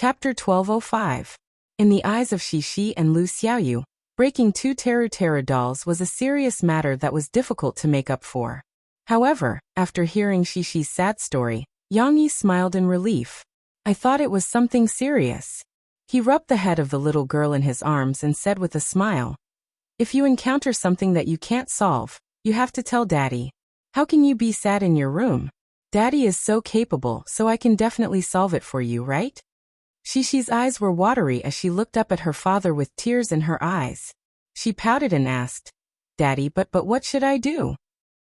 Chapter 1205. In the eyes of Xixi and Lu Xiaoyu, breaking two Teru dolls was a serious matter that was difficult to make up for. However, after hearing Xixi's sad story, Yang Yi smiled in relief. I thought it was something serious. He rubbed the head of the little girl in his arms and said with a smile, if you encounter something that you can't solve, you have to tell Daddy. How can you be sad in your room? Daddy is so capable, so I can definitely solve it for you, right? Xixi's eyes were watery as she looked up at her father with tears in her eyes. She pouted and asked, Daddy, but what should I do?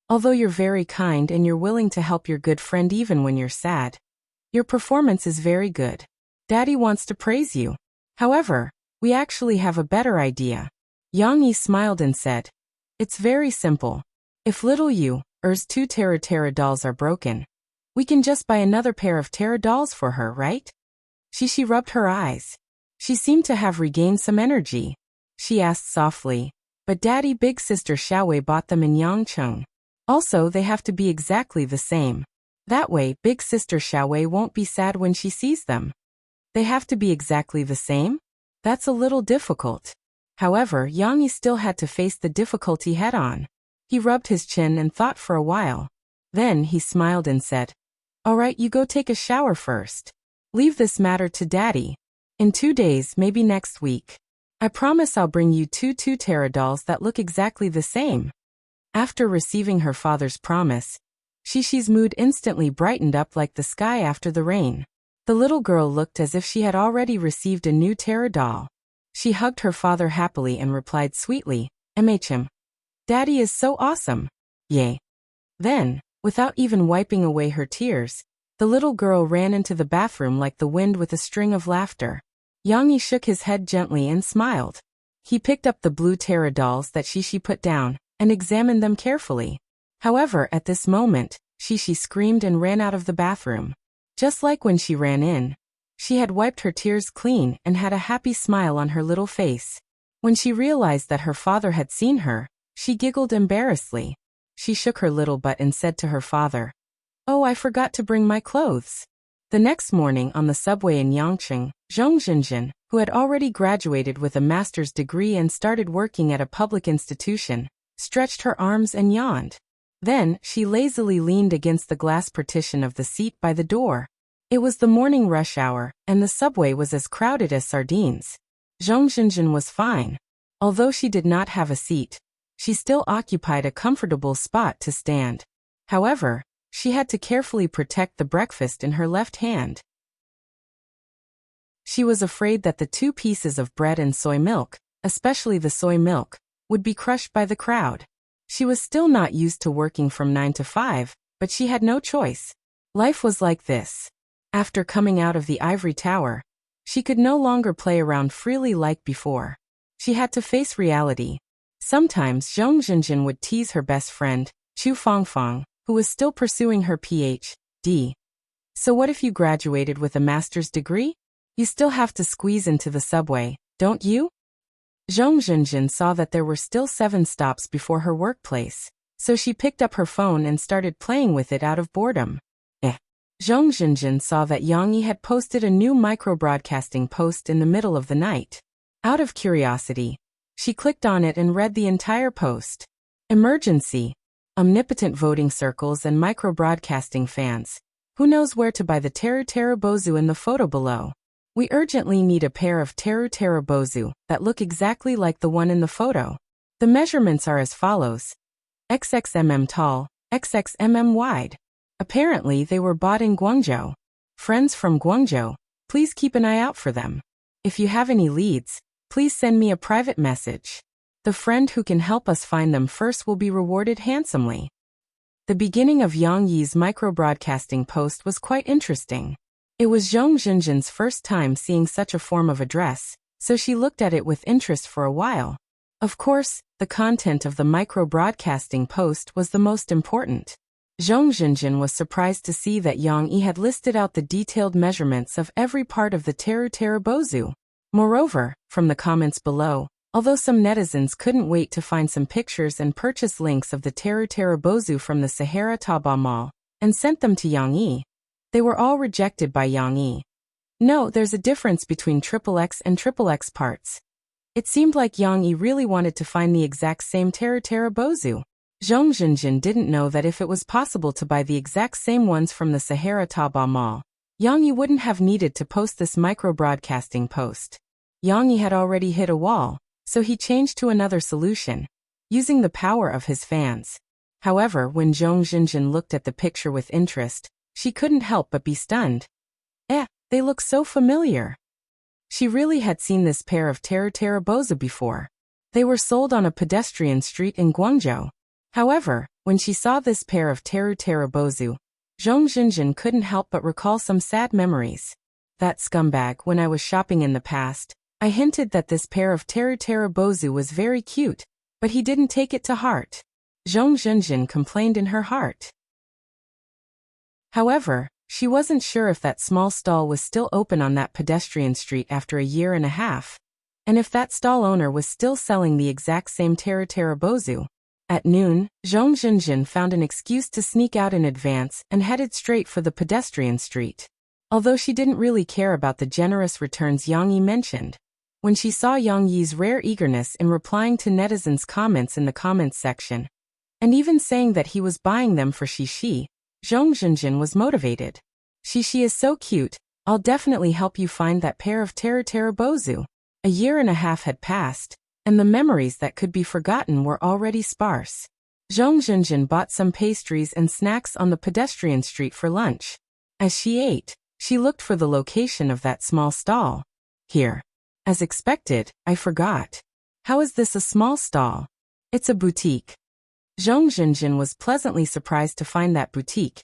Although you're very kind and you're willing to help your good friend even when you're sad, your performance is very good. Daddy wants to praise you. However, we actually have a better idea. Yang Yi smiled and said, it's very simple. If little Er's two Teru dolls are broken, we can just buy another pair of Teru dolls for her, right? Xixi rubbed her eyes. She seemed to have regained some energy. She asked softly, but Daddy, big sister Xiaowei bought them in Yangcheng. Also, they have to be exactly the same. That way, big sister Xiaowei won't be sad when she sees them. They have to be exactly the same? That's a little difficult. However, Yang Yi still had to face the difficulty head-on. He rubbed his chin and thought for a while. Then he smiled and said, all right, you go take a shower first. Leave this matter to Daddy. In 2 days, maybe next week, I promise I'll bring you two Teru dolls that look exactly the same. After receiving her father's promise, Xixi's mood instantly brightened up like the sky after the rain. The little girl looked as if she had already received a new Teru doll. She hugged her father happily and replied sweetly, MHM. Daddy is so awesome. Yay. Then, without even wiping away her tears, the little girl ran into the bathroom like the wind with a string of laughter. Yang Yi shook his head gently and smiled. He picked up the blue Teru dolls that Xixi put down and examined them carefully. However, at this moment, Xixi screamed and ran out of the bathroom. Just like when she ran in, she had wiped her tears clean and had a happy smile on her little face. When she realized that her father had seen her, she giggled embarrassedly. She shook her little butt and said to her father, oh, I forgot to bring my clothes. The next morning on the subway in Yangcheng, Zhong Zhenjin, who had already graduated with a master's degree and started working at a public institution, stretched her arms and yawned. Then, she lazily leaned against the glass partition of the seat by the door. It was the morning rush hour, and the subway was as crowded as sardines. Zhong Zhenjin was fine. Although she did not have a seat, she still occupied a comfortable spot to stand. However, she had to carefully protect the breakfast in her left hand. She was afraid that the 2 pieces of bread and soy milk, especially the soy milk, would be crushed by the crowd. She was still not used to working from 9 to 5, but she had no choice. Life was like this. After coming out of the ivory tower, she could no longer play around freely like before. She had to face reality. Sometimes Zhong Zhenjin would tease her best friend, Chu Fangfang, who was still pursuing her Ph.D. So what if you graduated with a master's degree? You still have to squeeze into the subway, don't you? Zhong Zhenjin saw that there were still 7 stops before her workplace, so she picked up her phone and started playing with it out of boredom. Zhong Zhenjin saw that Yang Yi had posted a new micro-broadcasting post in the middle of the night. Out of curiosity, she clicked on it and read the entire post. Emergency. Omnipotent voting circles and micro-broadcasting fans. Who knows where to buy the Teru Bozu in the photo below? We urgently need a pair of Teru Bozu that look exactly like the one in the photo. The measurements are as follows. XXmm tall, XXmm wide. Apparently they were bought in Guangzhou. Friends from Guangzhou, please keep an eye out for them. If you have any leads, please send me a private message. The friend who can help us find them first will be rewarded handsomely. The beginning of Yang Yi's micro-broadcasting post was quite interesting. It was Zhong Zhenjin's first time seeing such a form of address, so she looked at it with interest for a while. Of course, the content of the micro-broadcasting post was the most important. Zhong Zhenjin was surprised to see that Yang Yi had listed out the detailed measurements of every part of the Teru Bozu. Moreover, from the comments below, although some netizens couldn't wait to find some pictures and purchase links of the Teru Bozu from the Sahara Taobao Mall, and sent them to Yang Yi, they were all rejected by Yang Yi. No, there's a difference between XXX and XXX parts. It seemed like Yang Yi really wanted to find the exact same Tera Bozu. Zhong Zhenjin didn't know that if it was possible to buy the exact same ones from the Sahara Taobao Mall, Yang Yi wouldn't have needed to post this micro-broadcasting post. Yang Yi had already hit a wall, so he changed to another solution, using the power of his fans. However, when Zhong Zhenjin looked at the picture with interest, she couldn't help but be stunned. They look so familiar. She really had seen this pair of Tera Bozu before. They were sold on a pedestrian street in Guangzhou. However, when she saw this pair of Tera Bozu, Zhong Zhenjin couldn't help but recall some sad memories. That scumbag, when I was shopping in the past, I hinted that this pair of Tera Bozu was very cute, but he didn't take it to heart. Zhong Zhenjin complained in her heart. However, she wasn't sure if that small stall was still open on that pedestrian street after a year and a half, and if that stall owner was still selling the exact same Tera Bozu. At noon, Zhong Zhenjin found an excuse to sneak out in advance and headed straight for the pedestrian street. Although she didn't really care about the generous returns Yang Yi mentioned, when she saw Yang Yi's rare eagerness in replying to netizens' comments in the comments section, and even saying that he was buying them for Shishi, Zhong Zhenjin was motivated. Shishi is so cute, I'll definitely help you find that pair of Tera Bozu. A year and a half had passed, and the memories that could be forgotten were already sparse. Zhong Zhenjin bought some pastries and snacks on the pedestrian street for lunch. As she ate, she looked for the location of that small stall. Here. As expected, I forgot. How is this a small stall? It's a boutique. Zhong Zhenjin was pleasantly surprised to find that boutique,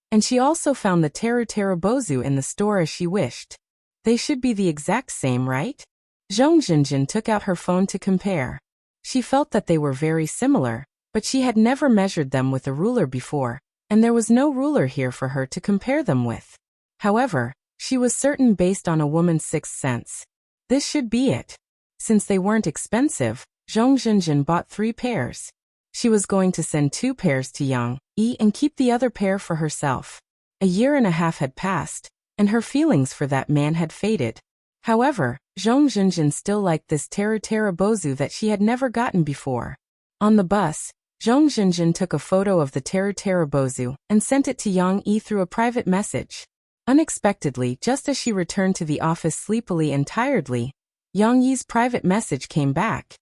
and she also found the Tera Bozu in the store as she wished. They should be the exact same, right? Zhong Zhenjin took out her phone to compare. She felt that they were very similar, but she had never measured them with a ruler before, and there was no ruler here for her to compare them with. However, she was certain based on a woman's sixth sense. This should be it. Since they weren't expensive, Zhong Zhenjin bought 3 pairs. She was going to send 2 pairs to Yang Yi and keep the other pair for herself. A year and a half had passed, and her feelings for that man had faded. However, Zhong Zhenjin still liked this Tera Bozu that she had never gotten before. On the bus, Zhong Zhenjin took a photo of the Tera Bozu and sent it to Yang Yi through a private message. Unexpectedly, just as she returned to the office sleepily and tiredly, Yang Yi's private message came back.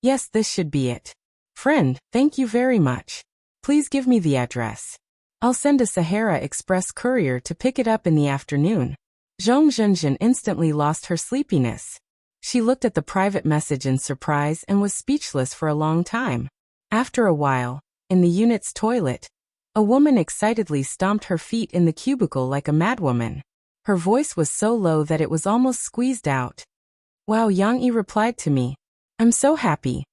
Yes, this should be it. Friend, thank you very much. Please give me the address. I'll send a Sahara Express courier to pick it up in the afternoon. Zhong Zhenjin instantly lost her sleepiness. She looked at the private message in surprise and was speechless for a long time. After a while, in the unit's toilet, a woman excitedly stomped her feet in the cubicle like a madwoman. Her voice was so low that it was almost squeezed out. Wow, Yang Yi replied to me. I'm so happy.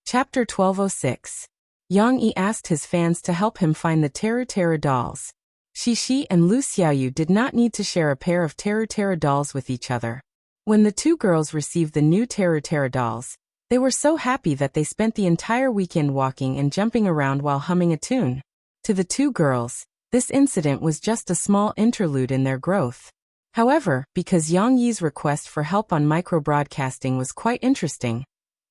Chapter 1206. Yang Yi asked his fans to help him find the Tera dolls. Shishi and Lu Xiaoyu did not need to share a pair of Tera dolls with each other. When the 2 girls received the new Tera dolls, they were so happy that they spent the entire weekend walking and jumping around while humming a tune. To the 2 girls, this incident was just a small interlude in their growth. However, because Yang Yi's request for help on micro-broadcasting was quite interesting,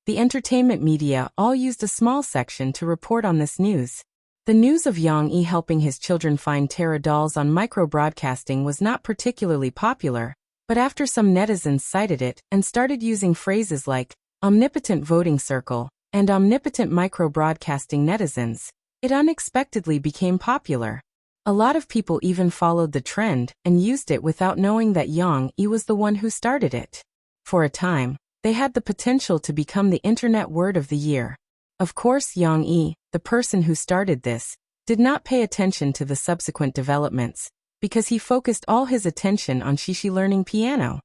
the entertainment media all used a small section to report on this news. The news of Yang Yi helping his children find Tera dolls on micro-broadcasting was not particularly popular, but after some netizens cited it and started using phrases like omnipotent voting circle and omnipotent micro-broadcasting netizens, it unexpectedly became popular. A lot of people even followed the trend and used it without knowing that Yang Yi was the one who started it. For a time, they had the potential to become the internet word of the year. Of course, Yang Yi, the person who started this, did not pay attention to the subsequent developments, because he focused all his attention on Shishi learning piano.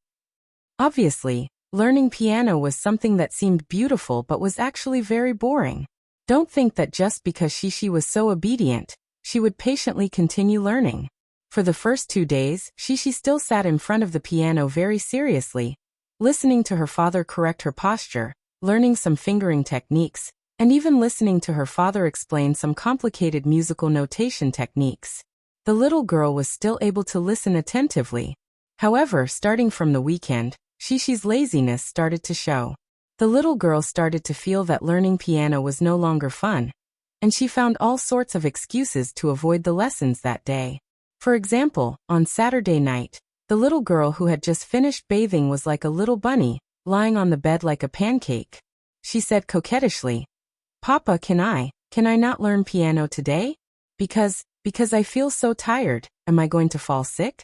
Obviously, learning piano was something that seemed beautiful but was actually very boring. Don't think that just because Shishi was so obedient, she would patiently continue learning. For the first 2 days, Shishi still sat in front of the piano very seriously, listening to her father correct her posture, learning some fingering techniques, and even listening to her father explain some complicated musical notation techniques. The little girl was still able to listen attentively. However, starting from the weekend, Shishi's laziness started to show. The little girl started to feel that learning piano was no longer fun, and she found all sorts of excuses to avoid the lessons that day. For example, on Saturday night, the little girl who had just finished bathing was like a little bunny, lying on the bed like a pancake. She said coquettishly, "Papa, can I not learn piano today? Because I feel so tired, am I going to fall sick?"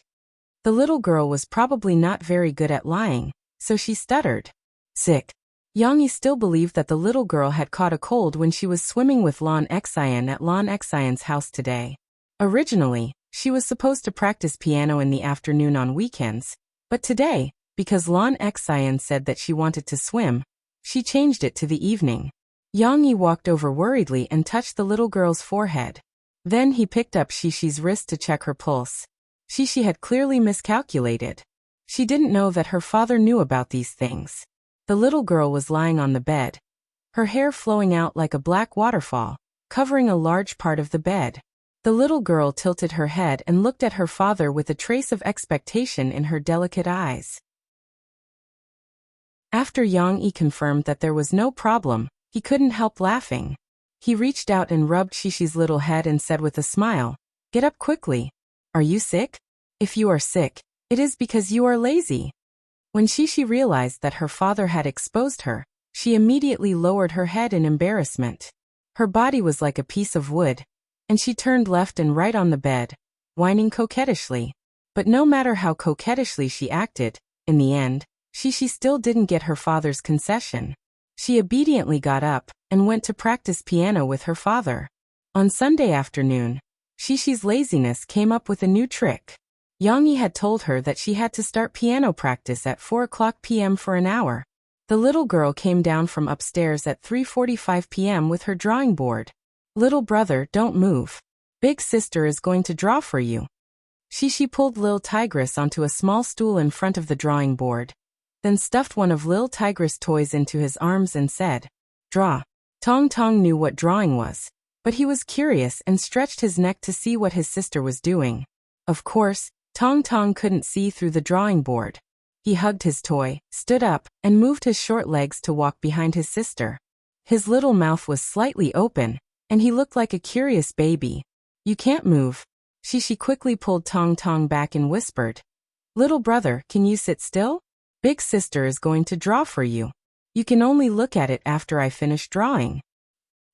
The little girl was probably not very good at lying, so she stuttered. Sick. Yang Yi still believed that the little girl had caught a cold when she was swimming with Lan Xian at Lan Xian's house today. Originally, she was supposed to practice piano in the afternoon on weekends, but today, because Lan Xian said that she wanted to swim, she changed it to the evening. Yang Yi walked over worriedly and touched the little girl's forehead. Then he picked up Shishi's wrist to check her pulse. Shishi had clearly miscalculated. She didn't know that her father knew about these things. The little girl was lying on the bed, her hair flowing out like a black waterfall, covering a large part of the bed. The little girl tilted her head and looked at her father with a trace of expectation in her delicate eyes. After Yang Yi confirmed that there was no problem, he couldn't help laughing. He reached out and rubbed Shishi's little head and said with a smile, "Get up quickly. Are you sick? If you are sick, it is because you are lazy." When Shishi realized that her father had exposed her, she immediately lowered her head in embarrassment. Her body was like a piece of wood, and she turned left and right on the bed, whining coquettishly. But no matter how coquettishly she acted, in the end, Shishi still didn't get her father's concession. She obediently got up and went to practice piano with her father. On Sunday afternoon, Shishi's laziness came up with a new trick. Yang Yi had told her that she had to start piano practice at 4:00 p.m. for an hour. The little girl came down from upstairs at 3:45 p.m. with her drawing board. "Little brother, don't move. Big sister is going to draw for you." Shishi pulled Lil Tigress onto a small stool in front of the drawing board, then stuffed one of Lil Tigress' toys into his arms and said, "Draw." Tong Tong knew what drawing was, but he was curious and stretched his neck to see what his sister was doing. Of course, Tong Tong couldn't see through the drawing board. He hugged his toy, stood up, and moved his short legs to walk behind his sister. His little mouth was slightly open, and he looked like a curious baby. "You can't move." Shishi quickly pulled Tong Tong back and whispered, "Little brother, can you sit still? Big sister is going to draw for you. You can only look at it after I finish drawing."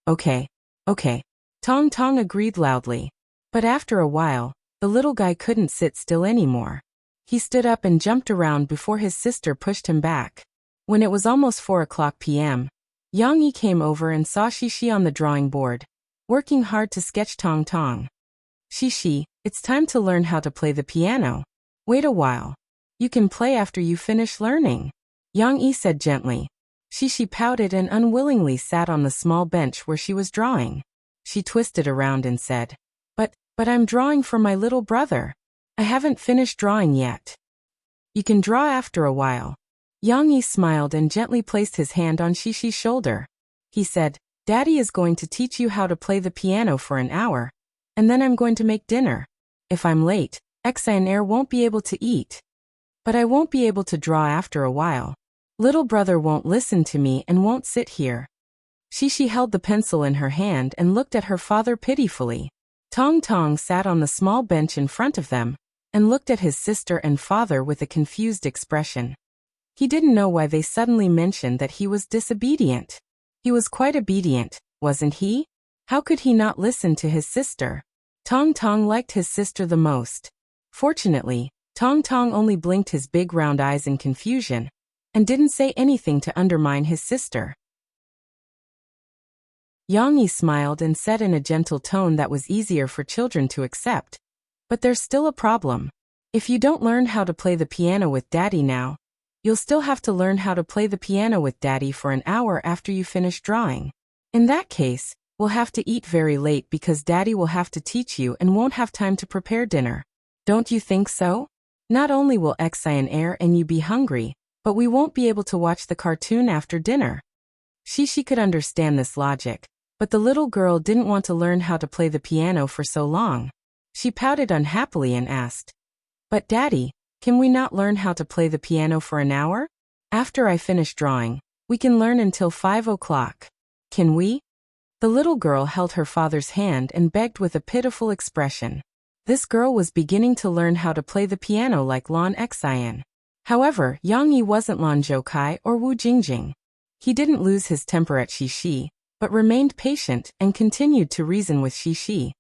Okay. Tong Tong agreed loudly. But after a while, the little guy couldn't sit still anymore. He stood up and jumped around before his sister pushed him back. When it was almost 4:00 p.m., Yang Yi came over and saw Shishi on the drawing board, working hard to sketch Tong Tong. "Shishi, it's time to learn how to play the piano. Wait a while. You can play after you finish learning," Yang Yi said gently. Shishi pouted and unwillingly sat on the small bench where she was drawing. She twisted around and said, But I'm drawing for my little brother. I haven't finished drawing yet." "You can draw after a while." Yang Yi smiled and gently placed his hand on Shishi's shoulder. He said, "Daddy is going to teach you how to play the piano for an hour, and then I'm going to make dinner. If I'm late, Xian won't be able to eat. But I won't be able to draw after a while. Little brother won't listen to me and won't sit here." Shishi held the pencil in her hand and looked at her father pitifully. Tong Tong sat on the small bench in front of them and looked at his sister and father with a confused expression. He didn't know why they suddenly mentioned that he was disobedient. He was quite obedient, wasn't he? How could he not listen to his sister? Tong Tong liked his sister the most. Fortunately, Tong Tong only blinked his big round eyes in confusion and didn't say anything to undermine his sister. Yang Yi smiled and said in a gentle tone that was easier for children to accept, "But there's still a problem. If you don't learn how to play the piano with Daddy now, you'll still have to learn how to play the piano with Daddy for an hour after you finish drawing. In that case, we'll have to eat very late because Daddy will have to teach you and won't have time to prepare dinner. Don't you think so? Not only will Xian and you be hungry, but we won't be able to watch the cartoon after dinner." Shishi could understand this logic, but the little girl didn't want to learn how to play the piano for so long. She pouted unhappily and asked, "But Daddy, can we not learn how to play the piano for an hour? After I finish drawing, we can learn until 5 o'clock. Can we?" The little girl held her father's hand and begged with a pitiful expression. This girl was beginning to learn how to play the piano like Lan Xian. However, Yang Yi wasn't Lan Zhoukai or Wu Jingjing. He didn't lose his temper at Xi, but remained patient and continued to reason with Xi.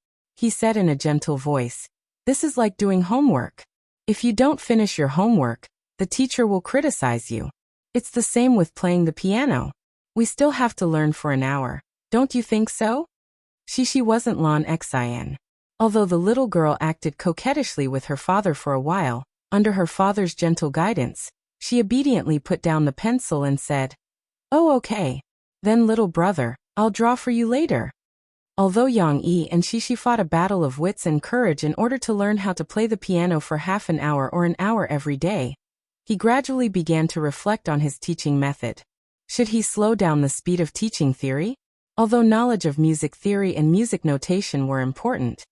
He said in a gentle voice, "This is like doing homework. If you don't finish your homework, the teacher will criticize you. It's the same with playing the piano. We still have to learn for an hour. Don't you think so?" Xi wasn't Lan Xian. Although the little girl acted coquettishly with her father for a while, under her father's gentle guidance, she obediently put down the pencil and said, "Oh, okay. Then little brother, I'll draw for you later." Although Yang Yi and Xi fought a battle of wits and courage in order to learn how to play the piano for half an hour or an hour every day, he gradually began to reflect on his teaching method. Should he slow down the speed of teaching theory? Although knowledge of music theory and music notation were important,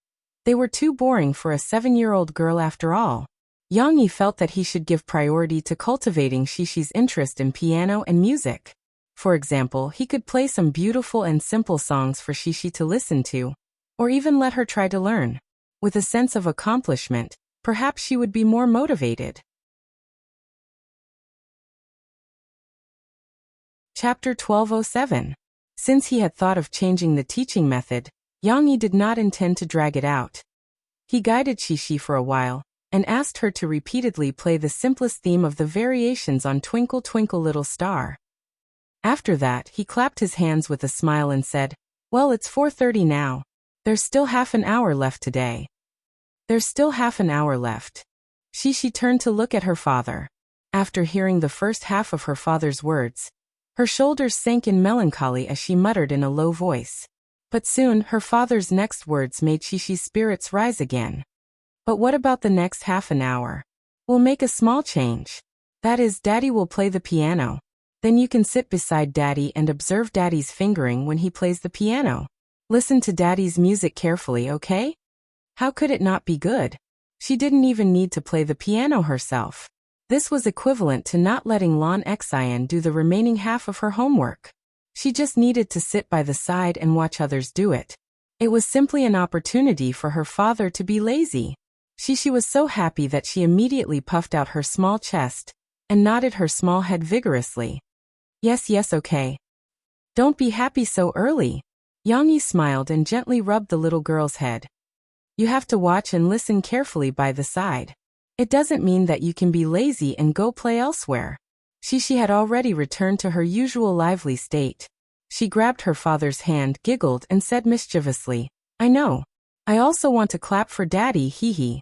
they were too boring for a 7-year-old girl after all. Yang Yi felt that he should give priority to cultivating Xi's interest in piano and music. For example, he could play some beautiful and simple songs for Xi to listen to, or even let her try to learn. With a sense of accomplishment, perhaps she would be more motivated. Chapter 1207. Since he had thought of changing the teaching method, Yang Yi did not intend to drag it out. He guided Xi for a while, and asked her to repeatedly play the simplest theme of the variations on Twinkle Twinkle Little Star. After that, he clapped his hands with a smile and said, "Well, it's 4:30 now. There's still half an hour left today." There's still half an hour left. Xi turned to look at her father. After hearing the first half of her father's words, her shoulders sank in melancholy as she muttered in a low voice. But soon, her father's next words made Xi's spirits rise again. "But what about the next half an hour? We'll make a small change. That is, Daddy will play the piano. Then you can sit beside Daddy and observe Daddy's fingering when he plays the piano. Listen to Daddy's music carefully, okay?" How could it not be good? She didn't even need to play the piano herself. This was equivalent to not letting Lan Xian do the remaining half of her homework. She just needed to sit by the side and watch others do it. It was simply an opportunity for her father to be lazy. Xi was so happy that she immediately puffed out her small chest and nodded her small head vigorously. Yes, okay. Don't be happy so early." Yang Yi smiled and gently rubbed the little girl's head. "You have to watch and listen carefully by the side. It doesn't mean that you can be lazy and go play elsewhere." Xi had already returned to her usual lively state. She grabbed her father's hand, giggled, and said mischievously, "I know. I also want to clap for Daddy, hee."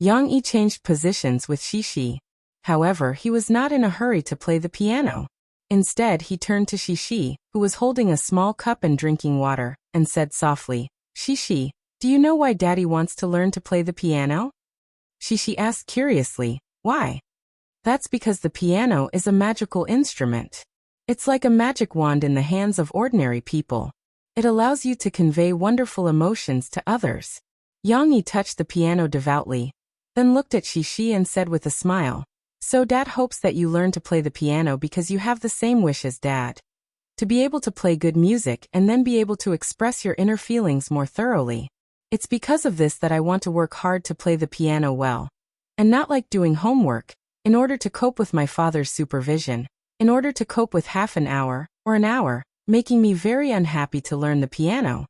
Yang Yi changed positions with Xi. However, he was not in a hurry to play the piano. Instead, he turned to Xi, who was holding a small cup and drinking water, and said softly, "Xi, do you know why Daddy wants to learn to play the piano?" Xi asked curiously, "Why?" "That's because the piano is a magical instrument. It's like a magic wand in the hands of ordinary people. It allows you to convey wonderful emotions to others." Yang Yi touched the piano devoutly, then looked at Xi and said with a smile, "So Dad hopes that you learn to play the piano because you have the same wish as Dad. To be able to play good music and then be able to express your inner feelings more thoroughly. It's because of this that I want to work hard to play the piano well. And not like doing homework, in order to cope with my father's supervision, in order to cope with half an hour, or an hour, making me very unhappy to learn the piano."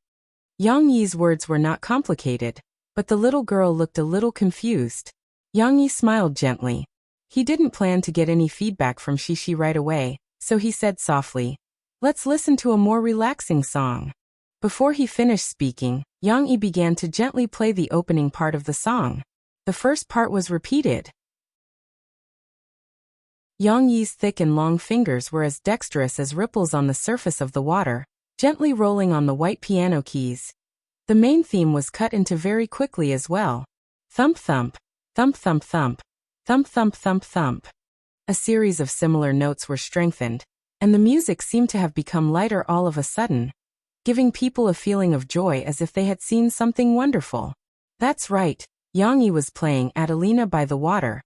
Yang Yi's words were not complicated, but the little girl looked a little confused. Yang Yi smiled gently. He didn't plan to get any feedback from Xi right away, so he said softly, "Let's listen to a more relaxing song." Before he finished speaking, Yang Yi began to gently play the opening part of the song. The first part was repeated. Yang Yi's thick and long fingers were as dexterous as ripples on the surface of the water, gently rolling on the white piano keys. The main theme was cut into very quickly as well. Thump thump, thump thump thump, thump thump thump thump. A series of similar notes were strengthened, and the music seemed to have become lighter all of a sudden, giving people a feeling of joy as if they had seen something wonderful. That's right, Yang Yi was playing Adelina by the Water,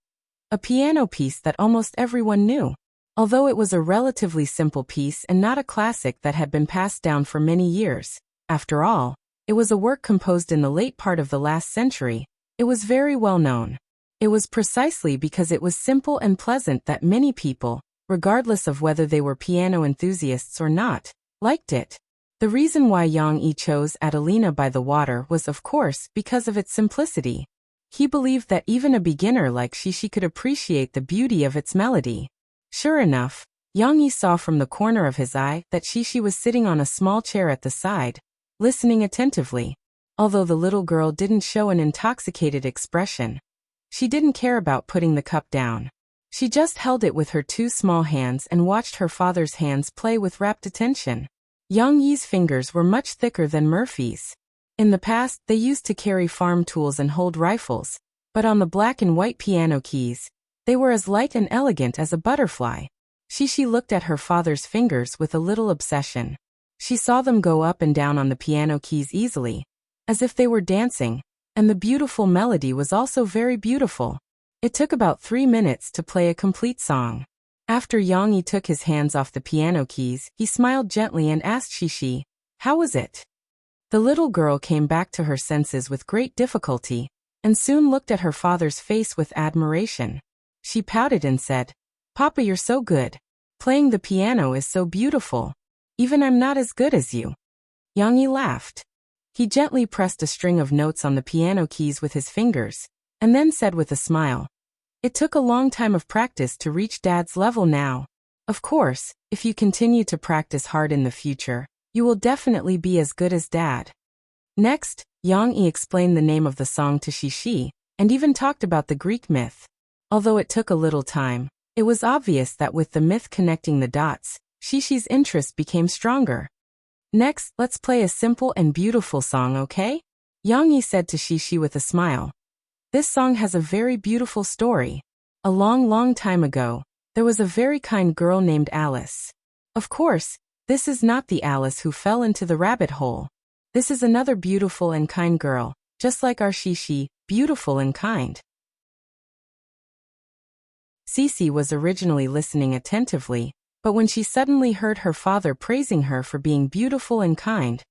a piano piece that almost everyone knew. Although it was a relatively simple piece and not a classic that had been passed down for many years, after all, it was a work composed in the late part of the last century. It was very well known. It was precisely because it was simple and pleasant that many people, regardless of whether they were piano enthusiasts or not, liked it. The reason why Yang Yi chose Adelina by the Water was of course because of its simplicity. He believed that even a beginner like she could appreciate the beauty of its melody. Sure enough, Yang Yi saw from the corner of his eye that she was sitting on a small chair at the side, listening attentively. Although the little girl didn't show an intoxicated expression, she didn't care about putting the cup down. She just held it with her two small hands and watched her father's hands play with rapt attention. Yang Yi's fingers were much thicker than Murphy's. In the past, they used to carry farm tools and hold rifles, but on the black and white piano keys, they were as light and elegant as a butterfly. She looked at her father's fingers with a little obsession. She saw them go up and down on the piano keys easily, as if they were dancing, and the beautiful melody was also very beautiful. It took about 3 minutes to play a complete song. After Yang Yi took his hands off the piano keys, he smiled gently and asked Shishi, "How was it?" The little girl came back to her senses with great difficulty, and soon looked at her father's face with admiration. She pouted and said, "Papa, you're so good. Playing the piano is so beautiful. Even I'm not as good as you." Yang Yi laughed. He gently pressed a string of notes on the piano keys with his fingers, and then said with a smile, "It took a long time of practice to reach Dad's level now. Of course, if you continue to practice hard in the future, you will definitely be as good as Dad." Next, Yang Yi explained the name of the song to Shishi, and even talked about the Greek myth. Although it took a little time, it was obvious that with the myth connecting the dots, Shishi's interest became stronger. "Next, let's play a simple and beautiful song, okay?" Yang Yi said to Shishi with a smile. "This song has a very beautiful story. A long time ago, there was a very kind girl named Alice. Of course, this is not the Alice who fell into the rabbit hole. This is another beautiful and kind girl, just like our Shishi, beautiful and kind." Sisi was originally listening attentively, but when she suddenly heard her father praising her for being beautiful and kind,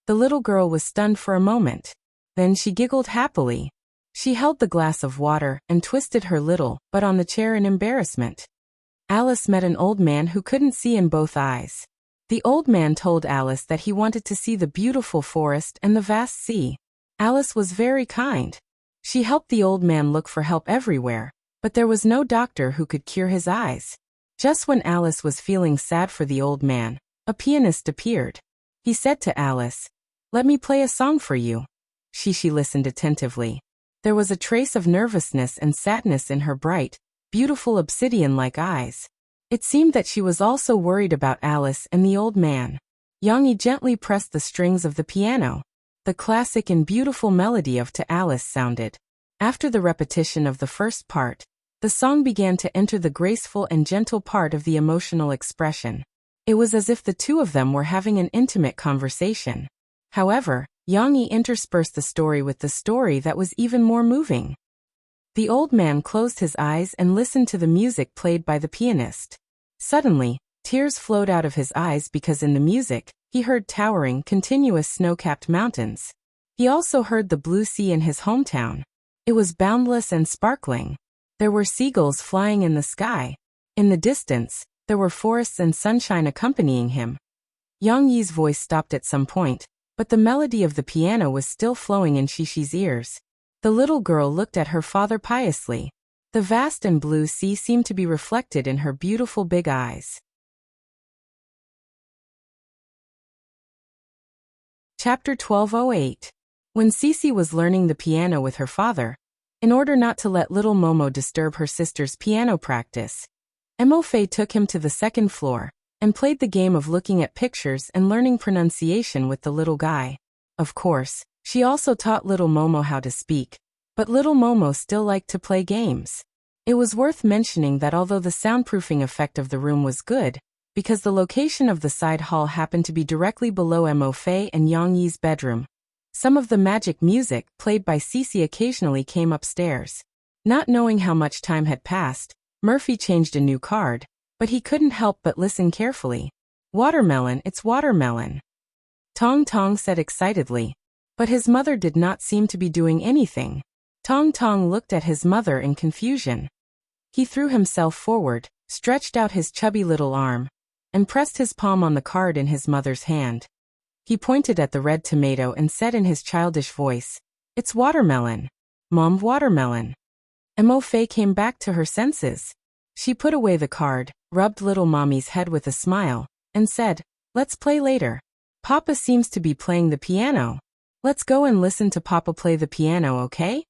the little girl was stunned for a moment. Then she giggled happily. She held the glass of water and twisted her little butt on the chair in embarrassment. Alice met an old man who couldn't see in both eyes. The old man told Alice that he wanted to see the beautiful forest and the vast sea. Alice was very kind. She helped the old man look for help everywhere, but there was no doctor who could cure his eyes. Just when Alice was feeling sad for the old man, a pianist appeared. He said to Alice, "Let me play a song for you." She listened attentively. There was a trace of nervousness and sadness in her bright, beautiful obsidian-like eyes. It seemed that she was also worried about Alice and the old man. Yang Yi gently pressed the strings of the piano. The classic and beautiful melody of "To Alice" sounded. After the repetition of the first part, the song began to enter the graceful and gentle part of the emotional expression. It was as if the two of them were having an intimate conversation. However, Yang Yi interspersed the story with the story that was even more moving. The old man closed his eyes and listened to the music played by the pianist. Suddenly, tears flowed out of his eyes because in the music, he heard towering, continuous snow-capped mountains. He also heard the blue sea in his hometown. It was boundless and sparkling. There were seagulls flying in the sky. In the distance, there were forests and sunshine accompanying him. Yang Yi's voice stopped at some point, but the melody of the piano was still flowing in Shishi's ears. The little girl looked at her father piously. The vast and blue sea seemed to be reflected in her beautiful big eyes. Chapter 1208. When Sisi was learning the piano with her father, in order not to let little Momo disturb her sister's piano practice, Emofei took him to the second floor and played the game of looking at pictures and learning pronunciation with the little guy. Of course, she also taught little Momo how to speak, but little Momo still liked to play games. It was worth mentioning that although the soundproofing effect of the room was good, because the location of the side hall happened to be directly below Emofei and Yang Yi's bedroom, Some of the magic music played by Cece occasionally came upstairs. Not knowing how much time had passed, Murphy changed a new card, but he couldn't help but listen carefully. Watermelon, it's watermelon, Tong Tong said excitedly. But his mother did not seem to be doing anything. Tong Tong looked at his mother in confusion. He threw himself forward, stretched out his chubby little arm, and pressed his palm on the card in his mother's hand. He pointed at the red tomato and said in his childish voice, "It's watermelon. Mom, watermelon." Mo Fei came back to her senses. She put away the card, rubbed little mommy's head with a smile, and said, "Let's play later. Papa seems to be playing the piano. Let's go and listen to Papa play the piano, okay?"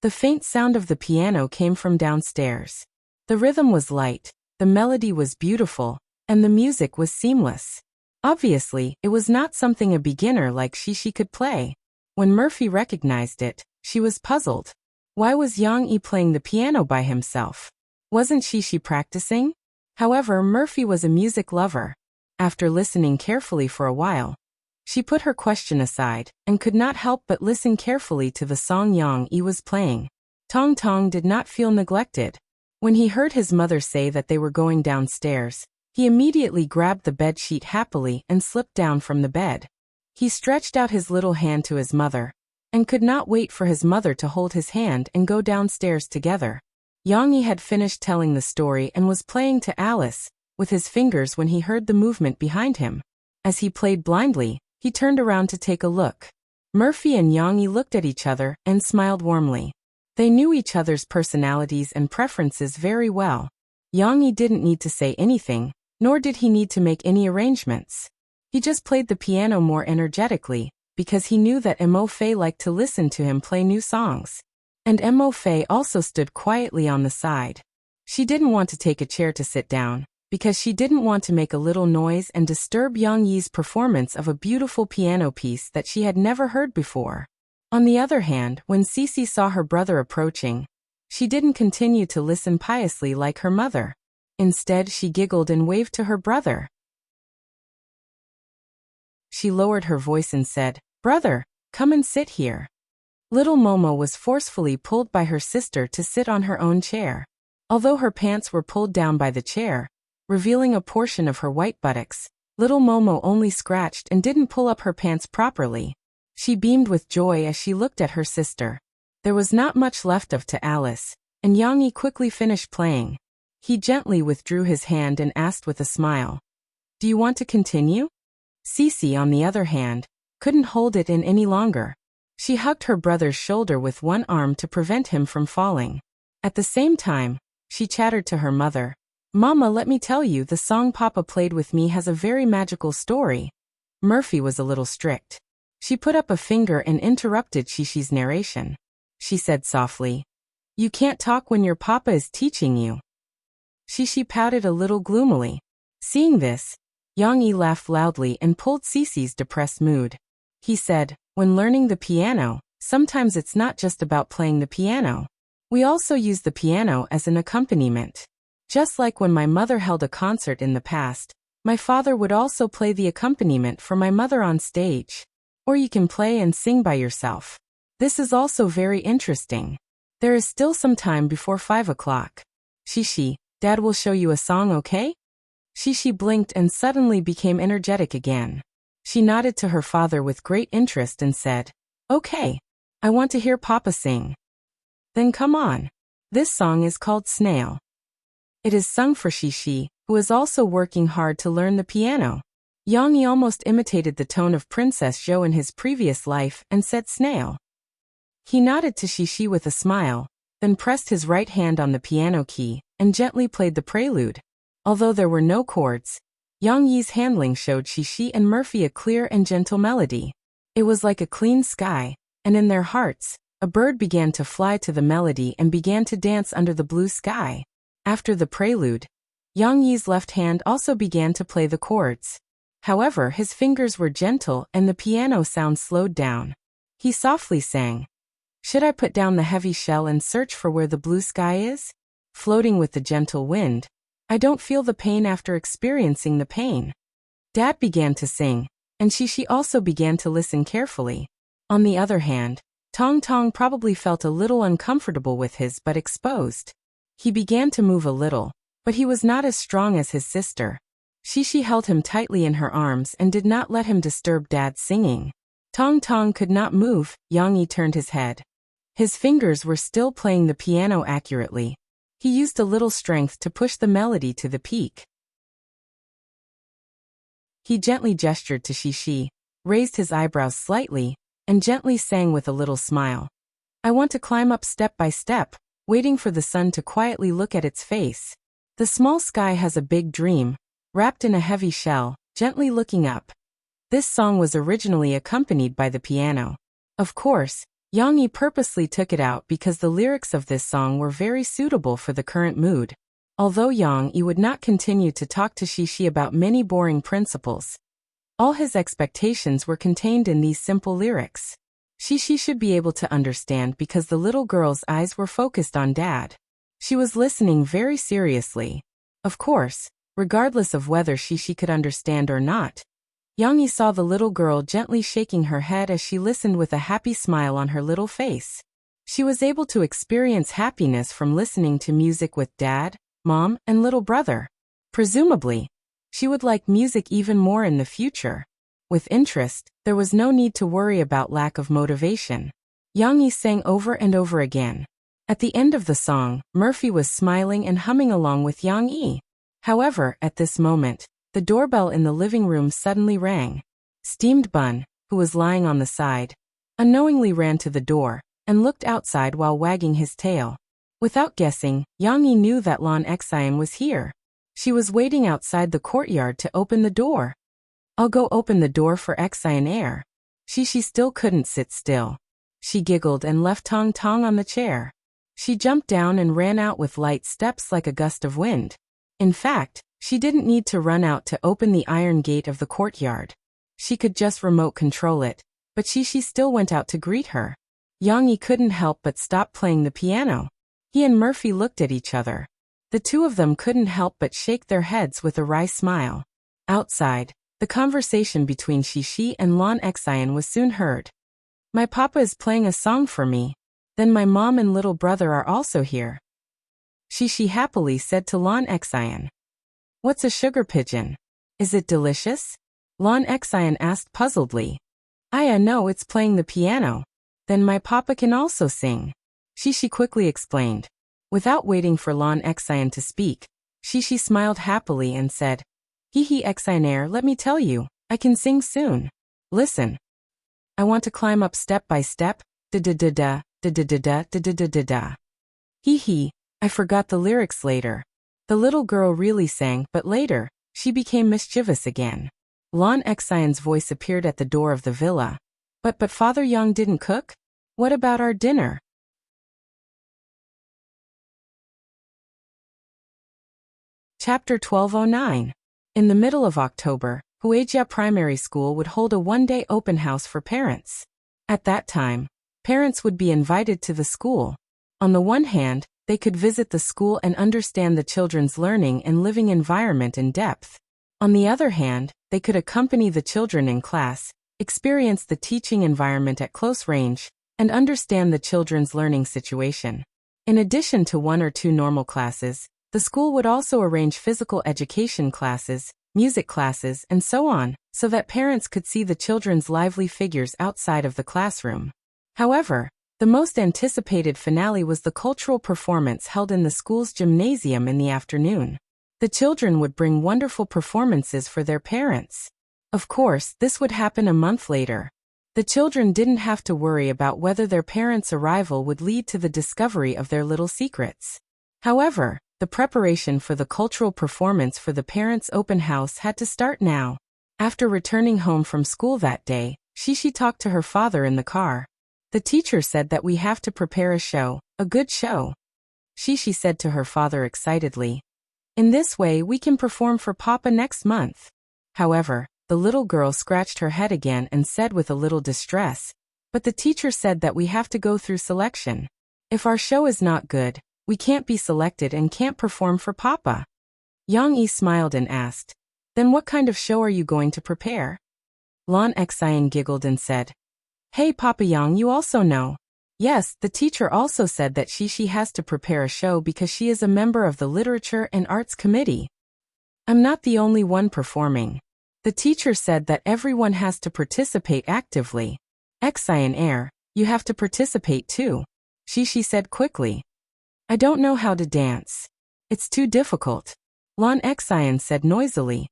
The faint sound of the piano came from downstairs. The rhythm was light, the melody was beautiful, and the music was seamless. Obviously, it was not something a beginner like Shishi could play. When Murphy recognized it, she was puzzled. Why was Yang Yi playing the piano by himself? Wasn't Shishi practicing? However, Murphy was a music lover. After listening carefully for a while, she put her question aside and could not help but listen carefully to the song Yang Yi was playing. Tong Tong did not feel neglected. When he heard his mother say that they were going downstairs, he immediately grabbed the bed sheet happily and slipped down from the bed. He stretched out his little hand to his mother, and could not wait for his mother to hold his hand and go downstairs together. Yang Yi had finished telling the story and was playing to Alice with his fingers when he heard the movement behind him. As he played blindly, he turned around to take a look. Murphy and Yang Yi looked at each other and smiled warmly. They knew each other's personalities and preferences very well. Yang Yi didn't need to say anything, nor did he need to make any arrangements. He just played the piano more energetically, because he knew that Mo Fei liked to listen to him play new songs. And Mo Fei also stood quietly on the side. She didn't want to take a chair to sit down, because she didn't want to make a little noise and disturb Yang Yi's performance of a beautiful piano piece that she had never heard before. On the other hand, when Cece saw her brother approaching, she didn't continue to listen piously like her mother. Instead, she giggled and waved to her brother. She lowered her voice and said, "Brother, come and sit here." Little Momo was forcefully pulled by her sister to sit on her own chair. Although her pants were pulled down by the chair, revealing a portion of her white buttocks, little Momo only scratched and didn't pull up her pants properly. She beamed with joy as she looked at her sister. There was not much left of to Alice, and Yang Yi quickly finished playing. He gently withdrew his hand and asked with a smile, "Do you want to continue?" Cece, on the other hand, couldn't hold it in any longer. She hugged her brother's shoulder with one arm to prevent him from falling. At the same time, she chattered to her mother, "Mama, let me tell you, the song Papa played with me has a very magical story." Murphy was a little strict. She put up a finger and interrupted Shishi's narration. She said softly, "You can't talk when your papa is teaching you." Shishi pouted a little gloomily. Seeing this, Yang Yi laughed loudly and pulled Cece's depressed mood. He said, "When learning the piano, sometimes it's not just about playing the piano. We also use the piano as an accompaniment. Just like when my mother held a concert in the past, my father would also play the accompaniment for my mother on stage. Or you can play and sing by yourself. This is also very interesting. There is still some time before 5 o'clock. Shishi, Dad will show you a song, okay?" Shishi blinked and suddenly became energetic again. She nodded to her father with great interest and said, "Okay, I want to hear Papa sing." "Then come on. This song is called Snail." It is sung for Shishi, who is also working hard to learn the piano. Yang Yi almost imitated the tone of Princess Zhou in his previous life and said snail. He nodded to Shishi with a smile, then pressed his right hand on the piano key and gently played the prelude. Although there were no chords, Yang Yi's handling showed Shishi and Murphy a clear and gentle melody. It was like a clean sky, and in their hearts, a bird began to fly to the melody and began to dance under the blue sky. After the prelude, Yang Yi's left hand also began to play the chords. However, his fingers were gentle and the piano sound slowed down. He softly sang, "Should I put down the heavy shell and search for where the blue sky is? Floating with the gentle wind, I don't feel the pain after experiencing the pain." Dad began to sing, and Shishi also began to listen carefully. On the other hand, Tong Tong probably felt a little uncomfortable with his butt exposed. He began to move a little, but he was not as strong as his sister. Shishi held him tightly in her arms and did not let him disturb Dad's singing. Tong Tong could not move. Yang Yi turned his head. His fingers were still playing the piano accurately. He used a little strength to push the melody to the peak. He gently gestured to Shishi, raised his eyebrows slightly, and gently sang with a little smile. I want to climb up step by step, waiting for the sun to quietly look at its face. The small sky has a big dream, wrapped in a heavy shell, gently looking up. This song was originally accompanied by the piano. Of course, Yang Yi purposely took it out because the lyrics of this song were very suitable for the current mood. Although Yang Yi would not continue to talk to Shishi about many boring principles, all his expectations were contained in these simple lyrics. Shishi should be able to understand because the little girl's eyes were focused on Dad. She was listening very seriously. Of course, regardless of whether Shishi could understand or not, Yang Yi saw the little girl gently shaking her head as she listened with a happy smile on her little face. She was able to experience happiness from listening to music with Dad, Mom, and little brother. Presumably, she would like music even more in the future. With interest, there was no need to worry about lack of motivation. Yang Yi sang over and over again. At the end of the song, Murphy was smiling and humming along with Yang Yi. However, at this moment, the doorbell in the living room suddenly rang. Steamed Bun, who was lying on the side, unknowingly ran to the door and looked outside while wagging his tail. Without guessing, Yang Yi knew that Lan Xian was here. She was waiting outside the courtyard to open the door. I'll go open the door for Xian air. She still couldn't sit still. She giggled and left Tong Tong on the chair. She jumped down and ran out with light steps like a gust of wind. In fact, she didn't need to run out to open the iron gate of the courtyard. She could just remote control it, but she still went out to greet her. Yang Yi couldn't help but stop playing the piano. He and Murphy looked at each other. The two of them couldn't help but shake their heads with a wry smile. Outside, the conversation between Shishi and Lan Xian was soon heard. My papa is playing a song for me. Then my mom and little brother are also here. Shishi happily said to Lan Xian. What's a sugar pigeon? Is it delicious? Lan Xian asked puzzledly. I know it's playing the piano. Then my papa can also sing. Shishi quickly explained. Without waiting for Lan Xian to speak, Shishi smiled happily and said, Hee Xianair, let me tell you, I can sing soon. Listen. I want to climb up step by step, da-da-da-da, da-da-da-da, da-da-da-da-da. Hee, I forgot the lyrics later. The little girl really sang, but later, she became mischievous again. Lan Xian's voice appeared at the door of the villa. But Father Yang didn't cook? What about our dinner? Chapter 1209. In the middle of October, Huijia Primary School would hold a one-day open house for parents. At that time, parents would be invited to the school. On the one hand, they could visit the school and understand the children's learning and living environment in depth. On the other hand, they could accompany the children in class, experience the teaching environment at close range, and understand the children's learning situation. In addition to 1 or 2 normal classes, the school would also arrange physical education classes, music classes, and so on, so that parents could see the children's lively figures outside of the classroom. However, the most anticipated finale was the cultural performance held in the school's gymnasium in the afternoon. The children would bring wonderful performances for their parents. Of course, this would happen a month later. The children didn't have to worry about whether their parents' arrival would lead to the discovery of their little secrets. However, the preparation for the cultural performance for the parents' open house had to start now. After returning home from school that day, Shishi talked to her father in the car. The teacher said that we have to prepare a show, a good show. Shishi said to her father excitedly. In this way we can perform for Papa next month. However, the little girl scratched her head again and said with a little distress, but the teacher said that we have to go through selection. If our show is not good, we can't be selected and can't perform for Papa. Yang Yi smiled and asked, Then what kind of show are you going to prepare? Lan Xian giggled and said, Hey Papa Yang, you also know. Yes, the teacher also said that she has to prepare a show because she is a member of the Literature and Arts Committee. I'm not the only one performing. The teacher said that everyone has to participate actively. Xi and Air, you have to participate too. She said quickly. I don't know how to dance. It's too difficult. Lon Xian said noisily.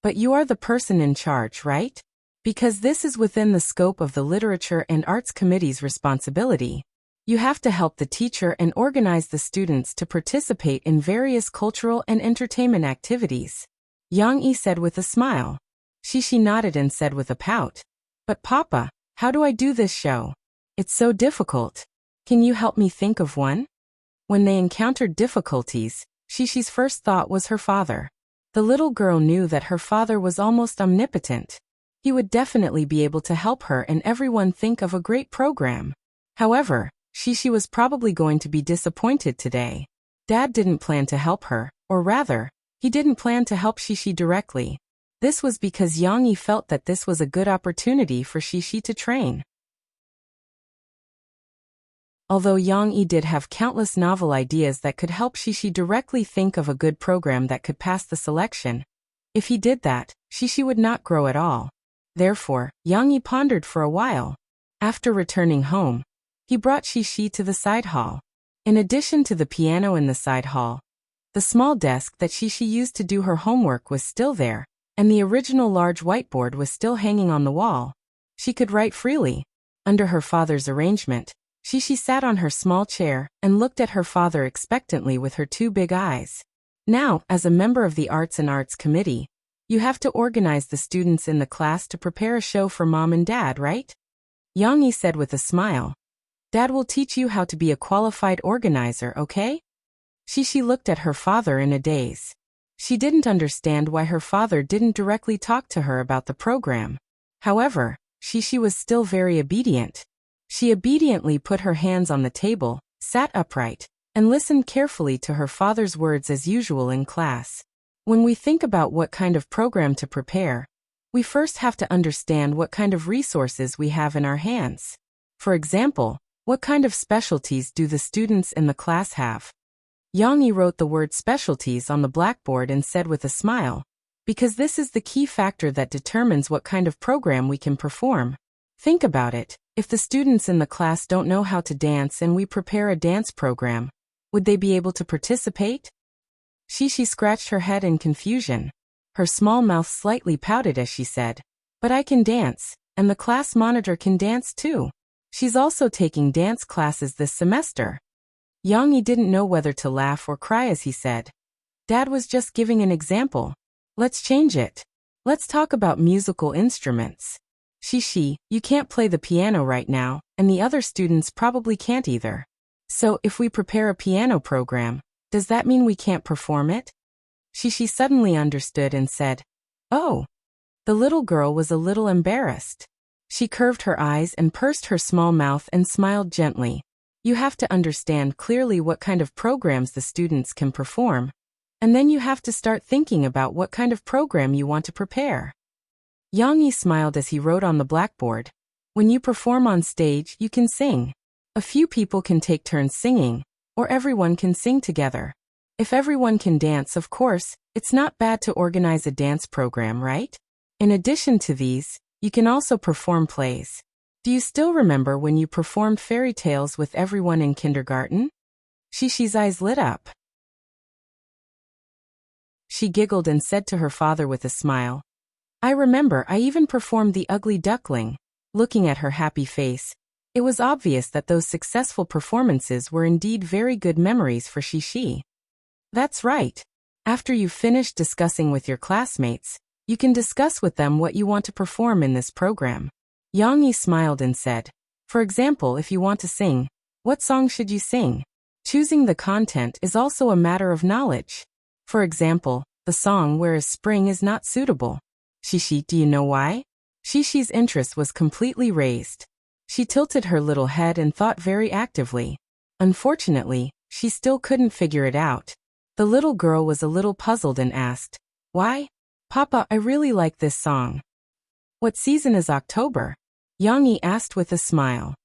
But you are the person in charge, right? Because this is within the scope of the Literature and Arts Committee's responsibility. You have to help the teacher and organize the students to participate in various cultural and entertainment activities. Yang Yi said with a smile. She nodded and said with a pout. But Papa, how do I do this show? It's so difficult. Can you help me think of one? When they encountered difficulties, Shishi's first thought was her father. The little girl knew that her father was almost omnipotent. He would definitely be able to help her and everyone think of a great program. However, Shishi was probably going to be disappointed today. Dad didn't plan to help her, or rather, he didn't plan to help Shishi directly. This was because Yang Yi felt that this was a good opportunity for Shishi to train. Although Yang Yi did have countless novel ideas that could help Shishi directly think of a good program that could pass the selection, if he did that, Shishi would not grow at all. Therefore, Yang Yi pondered for a while. After returning home, he brought Shishi to the side hall. In addition to the piano in the side hall, the small desk that Shishi used to do her homework was still there, and the original large whiteboard was still hanging on the wall. She could write freely. Under her father's arrangement, Shishi sat on her small chair and looked at her father expectantly with her two big eyes. Now, as a member of the Arts and Arts Committee, you have to organize the students in the class to prepare a show for Mom and Dad, right? Yang Yi said with a smile. Dad will teach you how to be a qualified organizer, okay? Shishi looked at her father in a daze. She didn't understand why her father didn't directly talk to her about the program. However, Shishi was still very obedient. She obediently put her hands on the table, sat upright, and listened carefully to her father's words as usual in class. When we think about what kind of program to prepare, we first have to understand what kind of resources we have in our hands. For example, what kind of specialties do the students in the class have? Yang Yi wrote the word specialties on the blackboard and said with a smile, because this is the key factor that determines what kind of program we can perform. Think about it. If the students in the class don't know how to dance and we prepare a dance program, would they be able to participate? Shishi scratched her head in confusion. Her small mouth slightly pouted as she said, but I can dance, and the class monitor can dance too. She's also taking dance classes this semester. Yang Yi didn't know whether to laugh or cry as he said, Dad was just giving an example. Let's change it. Let's talk about musical instruments. Shishi, you can't play the piano right now, and the other students probably can't either. So, if we prepare a piano program, does that mean we can't perform it? Shishi suddenly understood and said, Oh. The little girl was a little embarrassed. She curved her eyes and pursed her small mouth and smiled gently. You have to understand clearly what kind of programs the students can perform, and then you have to start thinking about what kind of program you want to prepare. Yang Yi smiled as he wrote on the blackboard. When you perform on stage, you can sing. A few people can take turns singing, or everyone can sing together. If everyone can dance, of course, it's not bad to organize a dance program, right? In addition to these, you can also perform plays. Do you still remember when you performed fairy tales with everyone in kindergarten? Shishi's eyes lit up. She giggled and said to her father with a smile, I remember I even performed The Ugly Duckling. Looking at her happy face, it was obvious that those successful performances were indeed very good memories for Shishi. That's right. After you've finished discussing with your classmates, you can discuss with them what you want to perform in this program. Yang Yi smiled and said, For example, if you want to sing, what song should you sing? Choosing the content is also a matter of knowledge. For example, the song Where is Spring is not suitable. Shishi, do you know why? Shishi's interest was completely raised. She tilted her little head and thought very actively. Unfortunately, she still couldn't figure it out. The little girl was a little puzzled and asked, Why? Papa, I really like this song. What season is October? Yang Yi asked with a smile.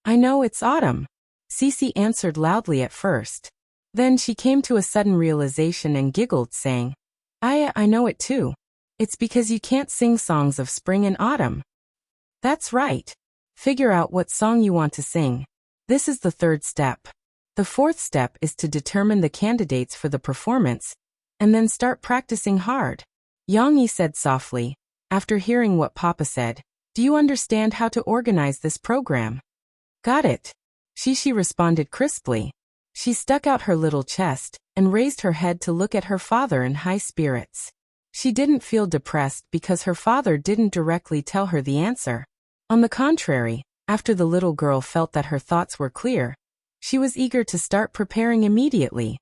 I know it's autumn. Cece answered loudly at first. Then she came to a sudden realization and giggled, saying, I know it too. It's because you can't sing songs of spring and autumn. That's right. Figure out what song you want to sing. This is the third step. The fourth step is to determine the candidates for the performance, and then start practicing hard. Yang Yi said softly, after hearing what Papa said. Do you understand how to organize this program? Got it. Shishi responded crisply. She stuck out her little chest and raised her head to look at her father in high spirits. She didn't feel depressed because her father didn't directly tell her the answer. On the contrary, after the little girl felt that her thoughts were clear, she was eager to start preparing immediately.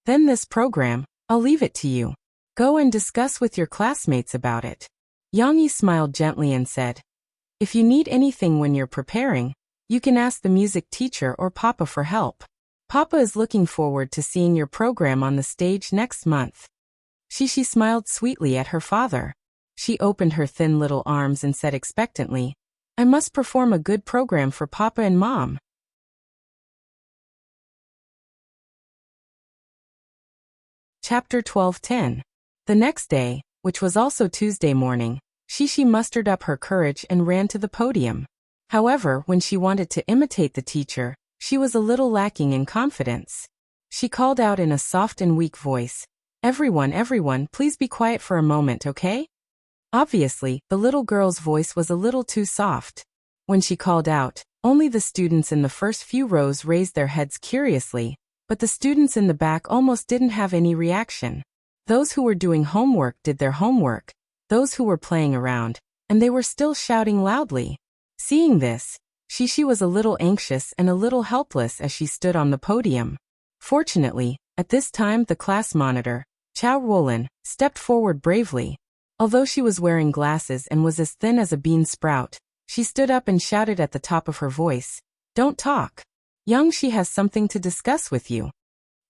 Then this program, I'll leave it to you. Go and discuss with your classmates about it. Yang Yi smiled gently and said, if you need anything when you're preparing, you can ask the music teacher or Papa for help. Papa is looking forward to seeing your program on the stage next month. Shishi smiled sweetly at her father. She opened her thin little arms and said expectantly, I must perform a good program for Papa and Mom. Chapter 12:10. The next day, which was also Tuesday morning, Shishi mustered up her courage and ran to the podium. However, when she wanted to imitate the teacher, she was a little lacking in confidence. She called out in a soft and weak voice, everyone, please be quiet for a moment, okay? Obviously, the little girl's voice was a little too soft. When she called out, only the students in the first few rows raised their heads curiously, but the students in the back almost didn't have any reaction. Those who were doing homework did their homework, those who were playing around, and they were still shouting loudly. Seeing this, Shishi was a little anxious and a little helpless as she stood on the podium. Fortunately, at this time the class monitor, Chao Ruolin, stepped forward bravely. Although she was wearing glasses and was as thin as a bean sprout, she stood up and shouted at the top of her voice, don't talk. Young Shi has something to discuss with you.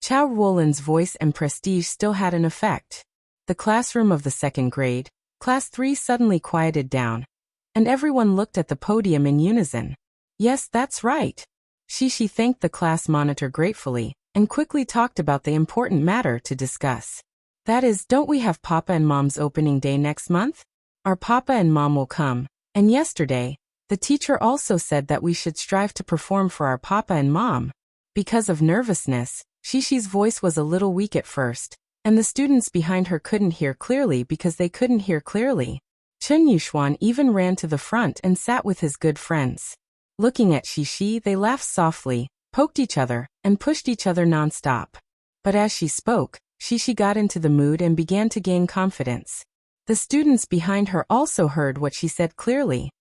Chao Ruolin's voice and prestige still had an effect. The classroom of the second grade, Class 3 suddenly quieted down, and everyone looked at the podium in unison. Yes, that's right. Shishi thanked the class monitor gratefully, and quickly talked about the important matter to discuss. That is, don't we have Papa and Mom's opening day next month? Our Papa and Mom will come, and yesterday, the teacher also said that we should strive to perform for our Papa and Mom. Because of nervousness, Shishi's voice was a little weak at first, and the students behind her couldn't hear clearly because they couldn't hear clearly. Chen Yuxuan even ran to the front and sat with his good friends. Looking at Shishi, they laughed softly, poked each other, and pushed each other non-stop. But as she spoke, Shishi got into the mood and began to gain confidence. The students behind her also heard what she said clearly.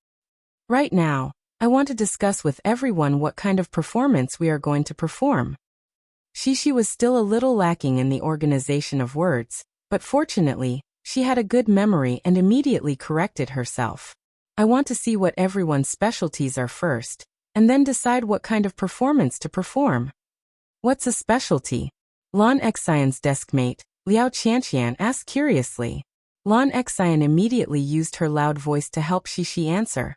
Right now, I want to discuss with everyone what kind of performance we are going to perform. Shishi was still a little lacking in the organization of words, but fortunately, she had a good memory and immediately corrected herself. I want to see what everyone's specialties are first, and then decide what kind of performance to perform. What's a specialty? Lan Xian's deskmate, Liao Qianqian, asked curiously. Lan Xian immediately used her loud voice to help Shishi answer.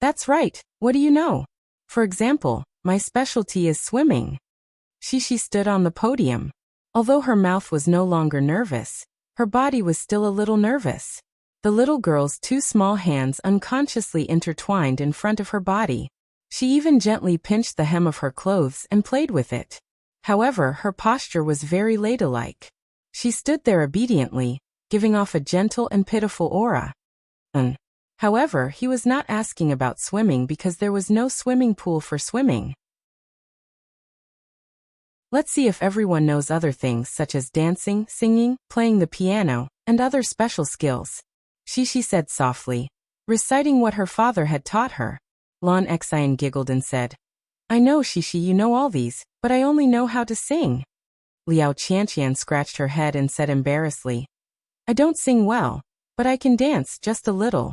That's right, what do you know? For example, my specialty is swimming. Shishi stood on the podium. Although her mouth was no longer nervous, her body was still a little nervous. The little girl's two small hands unconsciously intertwined in front of her body. She even gently pinched the hem of her clothes and played with it. However, her posture was very ladylike. She stood there obediently, giving off a gentle and pitiful aura. However, he was not asking about swimming because there was no swimming pool for swimming. Let's see if everyone knows other things such as dancing, singing, playing the piano, and other special skills. Shishi said softly, reciting what her father had taught her. Lan Xian giggled and said, I know, Shishi, you know all these, but I only know how to sing. Liao Qianqian scratched her head and said embarrassedly, I don't sing well, but I can dance just a little.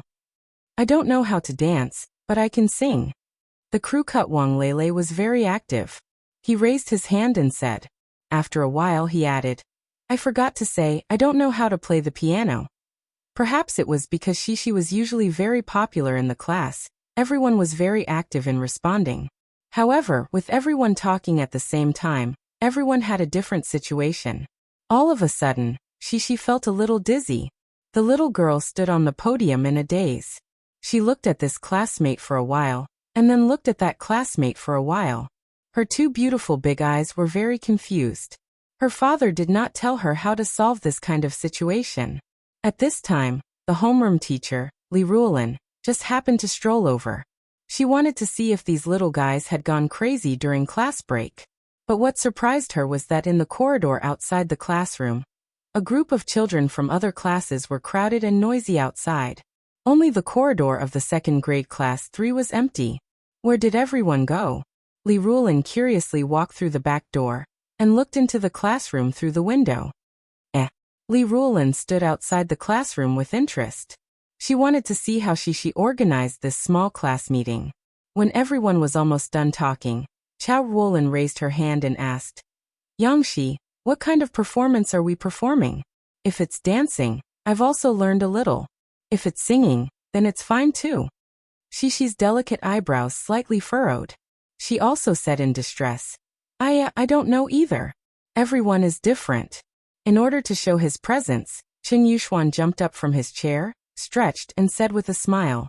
I don't know how to dance, but I can sing. The crew cut Wang Lele was very active. He raised his hand and said. After a while he added, I forgot to say, I don't know how to play the piano. Perhaps it was because Shishi was usually very popular in the class, Everyone was very active in responding. However, with everyone talking at the same time, everyone had a different situation. All of a sudden, she felt a little dizzy. The little girl stood on the podium in a daze. She looked at this classmate for a while, and then looked at that classmate for a while. Her two beautiful big eyes were very confused. Her father did not tell her how to solve this kind of situation. At this time, the homeroom teacher, Li Ruolin, just happened to stroll over. She wanted to see if these little guys had gone crazy during class break. But what surprised her was that in the corridor outside the classroom, a group of children from other classes were crowded and noisy outside. Only the corridor of the second grade class 3 was empty. Where did everyone go? Li Ruolin curiously walked through the back door and looked into the classroom through the window. Li Ruolin stood outside the classroom with interest. She wanted to see how she organized this small class meeting. When everyone was almost done talking, Chao Ruolin raised her hand and asked, Yangshi, what kind of performance are we performing? If it's dancing, I've also learned a little. If it's singing, then it's fine too. Shishi's delicate eyebrows slightly furrowed. She also said in distress, I don't know either. Everyone is different. In order to show his presence, Chen Yuxuan jumped up from his chair, stretched and said with a smile,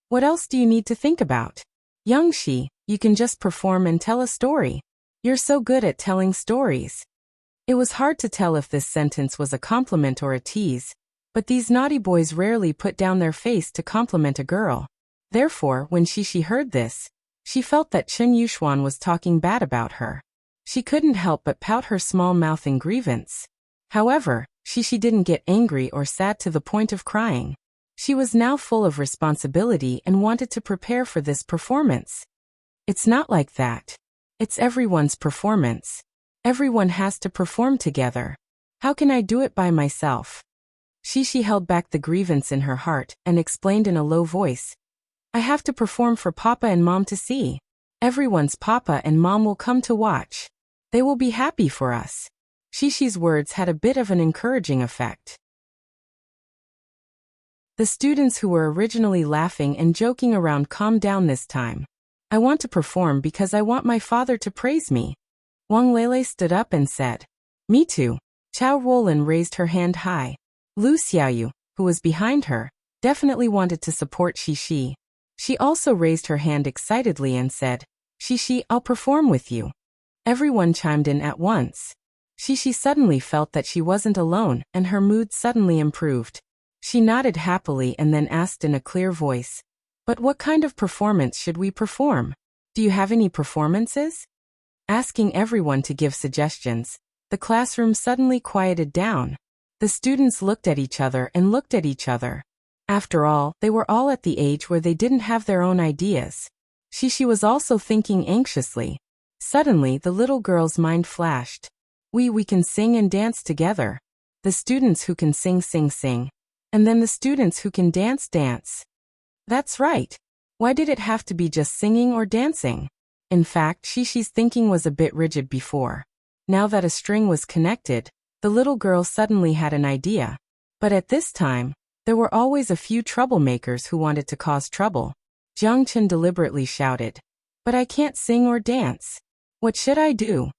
What else do you need to think about? Yangshi, you can just perform and tell a story. You're so good at telling stories. It was hard to tell if this sentence was a compliment or a tease, but these naughty boys rarely put down their face to compliment a girl. Therefore, when Shishi heard this, she felt that Chen Yuxuan was talking bad about her. She couldn't help but pout her small mouth in grievance. However, Shishi didn't get angry or sad to the point of crying. She was now full of responsibility and wanted to prepare for this performance. It's not like that. It's everyone's performance. Everyone has to perform together. How can I do it by myself? Shishi held back the grievance in her heart and explained in a low voice, I have to perform for Papa and Mom to see. Everyone's Papa and Mom will come to watch. They will be happy for us. Shishi's words had a bit of an encouraging effect. The students who were originally laughing and joking around calmed down this time. I want to perform because I want my father to praise me. Wang Lele stood up and said, Me too. Chao Ruolin raised her hand high. Lu Xiaoyu, who was behind her, definitely wanted to support Shishi. She also raised her hand excitedly and said, Shishi, I'll perform with you. Everyone chimed in at once. Shishi suddenly felt that she wasn't alone and her mood suddenly improved. She nodded happily and then asked in a clear voice, But what kind of performance should we perform? Do you have any performances? Asking everyone to give suggestions, the classroom suddenly quieted down. The students looked at each other and looked at each other. After all, they were all at the age where they didn't have their own ideas. Shishi was also thinking anxiously. Suddenly, the little girl's mind flashed. We can sing and dance together. The students who can sing, sing. And then the students who can dance, dance. That's right. Why did it have to be just singing or dancing? In fact, Shishi's thinking was a bit rigid before. Now that a string was connected, the little girl suddenly had an idea. But at this time, there were always a few troublemakers who wanted to cause trouble. Jiang Chen deliberately shouted, But I can't sing or dance. What should I do?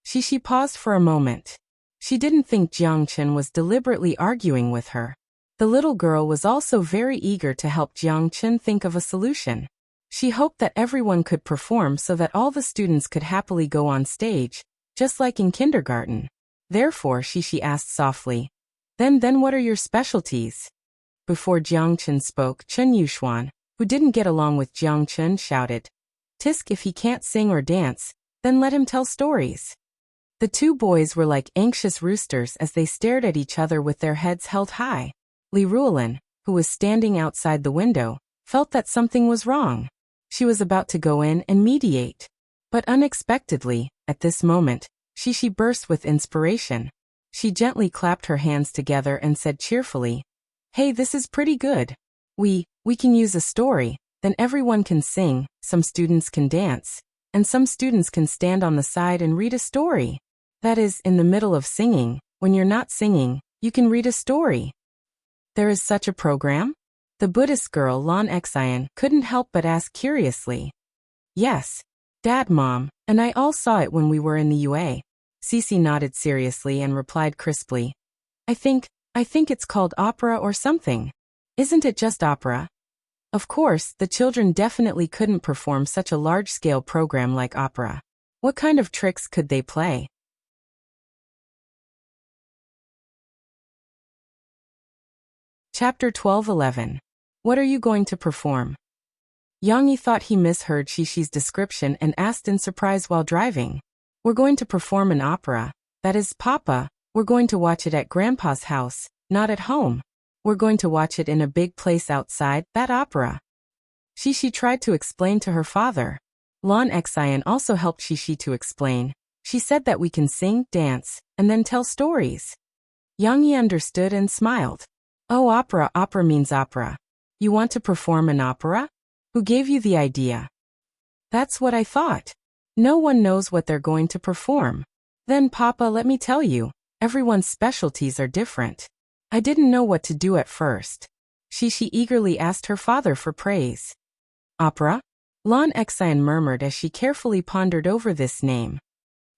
Shishi paused for a moment. She didn't think Jiang Chen was deliberately arguing with her. The little girl was also very eager to help Jiang Chen think of a solution. She hoped that everyone could perform so that all the students could happily go on stage, just like in kindergarten. Therefore, Shishi asked softly, Then what are your specialties? Before Jiang Chen spoke, Chen Yuxuan, who didn't get along with Jiang Chen, shouted, Tisk, if he can't sing or dance, then let him tell stories. The two boys were like anxious roosters as they stared at each other with their heads held high. Li Ruolin, who was standing outside the window, felt that something was wrong. She was about to go in and mediate. But unexpectedly, at this moment, Shishi burst with inspiration. She gently clapped her hands together and said cheerfully, Hey, this is pretty good. We can use a story, then everyone can sing, some students can dance, and some students can stand on the side and read a story. That is, in the middle of singing, when you're not singing, you can read a story. There is such a program? The Buddhist girl Lon Xian couldn't help but ask curiously. Yes. Dad, Mom, and I all saw it when we were in the UA. Cece nodded seriously and replied crisply. I think it's called opera or something. Isn't it just opera? Of course, the children definitely couldn't perform such a large-scale program like opera. What kind of tricks could they play? Chapter 12:11. What are you going to perform? Yang Yi thought he misheard Shishi's description and asked in surprise while driving. We're going to perform an opera. That is, Papa, we're going to watch it at Grandpa's house, not at home. We're going to watch it in a big place outside, that opera. Shishi tried to explain to her father. Lon Xian also helped Shishi to explain. She said that we can sing, dance, and then tell stories. Yang Yi understood and smiled. Oh, opera means opera. You want to perform an opera? Who gave you the idea? That's what I thought. No one knows what they're going to perform. Then, Papa, let me tell you, everyone's specialties are different. I didn't know what to do at first. Shishi eagerly asked her father for praise. Opera? Lon Xian murmured as she carefully pondered over this name.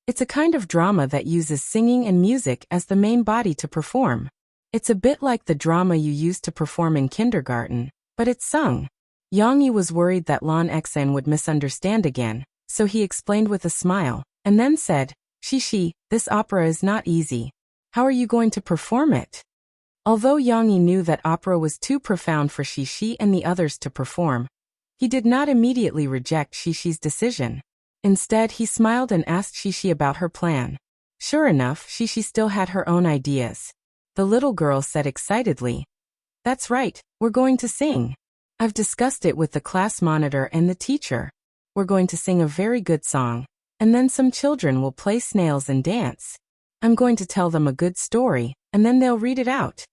It's a kind of drama that uses singing and music as the main body to perform. It's a bit like the drama you used to perform in kindergarten, but it's sung. Yang Yi was worried that Lon Xian would misunderstand again, so he explained with a smile, and then said, Shishi, this opera is not easy. How are you going to perform it? Although Yang Yi knew that opera was too profound for Shishi and the others to perform, he did not immediately reject Shishi's decision. Instead, he smiled and asked Shishi about her plan. Sure enough, Shishi still had her own ideas. The little girl said excitedly, That's right, we're going to sing. I've discussed it with the class monitor and the teacher. We're going to sing a very good song, and then some children will play snails and dance. I'm going to tell them a good story, and then they'll read it out.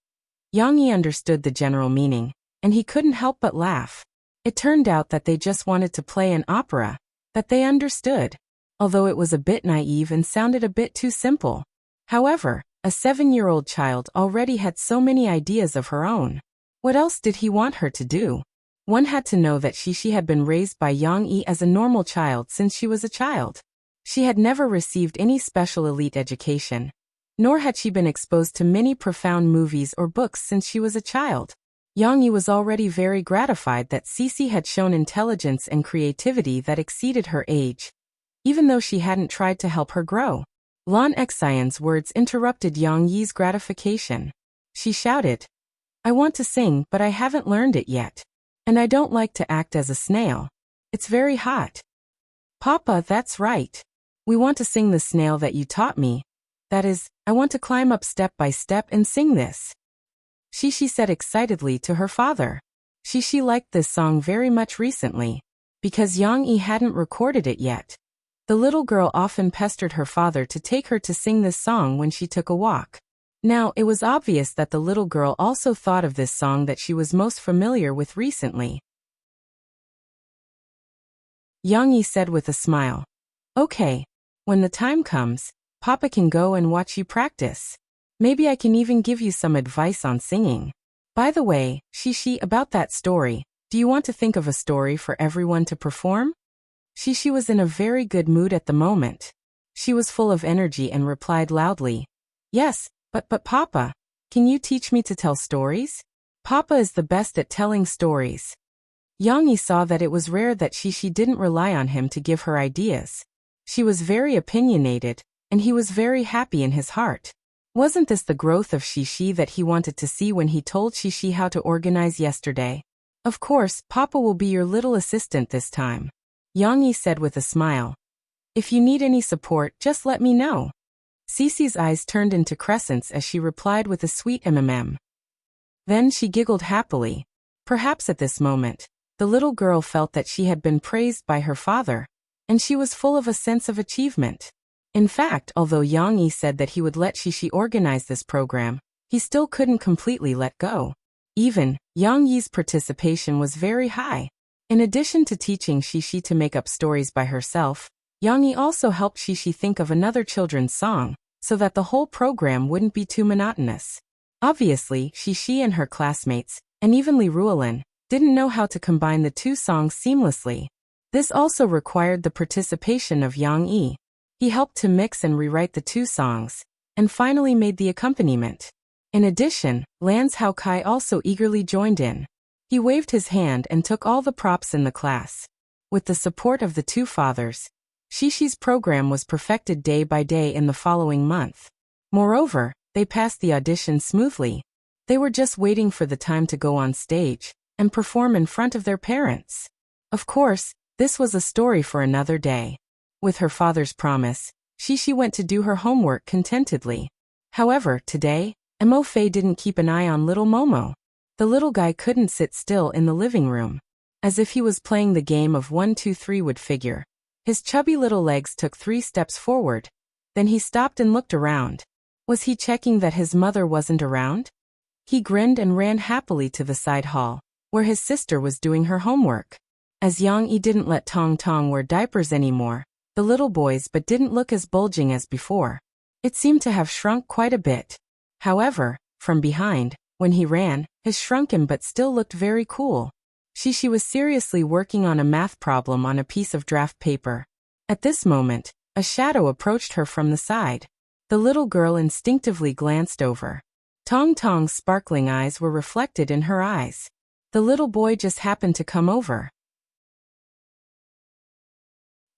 Yang Yi understood the general meaning, and he couldn't help but laugh. It turned out that they just wanted to play an opera, that they understood, although it was a bit naive and sounded a bit too simple. However, a 7-year-old child already had so many ideas of her own. What else did he want her to do? One had to know that Shishi had been raised by Yang Yi as a normal child since she was a child. She had never received any special elite education, nor had she been exposed to many profound movies or books since she was a child. Yang Yi was already very gratified that Cece had shown intelligence and creativity that exceeded her age, even though she hadn't tried to help her grow. Lon Xian's words interrupted Yang Yi's gratification. She shouted, I want to sing, but I haven't learned it yet. And I don't like to act as a snail. It's very hot. Papa, that's right. We want to sing the snail that you taught me. That is, I want to climb up step by step and sing this. Shishi said excitedly to her father. Shishi liked this song very much recently, because Yang Yi hadn't recorded it yet. The little girl often pestered her father to take her to sing this song when she took a walk. Now, it was obvious that the little girl also thought of this song that she was most familiar with recently. Yang Yi said with a smile, Okay, when the time comes, Papa can go and watch you practice. Maybe I can even give you some advice on singing. By the way, Shishi, about that story, do you want to think of a story for everyone to perform? Shishi was in a very good mood at the moment. She was full of energy and replied loudly, Yes, but Papa, can you teach me to tell stories? Papa is the best at telling stories. Yang Yi saw that it was rare that Shishi didn't rely on him to give her ideas. She was very opinionated, and he was very happy in his heart. Wasn't this the growth of Shishi that he wanted to see when he told Shishi how to organize yesterday? Of course, Papa will be your little assistant this time. Yang Yi said with a smile. If you need any support, just let me know. Cece's eyes turned into crescents as she replied with a sweet mm. Then she giggled happily. Perhaps at this moment, the little girl felt that she had been praised by her father, and she was full of a sense of achievement. In fact, although Yang Yi said that he would let Shishi organize this program, he still couldn't completely let go. Even, Yang Yi's participation was very high. In addition to teaching Shishi to make up stories by herself, Yang Yi also helped Shishi think of another children's song, so that the whole program wouldn't be too monotonous. Obviously, Shishi and her classmates, and even Li Ruolin, didn't know how to combine the two songs seamlessly. This also required the participation of Yang Yi. He helped to mix and rewrite the two songs, and finally made the accompaniment. In addition, Lans Hao Kai also eagerly joined in. He waved his hand and took all the props in the class. With the support of the two fathers, Xixi program was perfected day by day in the following month. Moreover, they passed the audition smoothly. They were just waiting for the time to go on stage and perform in front of their parents. Of course, this was a story for another day. With her father's promise, Xixi went to do her homework contentedly. However, today, Mo Fei didn't keep an eye on little Momo. The little guy couldn't sit still in the living room. As if he was playing the game of 1, 2, 3 would figure. His chubby little legs took 3 steps forward. Then he stopped and looked around. Was he checking that his mother wasn't around? He grinned and ran happily to the side hall, where his sister was doing her homework. As Yang Yi didn't let Tong Tong wear diapers anymore, the little boys but didn't look as bulging as before. It seemed to have shrunk quite a bit. However, from behind, when he ran, his shrunken but still looked very cool. Xixi was seriously working on a math problem on a piece of draft paper. At this moment, a shadow approached her from the side. The little girl instinctively glanced over. Tong Tong's sparkling eyes were reflected in her eyes. The little boy just happened to come over.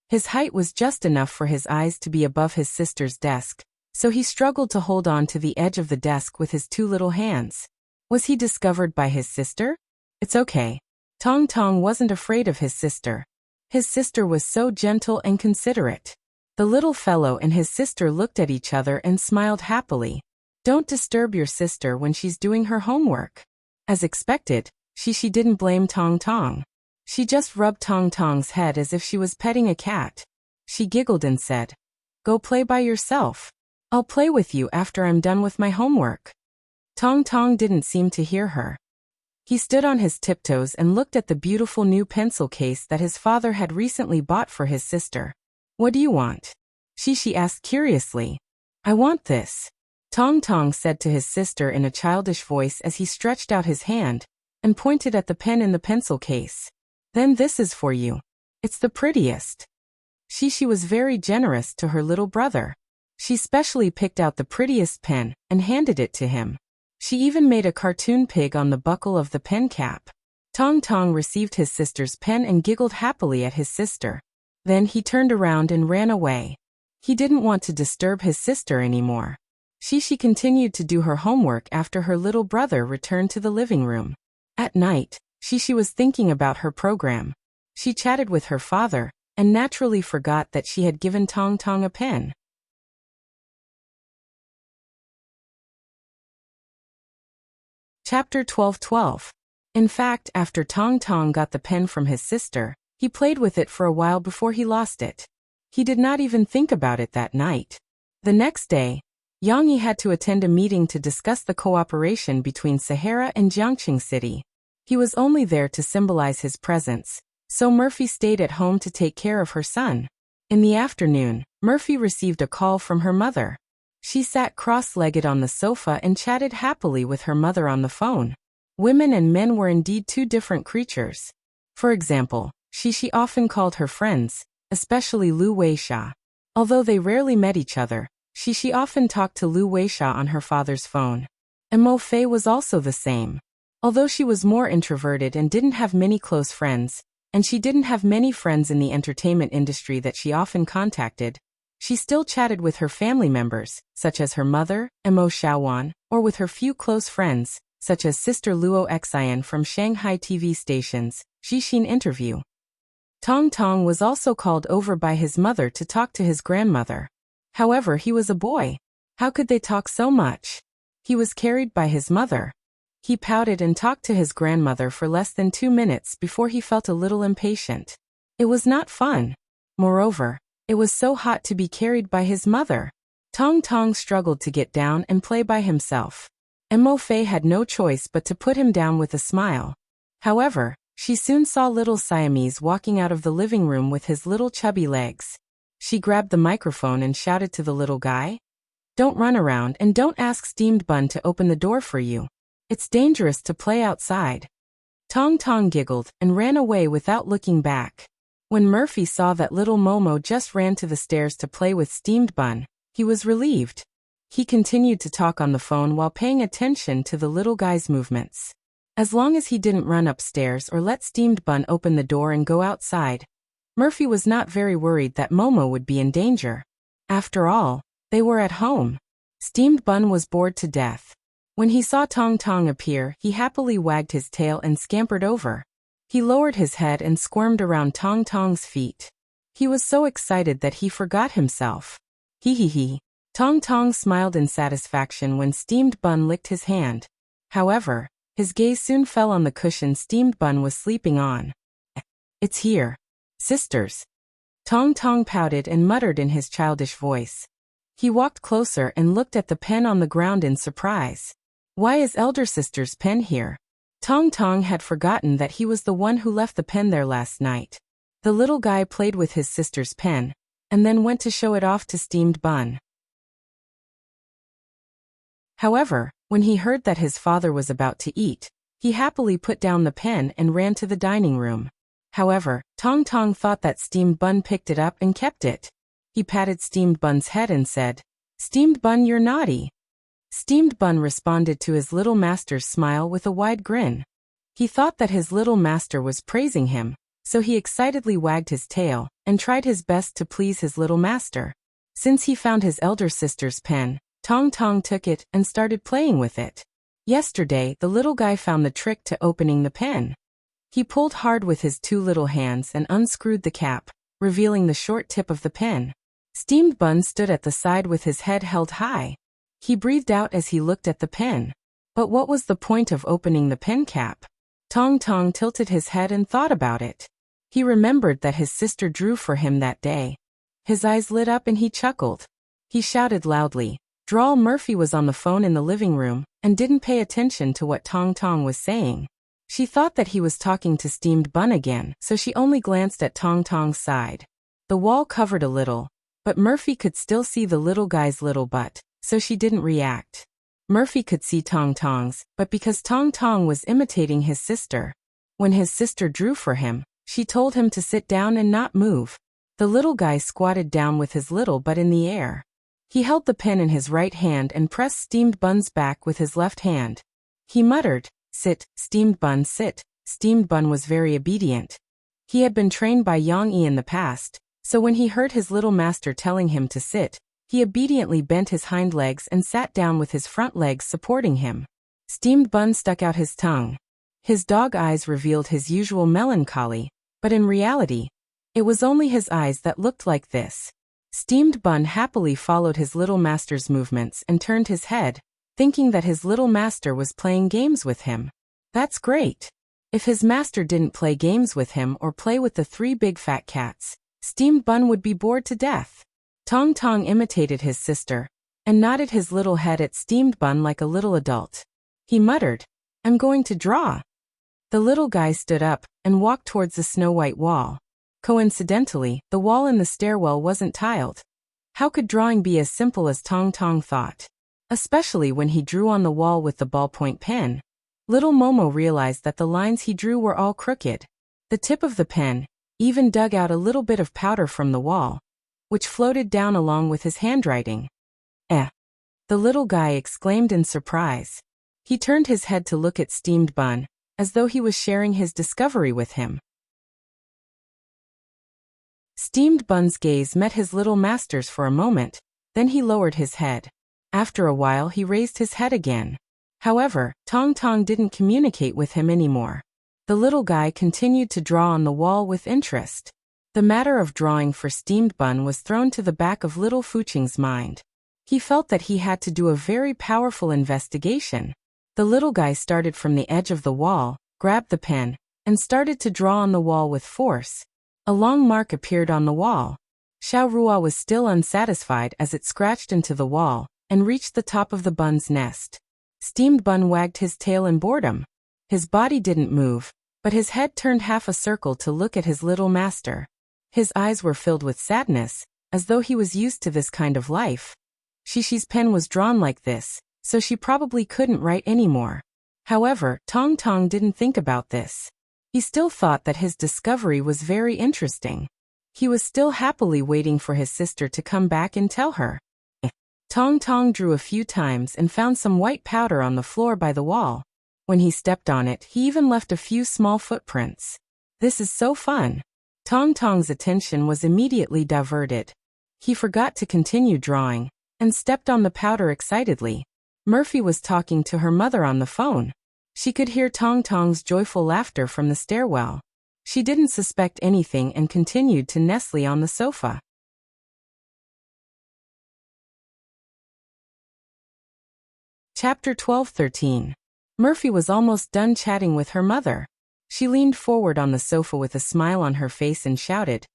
His height was just enough for his eyes to be above his sister's desk, so he struggled to hold on to the edge of the desk with his 2 little hands. Was he discovered by his sister? It's okay. Tong Tong wasn't afraid of his sister. His sister was so gentle and considerate. The little fellow and his sister looked at each other and smiled happily. Don't disturb your sister when she's doing her homework. As expected, Xixi didn't blame Tong Tong. She just rubbed Tong Tong's head as if she was petting a cat. She giggled and said, "Go play by yourself. I'll play with you after I'm done with my homework." Tong Tong didn't seem to hear her. He stood on his tiptoes and looked at the beautiful new pencil case that his father had recently bought for his sister. "What do you want?" Xixi asked curiously. "I want this," Tong Tong said to his sister in a childish voice as he stretched out his hand and pointed at the pen in the pencil case. "Then this is for you. It's the prettiest." Xixi was very generous to her little brother. She specially picked out the prettiest pen and handed it to him. She even made a cartoon pig on the buckle of the pen cap. Tong Tong received his sister's pen and giggled happily at his sister. Then he turned around and ran away. He didn't want to disturb his sister anymore. Xixi continued to do her homework after her little brother returned to the living room. At night, Xixi was thinking about her program. She chatted with her father, and naturally forgot that she had given Tong Tong a pen. Chapter 12:12. In fact, after Tong Tong got the pen from his sister, he played with it for a while before he lost it. He did not even think about it that night. The next day, Yang Yi had to attend a meeting to discuss the cooperation between Sahara and Jiangqing City. He was only there to symbolize his presence, so Murphy stayed at home to take care of her son. In the afternoon, Murphy received a call from her mother. She sat cross-legged on the sofa and chatted happily with her mother on the phone. Women and men were indeed two different creatures. For example, Xixi often called her friends, especially Lu Weisha. Although they rarely met each other, Xixi often talked to Lu Weisha on her father's phone. And Mo Fei was also the same. Although she was more introverted and didn't have many close friends, and she didn't have many friends in the entertainment industry that she often contacted, she still chatted with her family members, such as her mother, Mo Xiaowan, or with her few close friends, such as Sister Luo Xian from Shanghai TV stations, Xixin interview. Tong Tong was also called over by his mother to talk to his grandmother. However, he was a boy. How could they talk so much? He was carried by his mother. He pouted and talked to his grandmother for less than 2 minutes before he felt a little impatient. It was not fun. Moreover, it was so hot to be carried by his mother. Tong Tong struggled to get down and play by himself. Mo Fei had no choice but to put him down with a smile. However, she soon saw little Siamese walking out of the living room with his little chubby legs. She grabbed the microphone and shouted to the little guy, "Don't run around and don't ask Steamed Bun to open the door for you. It's dangerous to play outside. Tong Tong giggled and ran away without looking back. When Murphy saw that little Momo just ran to the stairs to play with steamed bun, he was relieved. He continued to talk on the phone while paying attention to the little guy's movements. As long as he didn't run upstairs or let steamed bun open the door and go outside, Murphy was not very worried that Momo would be in danger. After all, they were at home. Steamed bun was bored to death. When he saw Tong Tong appear, he happily wagged his tail and scampered over. He lowered his head and squirmed around Tong Tong's feet. He was so excited that he forgot himself. Hee. Tong Tong smiled in satisfaction when steamed bun licked his hand. However, his gaze soon fell on the cushion steamed bun was sleeping on. It's here. Sisters. Tong Tong pouted and muttered in his childish voice. He walked closer and looked at the pen on the ground in surprise. Why is elder sister's pen here? Tong Tong had forgotten that he was the one who left the pen there last night. The little guy played with his sister's pen, and then went to show it off to steamed bun. However, when he heard that his father was about to eat, he happily put down the pen and ran to the dining room. However, Tong Tong thought that steamed bun picked it up and kept it. He patted steamed bun's head and said, "Steamed bun, you're naughty." Steamed bun responded to his little master's smile with a wide grin. He thought that his little master was praising him, so he excitedly wagged his tail and tried his best to please his little master. Since he found his elder sister's pen, Tong Tong took it and started playing with it. Yesterday, the little guy found the trick to opening the pen. He pulled hard with his two little hands and unscrewed the cap, revealing the short tip of the pen. Steamed bun stood at the side with his head held high. He breathed out as he looked at the pen. But what was the point of opening the pen cap? Tong Tong tilted his head and thought about it. He remembered that his sister drew for him that day. His eyes lit up and he chuckled. He shouted loudly. Drawl Murphy was on the phone in the living room and didn't pay attention to what Tong Tong was saying. She thought that he was talking to steamed bun again, so she only glanced at Tong Tong's side. The wall covered a little, but Murphy could still see the little guy's little butt, so she didn't react. Murphy could see Tong Tong's, but because Tong Tong was imitating his sister. When his sister drew for him, she told him to sit down and not move. The little guy squatted down with his little butt in the air. He held the pen in his right hand and pressed steamed bun's back with his left hand. He muttered, "Sit, steamed bun, sit." Steamed bun was very obedient. He had been trained by Yang Yi in the past, so when he heard his little master telling him to sit, he obediently bent his hind legs and sat down with his front legs supporting him. Steamed bun stuck out his tongue. His dog eyes revealed his usual melancholy, but in reality, it was only his eyes that looked like this. Steamed bun happily followed his little master's movements and turned his head, thinking that his little master was playing games with him. That's great. If his master didn't play games with him or play with the three big fat cats, steamed bun would be bored to death. Tong Tong imitated his sister and nodded his little head at steamed bun like a little adult. He muttered, "I'm going to draw." The little guy stood up and walked towards the snow-white wall. Coincidentally, the wall in the stairwell wasn't tiled. How could drawing be as simple as Tong Tong thought? Especially when he drew on the wall with the ballpoint pen. Little Momo realized that the lines he drew were all crooked. The tip of the pen even dug out a little bit of powder from the wall, which floated down along with his handwriting. Eh! The little guy exclaimed in surprise. He turned his head to look at steamed bun, as though he was sharing his discovery with him. Steamed bun's gaze met his little master's for a moment, then he lowered his head. After a while he raised his head again. However, Tong Tong didn't communicate with him anymore. The little guy continued to draw on the wall with interest. The matter of drawing for steamed bun was thrown to the back of little Fuching's mind. He felt that he had to do a very powerful investigation. The little guy started from the edge of the wall, grabbed the pen, and started to draw on the wall with force. A long mark appeared on the wall. Xiao Rua was still unsatisfied as it scratched into the wall and reached the top of the bun's nest. Steamed bun wagged his tail in boredom. His body didn't move, but his head turned half a circle to look at his little master. His eyes were filled with sadness, as though he was used to this kind of life. Shishi's pen was drawn like this, so she probably couldn't write anymore. However, Tong Tong didn't think about this. He still thought that his discovery was very interesting. He was still happily waiting for his sister to come back and tell her. Tong Tong drew a few times and found some white powder on the floor by the wall. When he stepped on it, he even left a few small footprints. This is so fun. Tong Tong's attention was immediately diverted. He forgot to continue drawing, and stepped on the powder excitedly. Murphy was talking to her mother on the phone. She could hear Tong Tong's joyful laughter from the stairwell. She didn't suspect anything and continued to nestle on the sofa. Chapter 12-13. Murphy was almost done chatting with her mother. She leaned forward on the sofa with a smile on her face and shouted,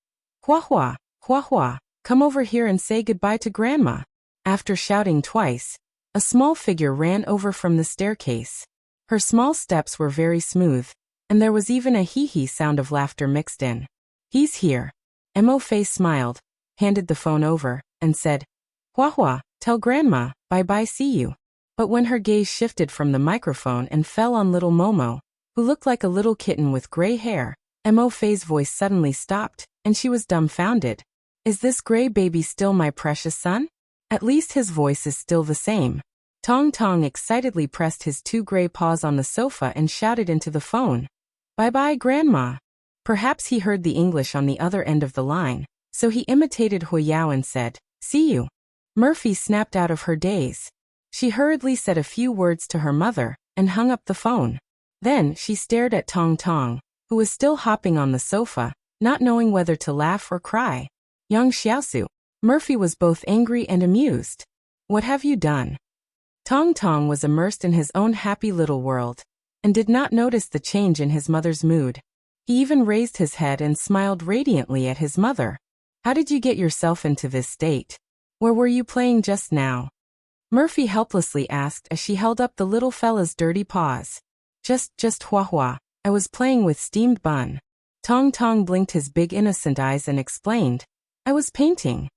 "Hua Hua, Hua Hua, come over here and say goodbye to Grandma." After shouting twice, a small figure ran over from the staircase. Her small steps were very smooth, and there was even a hee-hee sound of laughter mixed in. "He's here." Mo Fei smiled, handed the phone over, and said, "Hua Hua, tell Grandma, bye-bye, see you." But when her gaze shifted from the microphone and fell on little Momo, who looked like a little kitten with gray hair, Mo Fei's voice suddenly stopped, and she was dumbfounded. "Is this gray baby still my precious son? At least his voice is still the same." Tong Tong excitedly pressed his two gray paws on the sofa and shouted into the phone, "Bye-bye, Grandma." Perhaps he heard the English on the other end of the line, so he imitated Huiyao and said, "See you." Murphy snapped out of her daze. She hurriedly said a few words to her mother, and hung up the phone. Then she stared at Tong Tong, who was still hopping on the sofa, not knowing whether to laugh or cry. "Young Xiaosu." Murphy was both angry and amused. "What have you done?" Tong Tong was immersed in his own happy little world, and did not notice the change in his mother's mood. He even raised his head and smiled radiantly at his mother. "How did you get yourself into this state? Where were you playing just now?" Murphy helplessly asked as she held up the little fella's dirty paws. Just Hua Hua, I was playing with steamed bun." Tong Tong blinked his big innocent eyes and explained, I was painting.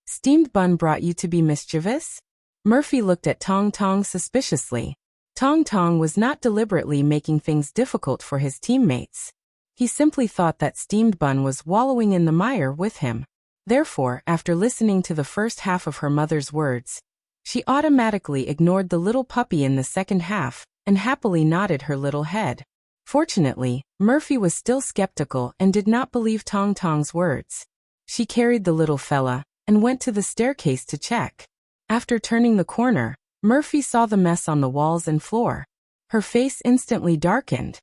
Steamed bun brought you to be mischievous?" Murphy looked at Tong Tong suspiciously. Tong Tong was not deliberately making things difficult for his teammates. He simply thought that steamed bun was wallowing in the mire with him. Therefore, after listening to the first half of her mother's words, she automatically ignored the little puppy in the second half, and happily nodded her little head. Fortunately, Murphy was still skeptical and did not believe Tong Tong's words. She carried the little fella, and went to the staircase to check. After turning the corner, Murphy saw the mess on the walls and floor. Her face instantly darkened.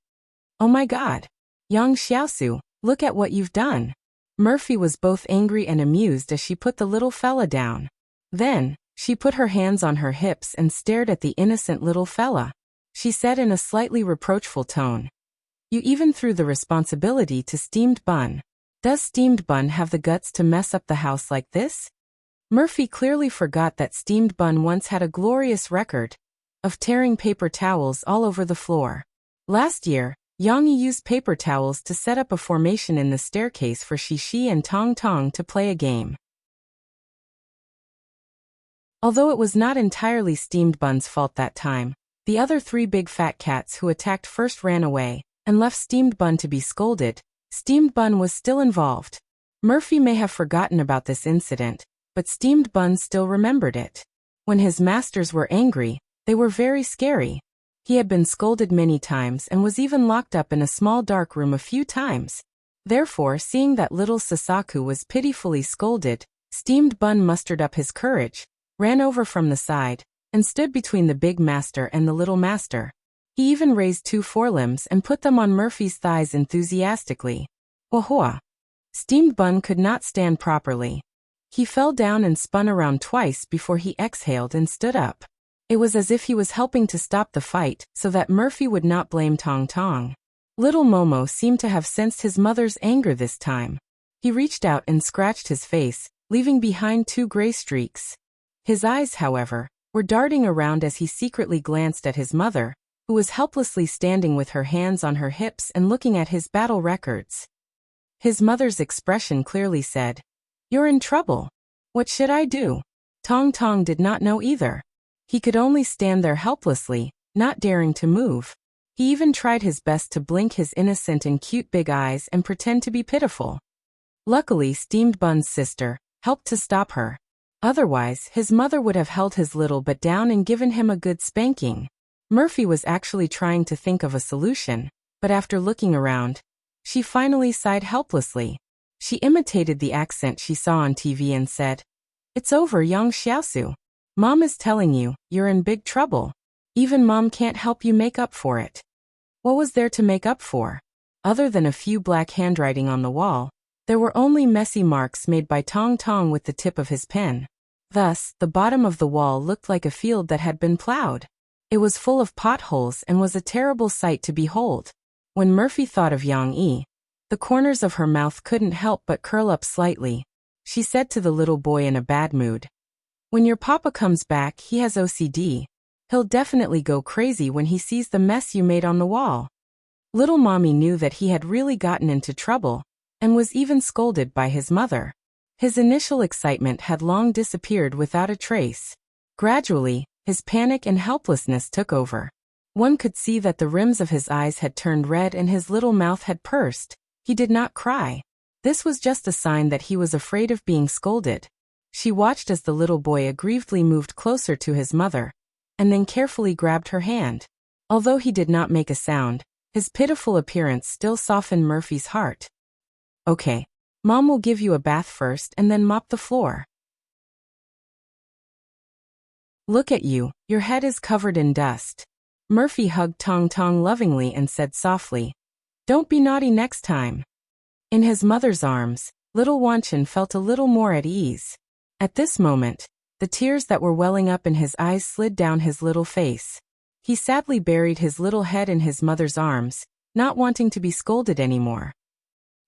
"Oh my God! Yang Xiaosu, look at what you've done." Murphy was both angry and amused as she put the little fella down. Then, she put her hands on her hips and stared at the innocent little fella. She said in a slightly reproachful tone, "You even threw the responsibility to steamed bun. Does steamed bun have the guts to mess up the house like this?" Murphy clearly forgot that steamed bun once had a glorious record of tearing paper towels all over the floor. Last year, Yang Yi used paper towels to set up a formation in the staircase for Shishi and Tong Tong to play a game. Although it was not entirely steamed bun's fault that time, the other three big fat cats who attacked first ran away, and left steamed bun to be scolded. Steamed bun was still involved. Murphy may have forgotten about this incident, but steamed bun still remembered it. When his masters were angry, they were very scary. He had been scolded many times and was even locked up in a small dark room a few times. Therefore, seeing that little Sasaku was pitifully scolded, steamed bun mustered up his courage, ran over from the side, and stood between the big master and the little master. He even raised two forelimbs and put them on Murphy's thighs enthusiastically. Wahua! Steamed bun could not stand properly. He fell down and spun around twice before he exhaled and stood up. It was as if he was helping to stop the fight so that Murphy would not blame Tong Tong. Little Momo seemed to have sensed his mother's anger this time. He reached out and scratched his face, leaving behind two gray streaks. His eyes, however, were darting around as he secretly glanced at his mother, who was helplessly standing with her hands on her hips and looking at his battle records. His mother's expression clearly said, "You're in trouble. What should I do?" Tong Tong did not know either. He could only stand there helplessly, not daring to move. He even tried his best to blink his innocent and cute big eyes and pretend to be pitiful. Luckily, Steamed Bun's sister helped to stop her. Otherwise, his mother would have held his little butt down and given him a good spanking. Murphy was actually trying to think of a solution, but after looking around, she finally sighed helplessly. She imitated the accent she saw on TV and said, "It's over, young Xiaosu. Mom is telling you, you're in big trouble. Even Mom can't help you make up for it." What was there to make up for? Other than a few black handwriting on the wall, there were only messy marks made by Tong Tong with the tip of his pen. Thus, the bottom of the wall looked like a field that had been plowed. It was full of potholes and was a terrible sight to behold. When Murphy thought of Yang Yi, the corners of her mouth couldn't help but curl up slightly. She said to the little boy in a bad mood, "When your papa comes back, he has OCD. He'll definitely go crazy when he sees the mess you made on the wall." Little Mommy knew that he had really gotten into trouble, and was even scolded by his mother. His initial excitement had long disappeared without a trace. Gradually, his panic and helplessness took over. One could see that the rims of his eyes had turned red and his little mouth had pursed. He did not cry. This was just a sign that he was afraid of being scolded. She watched as the little boy aggrievedly moved closer to his mother, and then carefully grabbed her hand. Although he did not make a sound, his pitiful appearance still softened Murphy's heart. "Okay, Mom will give you a bath first and then mop the floor. Look at you, your head is covered in dust." Murphy hugged Tong Tong lovingly and said softly, "Don't be naughty next time." In his mother's arms, little Wanchen felt a little more at ease. At this moment, the tears that were welling up in his eyes slid down his little face. He sadly buried his little head in his mother's arms, not wanting to be scolded anymore.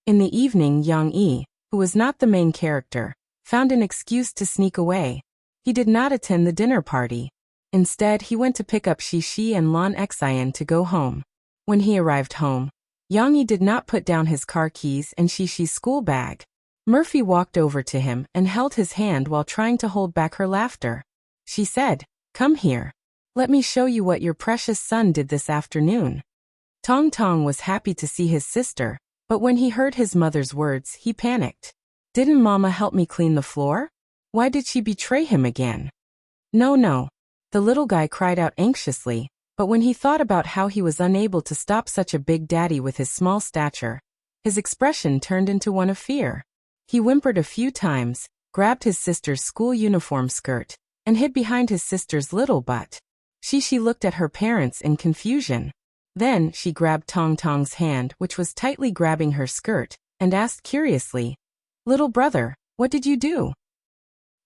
In the evening, Yang Yi, who was not the main character, found an excuse to sneak away. He did not attend the dinner party. Instead, he went to pick up Shishi and Lan Xian to go home. When he arrived home, Yang Yi did not put down his car keys and Shishi's school bag. Murphy walked over to him and held his hand while trying to hold back her laughter. She said, "Come here. Let me show you what your precious son did this afternoon." Tong Tong was happy to see his sister, but when he heard his mother's words, he panicked. "Didn't Mama help me clean the floor? Why did she betray him again?" No. The little guy cried out anxiously, but when he thought about how he was unable to stop such a big daddy with his small stature, his expression turned into one of fear. He whimpered a few times, grabbed his sister's school uniform skirt, and hid behind his sister's little butt. Shishi looked at her parents in confusion. Then she grabbed Tong Tong's hand, which was tightly grabbing her skirt, and asked curiously, "Little brother, what did you do?"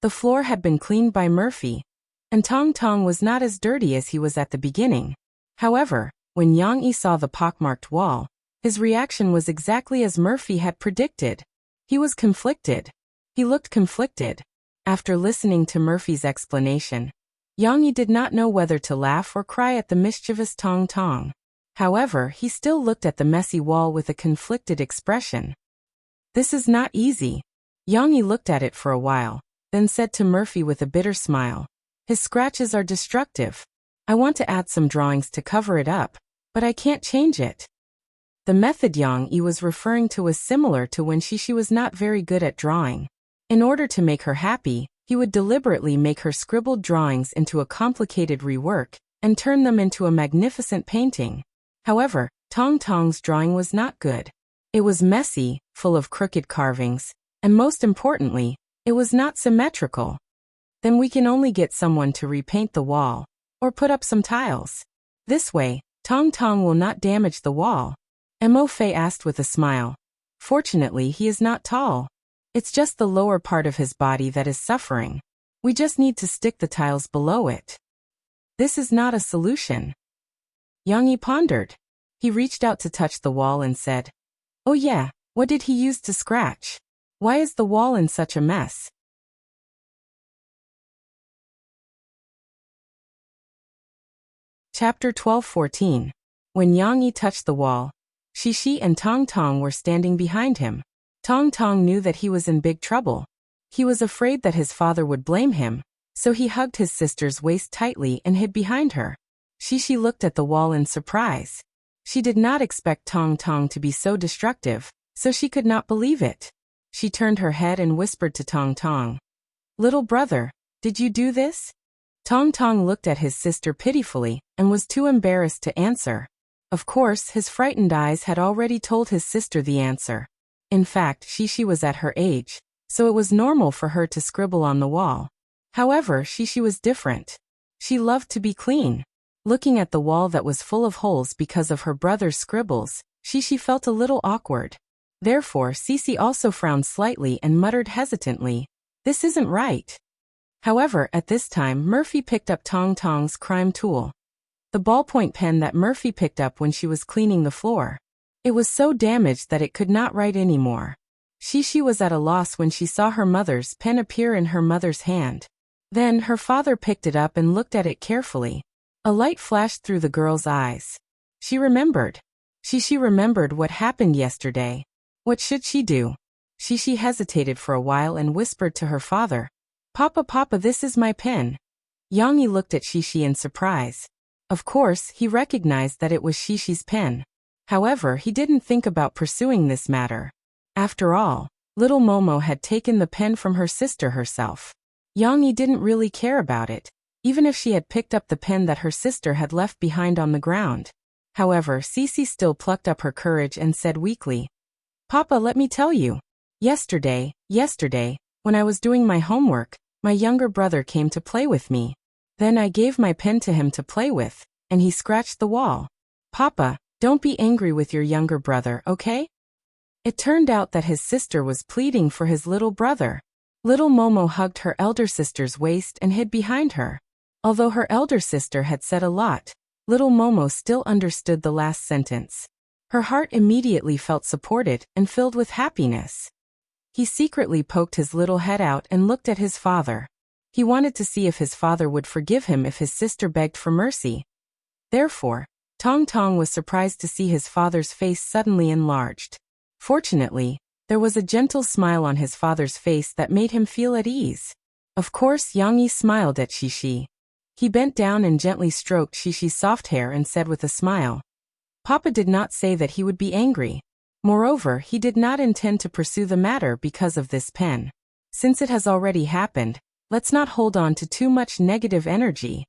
The floor had been cleaned by Murphy, and Tong Tong was not as dirty as he was at the beginning. However, when Yang Yi saw the pockmarked wall, his reaction was exactly as Murphy had predicted. He was conflicted. He looked conflicted. After listening to Murphy's explanation, Yang Yi did not know whether to laugh or cry at the mischievous Tong Tong. However, he still looked at the messy wall with a conflicted expression. "This is not easy." Yang Yi looked at it for a while, then said to Murphy with a bitter smile, "His scratches are destructive. I want to add some drawings to cover it up, but I can't change it." The method Yang Yi was referring to was similar to when she was not very good at drawing. In order to make her happy, he would deliberately make her scribbled drawings into a complicated rework and turn them into a magnificent painting. However, Tong Tong's drawing was not good. It was messy, full of crooked carvings, and most importantly, it was not symmetrical. "Then we can only get someone to repaint the wall, or put up some tiles. This way, Tong Tong will not damage the wall," Mo Fei asked with a smile. "Fortunately, he is not tall. It's just the lower part of his body that is suffering. We just need to stick the tiles below it." "This is not a solution." Yang Yi pondered. He reached out to touch the wall and said, "Oh yeah, what did he use to scratch? Why is the wall in such a mess?" Chapter 12:14. When Yang Yi touched the wall, Shishi and Tong Tong were standing behind him. Tong Tong knew that he was in big trouble. He was afraid that his father would blame him, So he hugged his sister's waist tightly and hid behind her. Shishi looked at the wall in surprise. She did not expect Tong Tong to be so destructive, so she could not believe it. She turned her head and whispered to Tong Tong. "Little brother, did you do this?" Tong Tong looked at his sister pitifully and was too embarrassed to answer. Of course, his frightened eyes had already told his sister the answer. In fact, Shishi was at her age, so it was normal for her to scribble on the wall. However, Shishi was different. She loved to be clean. Looking at the wall that was full of holes because of her brother's scribbles, Shishi felt a little awkward. Therefore, Cece also frowned slightly and muttered hesitantly, "This isn't right." However, at this time Murphy picked up Tong Tong's crime tool. The ballpoint pen that Murphy picked up when she was cleaning the floor. It was so damaged that it could not write anymore. Shishi was at a loss when she saw her mother's pen appear in her mother's hand. Then her father picked it up and looked at it carefully. A light flashed through the girl's eyes. She remembered. Shishi remembered what happened yesterday. What should she do? Shishi hesitated for a while and whispered to her father, "Papa, Papa, this is my pen." Yang looked at Shishi in surprise. Of course, he recognized that it was Shishi's pen. However, he didn't think about pursuing this matter. After all, little Momo had taken the pen from her sister herself. Yang didn't really care about it, even if she had picked up the pen that her sister had left behind on the ground. However, Cece still plucked up her courage and said weakly, "Papa, let me tell you. Yesterday, when I was doing my homework, my younger brother came to play with me. Then I gave my pen to him to play with, and he scratched the wall. Papa, don't be angry with your younger brother, okay?" It turned out that his sister was pleading for his little brother. Little Momo hugged her elder sister's waist and hid behind her. Although her elder sister had said a lot, little Momo still understood the last sentence. Her heart immediately felt supported and filled with happiness. He secretly poked his little head out and looked at his father. He wanted to see if his father would forgive him if his sister begged for mercy. Therefore, Tong Tong was surprised to see his father's face suddenly enlarged. Fortunately, there was a gentle smile on his father's face that made him feel at ease. Of course, Yang smiled at Shishi. He bent down and gently stroked Shishi's soft hair and said with a smile, "Papa did not say that he would be angry. Moreover, he did not intend to pursue the matter because of this pen. Since it has already happened, let's not hold on to too much negative energy.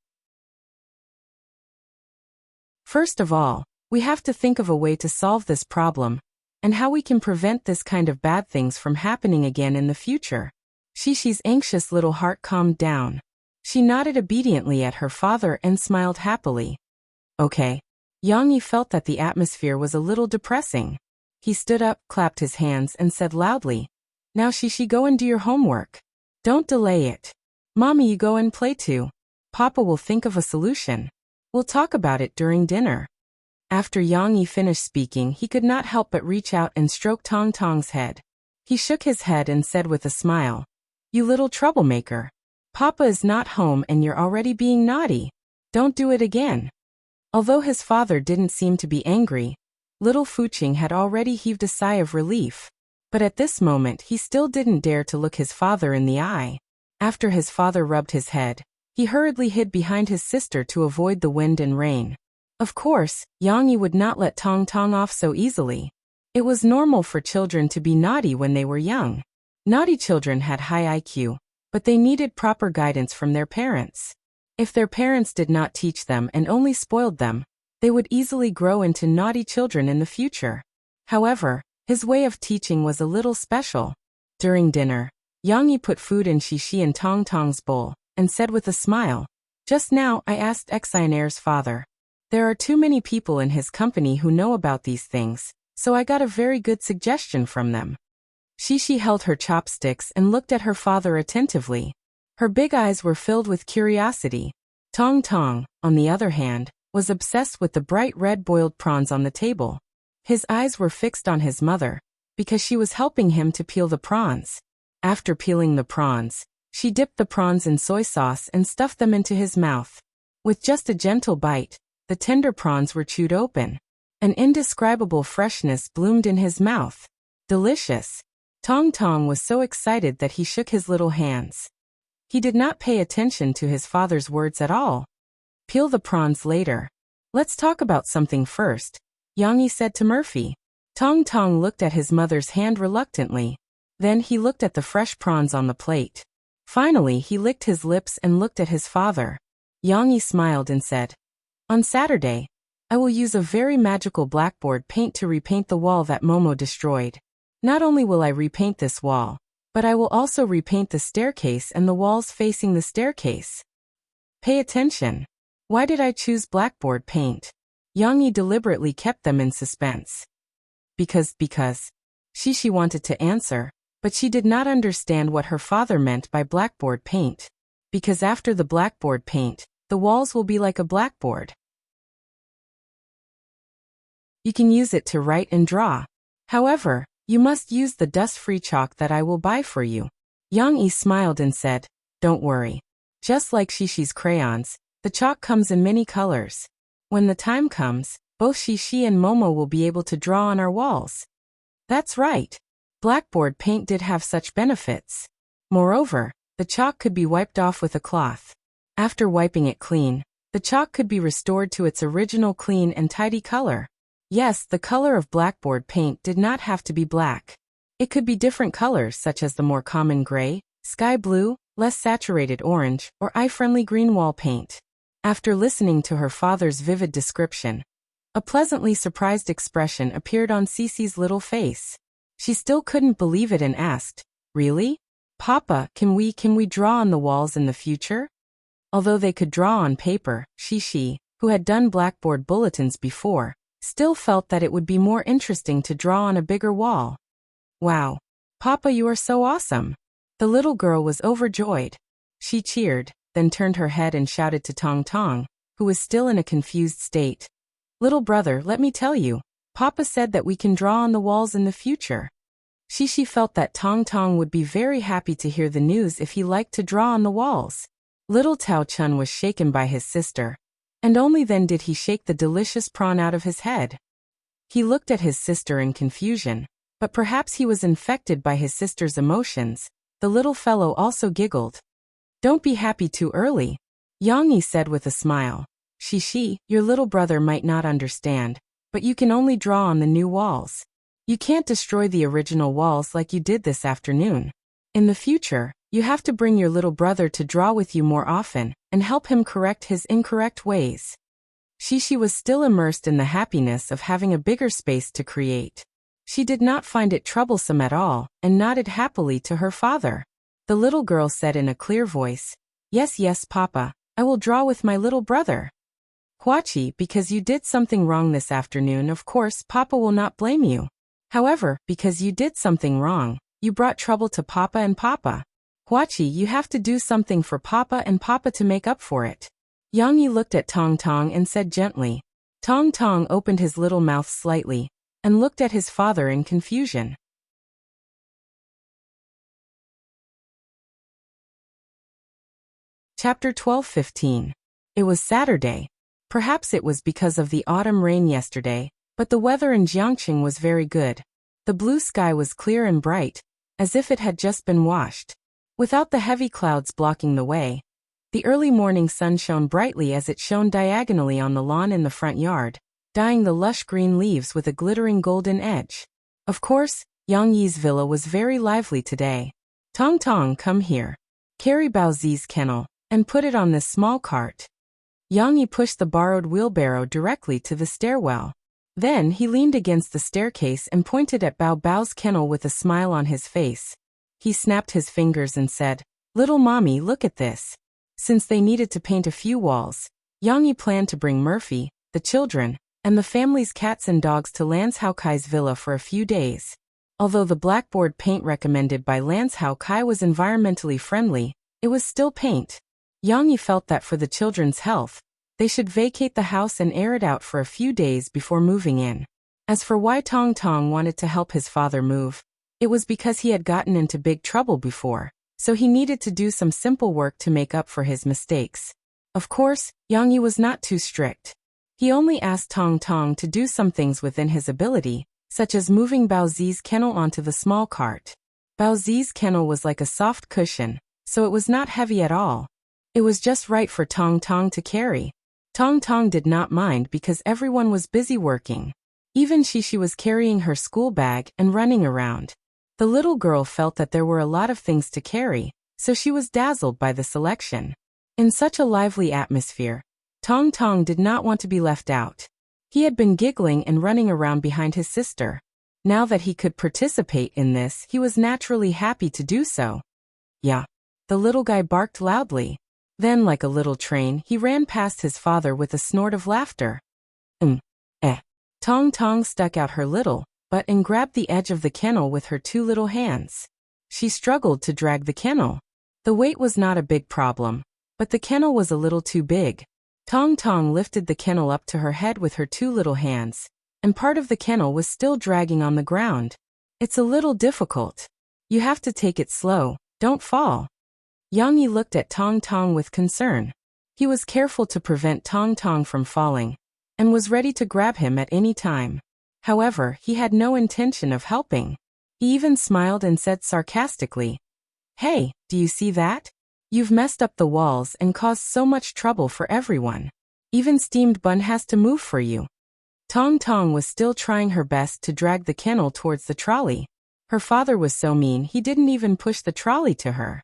First of all, we have to think of a way to solve this problem, and how we can prevent this kind of bad things from happening again in the future." Shishi's anxious little heart calmed down. She nodded obediently at her father and smiled happily. Okay. Yang felt that the atmosphere was a little depressing. He stood up, clapped his hands, and said loudly, "Now Shishi, go and do your homework. Don't delay it. Mommy, you go and play too. Papa will think of a solution. We'll talk about it during dinner." After Yang finished speaking, he could not help but reach out and stroke Tong Tong's head. He shook his head and said with a smile, "You little troublemaker. Papa is not home and you're already being naughty. Don't do it again." Although his father didn't seem to be angry, little Fuqing had already heaved a sigh of relief. But at this moment he still didn't dare to look his father in the eye. After his father rubbed his head, he hurriedly hid behind his sister to avoid the wind and rain. Of course, Yang would not let Tong Tong off so easily. It was normal for children to be naughty when they were young. Naughty children had high IQ, but they needed proper guidance from their parents. If their parents did not teach them and only spoiled them, they would easily grow into naughty children in the future. However, his way of teaching was a little special. During dinner, Yang put food in Shishi and Tong Tong's bowl, and said with a smile, "Just now I asked Xionaire's father. There are too many people in his company who know about these things, so I got a very good suggestion from them." Shishi held her chopsticks and looked at her father attentively. Her big eyes were filled with curiosity. Tong Tong, on the other hand, was obsessed with the bright red boiled prawns on the table. His eyes were fixed on his mother, because she was helping him to peel the prawns. After peeling the prawns, she dipped the prawns in soy sauce and stuffed them into his mouth. With just a gentle bite, the tender prawns were chewed open. An indescribable freshness bloomed in his mouth. Delicious. Tong Tong was so excited that he shook his little hands. He did not pay attention to his father's words at all. Peel the prawns later. Let's talk about something first, Yang Yi said to Murphy. Tong Tong looked at his mother's hand reluctantly. Then he looked at the fresh prawns on the plate. Finally, he licked his lips and looked at his father. Yang Yi smiled and said, "On Saturday, I will use a very magical blackboard paint to repaint the wall that Momo destroyed. Not only will I repaint this wall, but I will also repaint the staircase and the walls facing the staircase." Pay attention. Why did I choose blackboard paint? Yang Yi deliberately kept them in suspense. Because. She wanted to answer, but she did not understand what her father meant by blackboard paint. Because after the blackboard paint, the walls will be like a blackboard. You can use it to write and draw. However, you must use the dust-free chalk that I will buy for you. Yang Yi smiled and said, "Don't worry. Just like Shishi's crayons, the chalk comes in many colors. When the time comes, both Shishi and Momo will be able to draw on our walls." That's right. Blackboard paint did have such benefits. Moreover, the chalk could be wiped off with a cloth. After wiping it clean, the chalk could be restored to its original clean and tidy color. Yes, the color of blackboard paint did not have to be black. It could be different colors such as the more common gray, sky blue, less saturated orange, or eye-friendly green wall paint. After listening to her father's vivid description, a pleasantly surprised expression appeared on Cece's little face. She still couldn't believe it and asked, "Really? Papa, can we draw on the walls in the future?" Although they could draw on paper, Shishi, who had done blackboard bulletins before, still felt that it would be more interesting to draw on a bigger wall. "Wow. Papa, you are so awesome." The little girl was overjoyed. She cheered, then turned her head and shouted to Tong Tong, who was still in a confused state. "Little brother, let me tell you, Papa said that we can draw on the walls in the future." Shishi felt that Tong Tong would be very happy to hear the news if he liked to draw on the walls. Little Tao Chun was shaken by his sister, and only then did he shake the delicious prawn out of his head. He looked at his sister in confusion, but perhaps he was infected by his sister's emotions. The little fellow also giggled. "Don't be happy too early," Yang Yi said with a smile. "Shishi, your little brother might not understand, but you can only draw on the new walls. You can't destroy the original walls like you did this afternoon. In the future, you have to bring your little brother to draw with you more often, and help him correct his incorrect ways." Shishi was still immersed in the happiness of having a bigger space to create. She did not find it troublesome at all, and nodded happily to her father. The little girl said in a clear voice, Yes, Papa, I will draw with my little brother." "Huachi, because you did something wrong this afternoon, of course Papa will not blame you. However, because you did something wrong, you brought trouble to Papa and Papa. Huachi, you have to do something for Papa and Papa to make up for it." Yang Yi looked at Tong Tong and said gently. Tong Tong opened his little mouth slightly, and looked at his father in confusion. Chapter 12:15. It was Saturday. Perhaps it was because of the autumn rain yesterday, but the weather in Jiangqing was very good. The blue sky was clear and bright, as if it had just been washed. Without the heavy clouds blocking the way, the early morning sun shone brightly as it shone diagonally on the lawn in the front yard, dyeing the lush green leaves with a glittering golden edge. Of course, Yang Yi's villa was very lively today. "Tong Tong, come here. Carry Baozi's kennel, and put it on this small cart." Yang Yi pushed the borrowed wheelbarrow directly to the stairwell. Then he leaned against the staircase and pointed at Bao Bao's kennel with a smile on his face. He snapped his fingers and said, "Little mommy, look at this." Since they needed to paint a few walls, Yang Yi planned to bring Murphy, the children, and the family's cats and dogs to Lance Hao Kai's villa for a few days. Although the blackboard paint recommended by Lance Hao Kai was environmentally friendly, it was still paint. Yang Yi felt that for the children's health, they should vacate the house and air it out for a few days before moving in. As for why Tong Tong wanted to help his father move, it was because he had gotten into big trouble before, so he needed to do some simple work to make up for his mistakes. Of course, Yang Yi was not too strict. He only asked Tong Tong to do some things within his ability, such as moving Baozi's kennel onto the small cart. Baozi's kennel was like a soft cushion, so it was not heavy at all. It was just right for Tong Tong to carry. Tong Tong did not mind because everyone was busy working. Even she was carrying her school bag and running around. The little girl felt that there were a lot of things to carry, so she was dazzled by the selection. In such a lively atmosphere, Tong Tong did not want to be left out. He had been giggling and running around behind his sister. Now that he could participate in this, he was naturally happy to do so. Yeah. The little guy barked loudly. Then, like a little train, he ran past his father with a snort of laughter. Tong Tong stuck out her little butt and grabbed the edge of the kennel with her two little hands. She struggled to drag the kennel. The weight was not a big problem, but the kennel was a little too big. Tong Tong lifted the kennel up to her head with her two little hands, and part of the kennel was still dragging on the ground. It's a little difficult. You have to take it slow, don't fall. Yang Yi looked at Tong Tong with concern. He was careful to prevent Tong Tong from falling, and was ready to grab him at any time. However, he had no intention of helping. He even smiled and said sarcastically, "Hey, do you see that? You've messed up the walls and caused so much trouble for everyone. Even steamed bun has to move for you." Tong Tong was still trying her best to drag the kennel towards the trolley. Her father was so mean he didn't even push the trolley to her.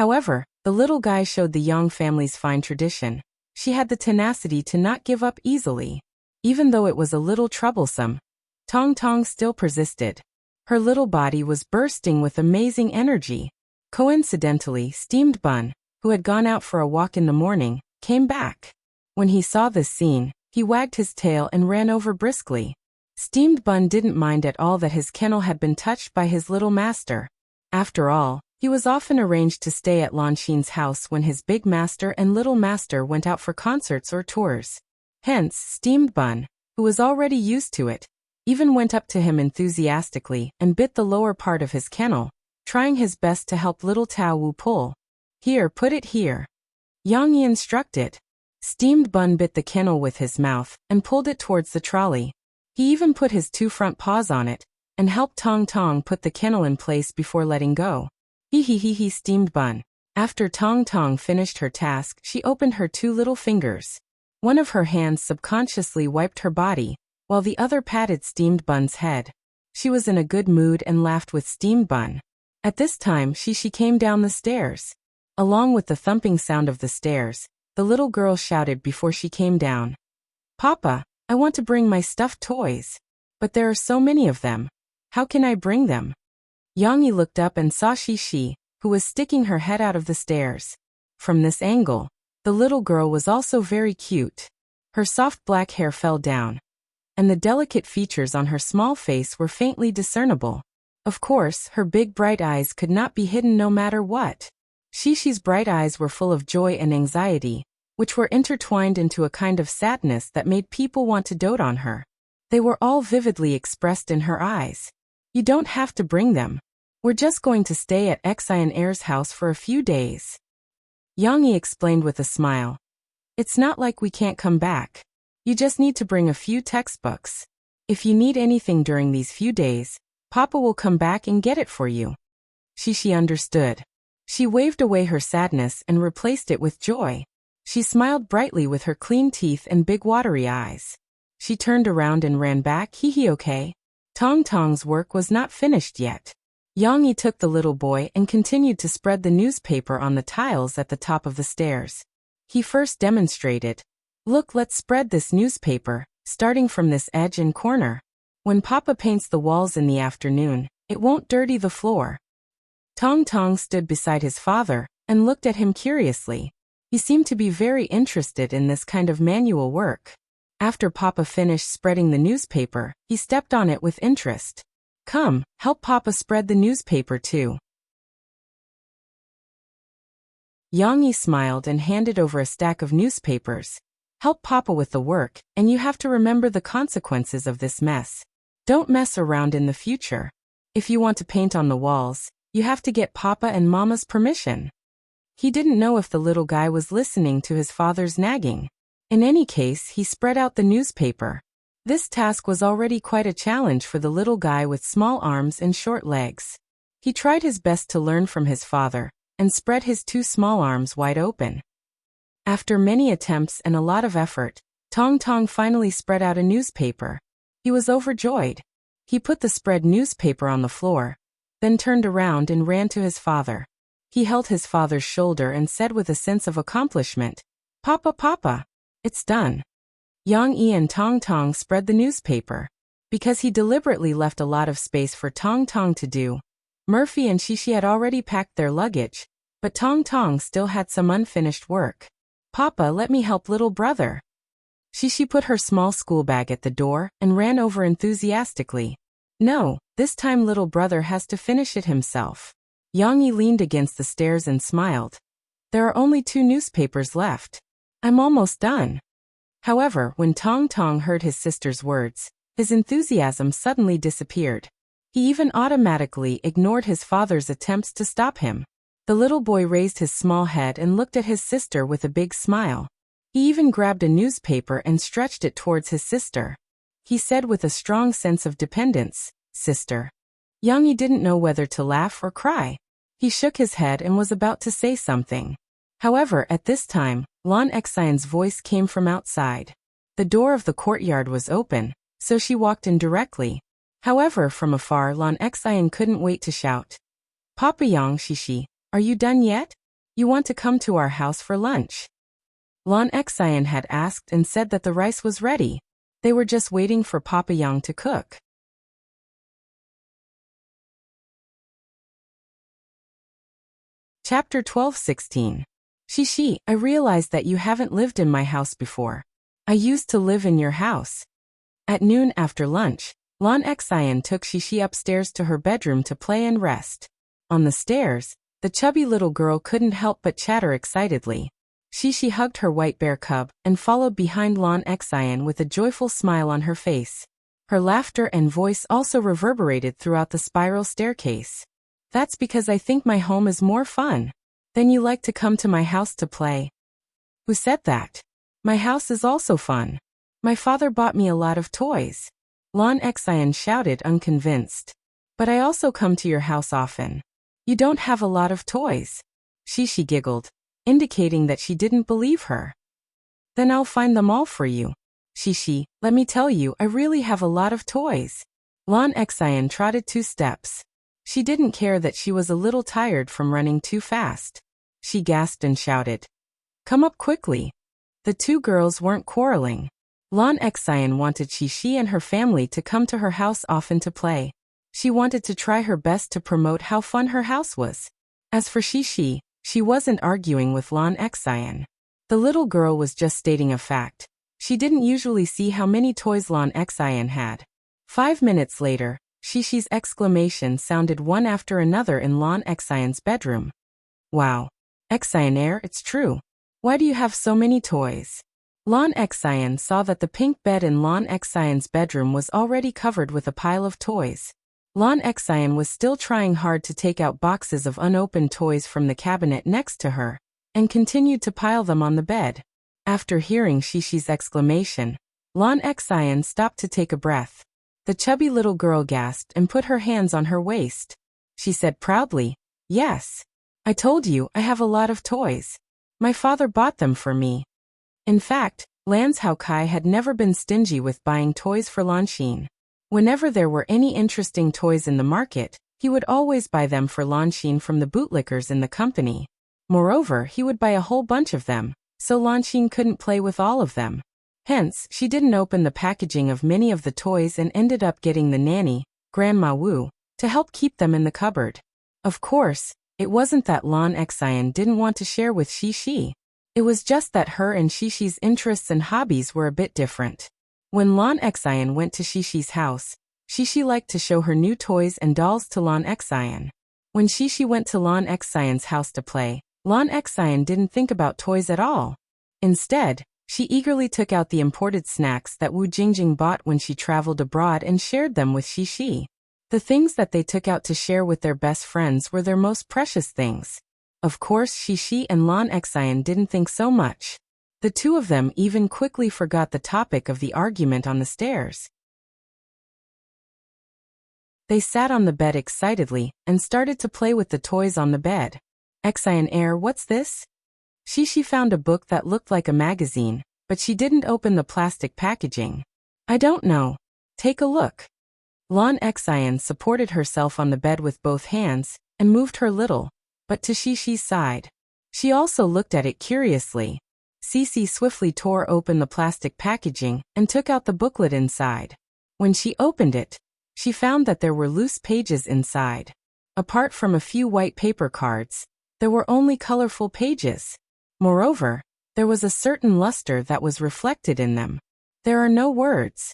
However, the little guy showed the Yang family's fine tradition. She had the tenacity to not give up easily. Even though it was a little troublesome, Tong Tong still persisted. Her little body was bursting with amazing energy. Coincidentally, steamed bun, who had gone out for a walk in the morning, came back. When he saw this scene, he wagged his tail and ran over briskly. Steamed bun didn't mind at all that his kennel had been touched by his little master. After all, he was often arranged to stay at Lan Xin's house when his big master and little master went out for concerts or tours. Hence, steamed bun, who was already used to it, even went up to him enthusiastically and bit the lower part of his kennel, trying his best to help little Tao Wu pull. "Here, put it here," Yang Yi instructed. Steamed bun bit the kennel with his mouth and pulled it towards the trolley. He even put his two front paws on it and helped Tong Tong put the kennel in place before letting go. He steamed bun. After Tong Tong finished her task, she opened her two little fingers. One of her hands subconsciously wiped her body, while the other patted steamed bun's head. She was in a good mood and laughed with steamed bun. At this time, she came down the stairs. Along with the thumping sound of the stairs, the little girl shouted before she came down, "Papa, I want to bring my stuffed toys. But there are so many of them. How can I bring them?" Yang Yi looked up and saw Shi, who was sticking her head out of the stairs. From this angle, the little girl was also very cute. Her soft black hair fell down, and the delicate features on her small face were faintly discernible. Of course, her big bright eyes could not be hidden no matter what. Shishi's bright eyes were full of joy and anxiety, which were intertwined into a kind of sadness that made people want to dote on her. They were all vividly expressed in her eyes. "You don't have to bring them. We're just going to stay at Xian Air's house for a few days." Yang Yi explained with a smile. "It's not like we can't come back. You just need to bring a few textbooks. If you need anything during these few days, Papa will come back and get it for you." Shishi understood. She waved away her sadness and replaced it with joy. She smiled brightly with her clean teeth and big watery eyes. She turned around and ran back. Okay. Tong Tong's work was not finished yet. Yang Yi took the little boy and continued to spread the newspaper on the tiles at the top of the stairs. He first demonstrated, "Look, let's spread this newspaper, starting from this edge and corner. When Papa paints the walls in the afternoon, it won't dirty the floor." Tong Tong stood beside his father and looked at him curiously. He seemed to be very interested in this kind of manual work. After Papa finished spreading the newspaper, he stepped on it with interest. "Come, help Papa spread the newspaper too." Yang Yi smiled and handed over a stack of newspapers. "Help Papa with the work, and you have to remember the consequences of this mess. Don't mess around in the future. If you want to paint on the walls, you have to get Papa and Mama's permission." He didn't know if the little guy was listening to his father's nagging. In any case, he spread out the newspaper. This task was already quite a challenge for the little guy with small arms and short legs. He tried his best to learn from his father, and spread his two small arms wide open. After many attempts and a lot of effort, Tong Tong finally spread out a newspaper. He was overjoyed. He put the spread newspaper on the floor, then turned around and ran to his father. He held his father's shoulder and said with a sense of accomplishment, "Papa, Papa, it's done." Yang Yi and Tong Tong spread the newspaper. Because he deliberately left a lot of space for Tong Tong to do, Murphy and Shishi had already packed their luggage, but Tong Tong still had some unfinished work. "Papa, let me help little brother." Shishi put her small school bag at the door and ran over enthusiastically. "No, this time little brother has to finish it himself." Yang Yi leaned against the stairs and smiled. "There are only 2 newspapers left. I'm almost done." However, when Tong Tong heard his sister's words, his enthusiasm suddenly disappeared. He even automatically ignored his father's attempts to stop him. The little boy raised his small head and looked at his sister with a big smile. He even grabbed a newspaper and stretched it towards his sister. He said with a strong sense of dependence, "Sister." Yang Yi didn't know whether to laugh or cry. He shook his head and was about to say something. However, at this time, Lan Xian's voice came from outside. The door of the courtyard was open, so she walked in directly. However, from afar Lan Xian couldn't wait to shout, "Papa Yang, Shishi, are you done yet? You want to come to our house for lunch?" Lan Xian had asked and said that the rice was ready. They were just waiting for Papa Yang to cook. Chapter 12-16. Shishi, I realized that you haven't lived in my house before. I used to live in your house. At noon after lunch, Lan Xian took Shishi upstairs to her bedroom to play and rest. On the stairs, the chubby little girl couldn't help but chatter excitedly. Shishi hugged her white bear cub and followed behind Lan Xian with a joyful smile on her face. Her laughter and voice also reverberated throughout the spiral staircase. "That's because I think my home is more fun. Then you like to come to my house to play." "Who said that? My house is also fun. My father bought me a lot of toys." Lan Xian shouted, unconvinced. "But I also come to your house often. You don't have a lot of toys." Shishi giggled, indicating that she didn't believe her. "Then I'll find them all for you. Shishi, let me tell you, I really have a lot of toys." Lan Xian trotted 2 steps. She didn't care that she was a little tired from running too fast. She gasped and shouted, "Come up quickly." The 2 girls weren't quarreling. Lan Xian wanted Shishi and her family to come to her house often to play. She wanted to try her best to promote how fun her house was. As for Shishi, she wasn't arguing with Lan Xian. The little girl was just stating a fact. She didn't usually see how many toys Lan Xian had. 5 minutes later, Shishi's exclamation sounded one after another in Lan Xian's bedroom. "Wow. Xian, it's true. Why do you have so many toys?" Lan Xian saw that the pink bed in Lan Xian's bedroom was already covered with a pile of toys. Lan Xian was still trying hard to take out boxes of unopened toys from the cabinet next to her, and continued to pile them on the bed. After hearing Shishi's exclamation, Lan Xian stopped to take a breath. The chubby little girl gasped and put her hands on her waist. She said proudly, "Yes. I told you I have a lot of toys. My father bought them for me." In fact, Lan Kai had never been stingy with buying toys for Lanxin. Whenever there were any interesting toys in the market, he would always buy them for Lanxin from the bootlickers in the company. Moreover, he would buy a whole bunch of them, so Lanxin couldn't play with all of them. Hence, she didn't open the packaging of many of the toys and ended up getting the nanny, Grandma Wu, to help keep them in the cupboard. Of course, it wasn't that Lan Xian didn't want to share with Shishi. It was just that her and Shishi's interests and hobbies were a bit different. When Lan Xian went to Shishi's house, Shishi liked to show her new toys and dolls to Lan Xian. When Shishi went to Lan Xian's house to play, Lan Xian didn't think about toys at all. Instead, she eagerly took out the imported snacks that Wu Jingjing bought when she traveled abroad and shared them with Shishi. The things that they took out to share with their best friends were their most precious things. Of course, Shishi and Lan Xian didn't think so much. The 2 of them even quickly forgot the topic of the argument on the stairs. They sat on the bed excitedly and started to play with the toys on the bed. Air, what's this? She found a book that looked like a magazine, but she didn't open the plastic packaging. I don't know. Take a look. Lon Xian supported herself on the bed with both hands and moved her little, but to Shi's side. She also looked at it curiously. Cici swiftly tore open the plastic packaging and took out the booklet inside. When she opened it, she found that there were loose pages inside. Apart from a few white paper cards, there were only colorful pages. Moreover, there was a certain luster that was reflected in them. There are no words.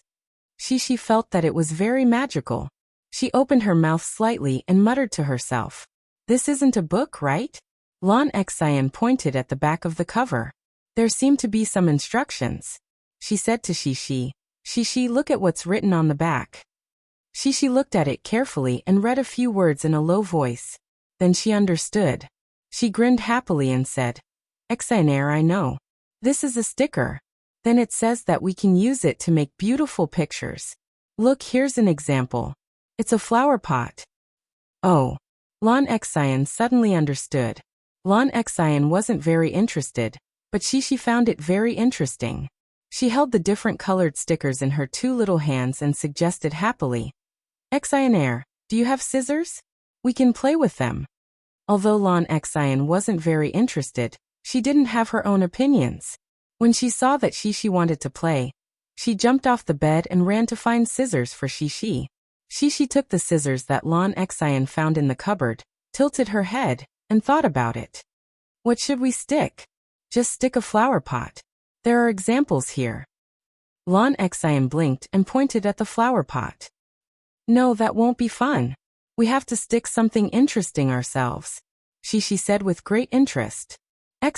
She felt that it was very magical. She opened her mouth slightly and muttered to herself. This isn't a book, right? Lon Xian pointed at the back of the cover. There seemed to be some instructions. She said to Shishi, Shishi, look at what's written on the back. Shishi looked at it carefully and read a few words in a low voice. Then she understood. She grinned happily and said, Air, I know. This is a sticker. Then it says that we can use it to make beautiful pictures. Look, here's an example. It's a flower pot. Oh. Lon Xian suddenly understood. Lon Xian wasn't very interested, but she found it very interesting. She held the different colored stickers in her two little hands and suggested happily, Air, do you have scissors? We can play with them. Although Lon Xian wasn't very interested, she didn't have her own opinions. When she saw that Shishi wanted to play, she jumped off the bed and ran to find scissors for Shishi. Shishi took the scissors that Lon Xian found in the cupboard, tilted her head, and thought about it. What should we stick? Just stick a flower pot. There are examples here. Lon Xian blinked and pointed at the flower pot. No, that won't be fun. We have to stick something interesting ourselves. Shishi said with great interest.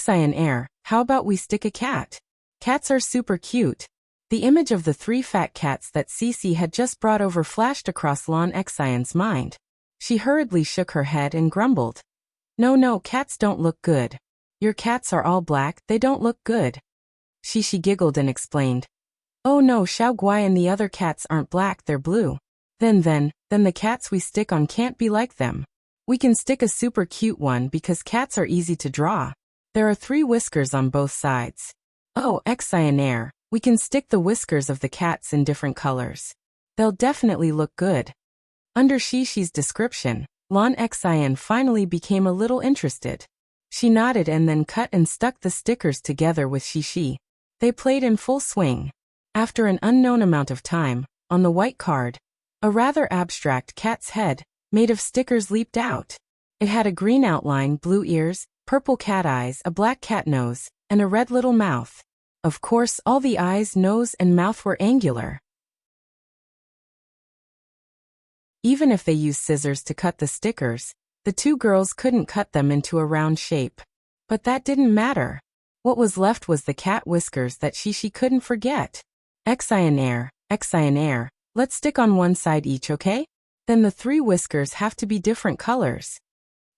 Air, how about we stick a cat? Cats are super cute. The image of the 3 fat cats that Cici had just brought over flashed across Lon Xian's mind. She hurriedly shook her head and grumbled. No, cats don't look good. Your cats are all black, they don't look good. Shishi giggled and explained. Oh no, Xiao Guai and the other cats aren't black, they're blue. Then the cats we stick on can't be like them. We can stick a super cute one because cats are easy to draw. There are 3 whiskers on both sides. Oh, Air, we can stick the whiskers of the cats in different colors. They'll definitely look good. Under Shishi's description, Lon Xian finally became a little interested. She nodded and then cut and stuck the stickers together with Shishi. They played in full swing. After an unknown amount of time, on the white card, a rather abstract cat's head, made of stickers, leaped out. It had a green outline, blue ears, purple cat eyes, a black cat nose, and a red little mouth. Of course, all the eyes, nose, and mouth were angular. Even if they used scissors to cut the stickers, the 2 girls couldn't cut them into a round shape. But that didn't matter. What was left was the cat whiskers that Shishi couldn't forget. Air, let's stick on one side each, okay? Then the 3 whiskers have to be different colors.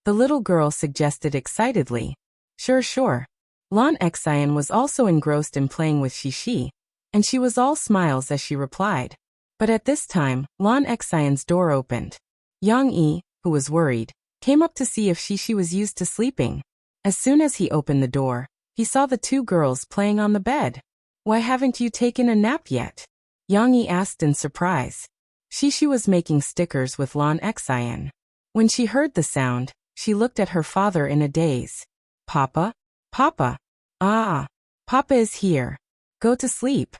The little girl suggested excitedly. Sure. Lon Xian was also engrossed in playing with Shishi, and she was all smiles as she replied. But at this time, Lon Xian's door opened. Yang Yi, who was worried, came up to see if Shishi was used to sleeping. As soon as he opened the door, he saw the 2 girls playing on the bed. Why haven't you taken a nap yet? Yang Yi asked in surprise. Shishi was making stickers with Lon Xian. When she heard the sound, she looked at her father in a daze. Papa? Ah, Papa is here. Go to sleep.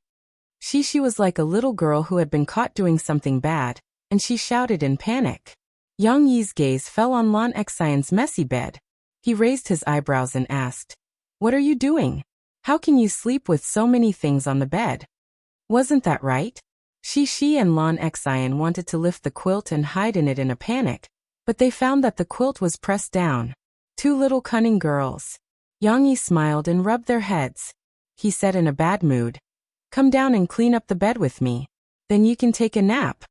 Shishi was like a little girl who had been caught doing something bad, and she shouted in panic. Yang Yi's gaze fell on Lon Xian's messy bed. He raised his eyebrows and asked, What are you doing? How can you sleep with so many things on the bed? Wasn't that right? Shishi and Lon Xian wanted to lift the quilt and hide in it in a panic, but they found that the quilt was pressed down. 2 little cunning girls. Yang Yi smiled and rubbed their heads. He said in a bad mood, Come down and clean up the bed with me. Then you can take a nap.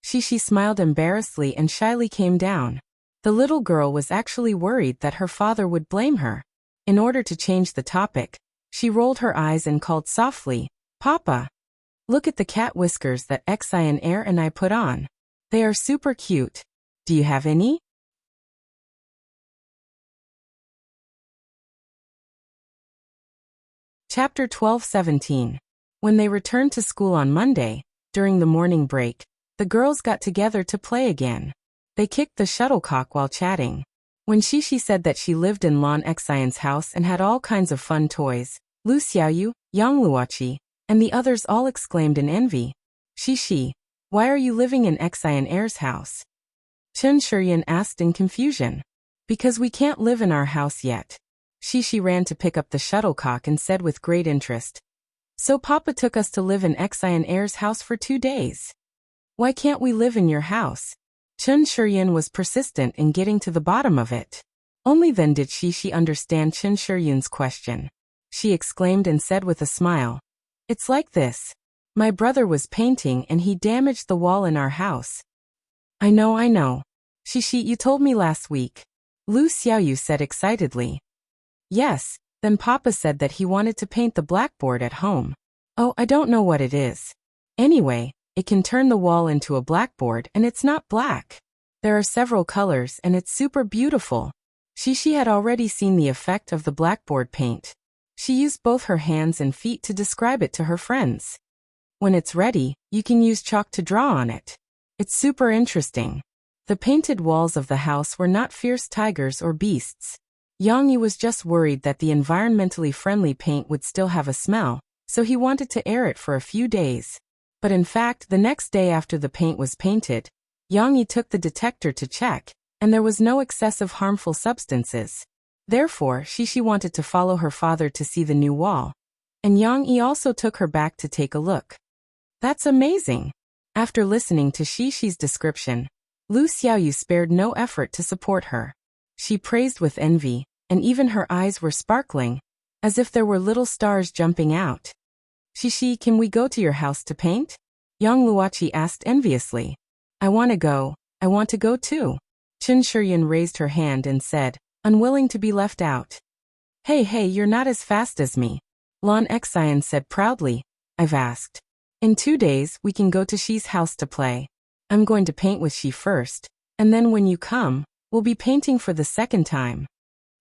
Shishi smiled embarrassedly and shyly came down. The little girl was actually worried that her father would blame her. In order to change the topic, she rolled her eyes and called softly, Papa! Look at the cat whiskers that Air and I put on. They are super cute. Do you have any? Chapter 12:17. When they returned to school on Monday, during the morning break, the girls got together to play again. They kicked the shuttlecock while chatting. When Shishi said that she lived in Lan Xian's house and had all kinds of fun toys, Lu Xiaoyu, Yang Luoqi, and the others all exclaimed in envy. Shishi, why are you living in Xian Heir's house? Chen Shuryan asked in confusion. Because we can't live in our house yet. Shishi ran to pick up the shuttlecock and said with great interest. So Papa took us to live in Xian Heir's house for 2 days. Why can't we live in your house? Chen Shuryan was persistent in getting to the bottom of it. Only then did Shishi understand Chen Shuryan's question. She exclaimed and said with a smile. It's like this. My brother was painting and he damaged the wall in our house. I know. Shishi, you told me last week. Lu Xiaoyu said excitedly. Yes, then Papa said that he wanted to paint the blackboard at home. Oh, I don't know what it is. Anyway, it can turn the wall into a blackboard and it's not black. There are several colors and it's super beautiful. Shishi had already seen the effect of the blackboard paint. She used both her hands and feet to describe it to her friends. When it's ready, you can use chalk to draw on it. It's super interesting. The painted walls of the house were not fierce tigers or beasts. Yang Yi was just worried that the environmentally friendly paint would still have a smell, so he wanted to air it for a few days. But in fact, the next day after the paint was painted, Yang Yi took the detector to check, and there was no excessive harmful substances. Therefore, Shishi wanted to follow her father to see the new wall. And Yang Yi also took her back to take a look. That's amazing! After listening to Shishi's description, Lu Xiaoyu spared no effort to support her. She praised with envy, and even her eyes were sparkling, as if there were little stars jumping out. Shishi, can we go to your house to paint? Yang Luoqi asked enviously. I want to go too. Chen Shuryan raised her hand and said, unwilling to be left out. Hey, you're not as fast as me. Lan Xian said proudly. I've asked. In 2 days, we can go to Xi's house to play. I'm going to paint with Xi first, and then when you come, we'll be painting for the second time.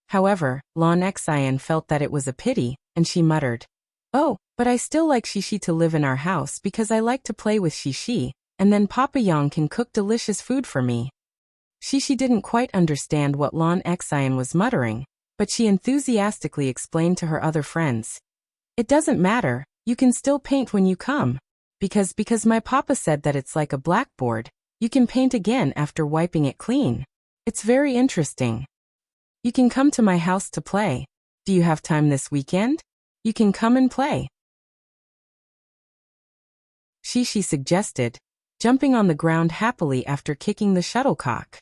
However, Lan Xian felt that it was a pity, and she muttered. Oh, but I still like Shishi to live in our house because I like to play with Shishi, and then Papa Yang can cook delicious food for me. Shishi didn't quite understand what Lan Xian was muttering, but she enthusiastically explained to her other friends. It doesn't matter, you can still paint when you come. Because my papa said that it's like a blackboard, you can paint again after wiping it clean. It's very interesting. You can come to my house to play. Do you have time this weekend? You can come and play. Shishi suggested, jumping on the ground happily after kicking the shuttlecock.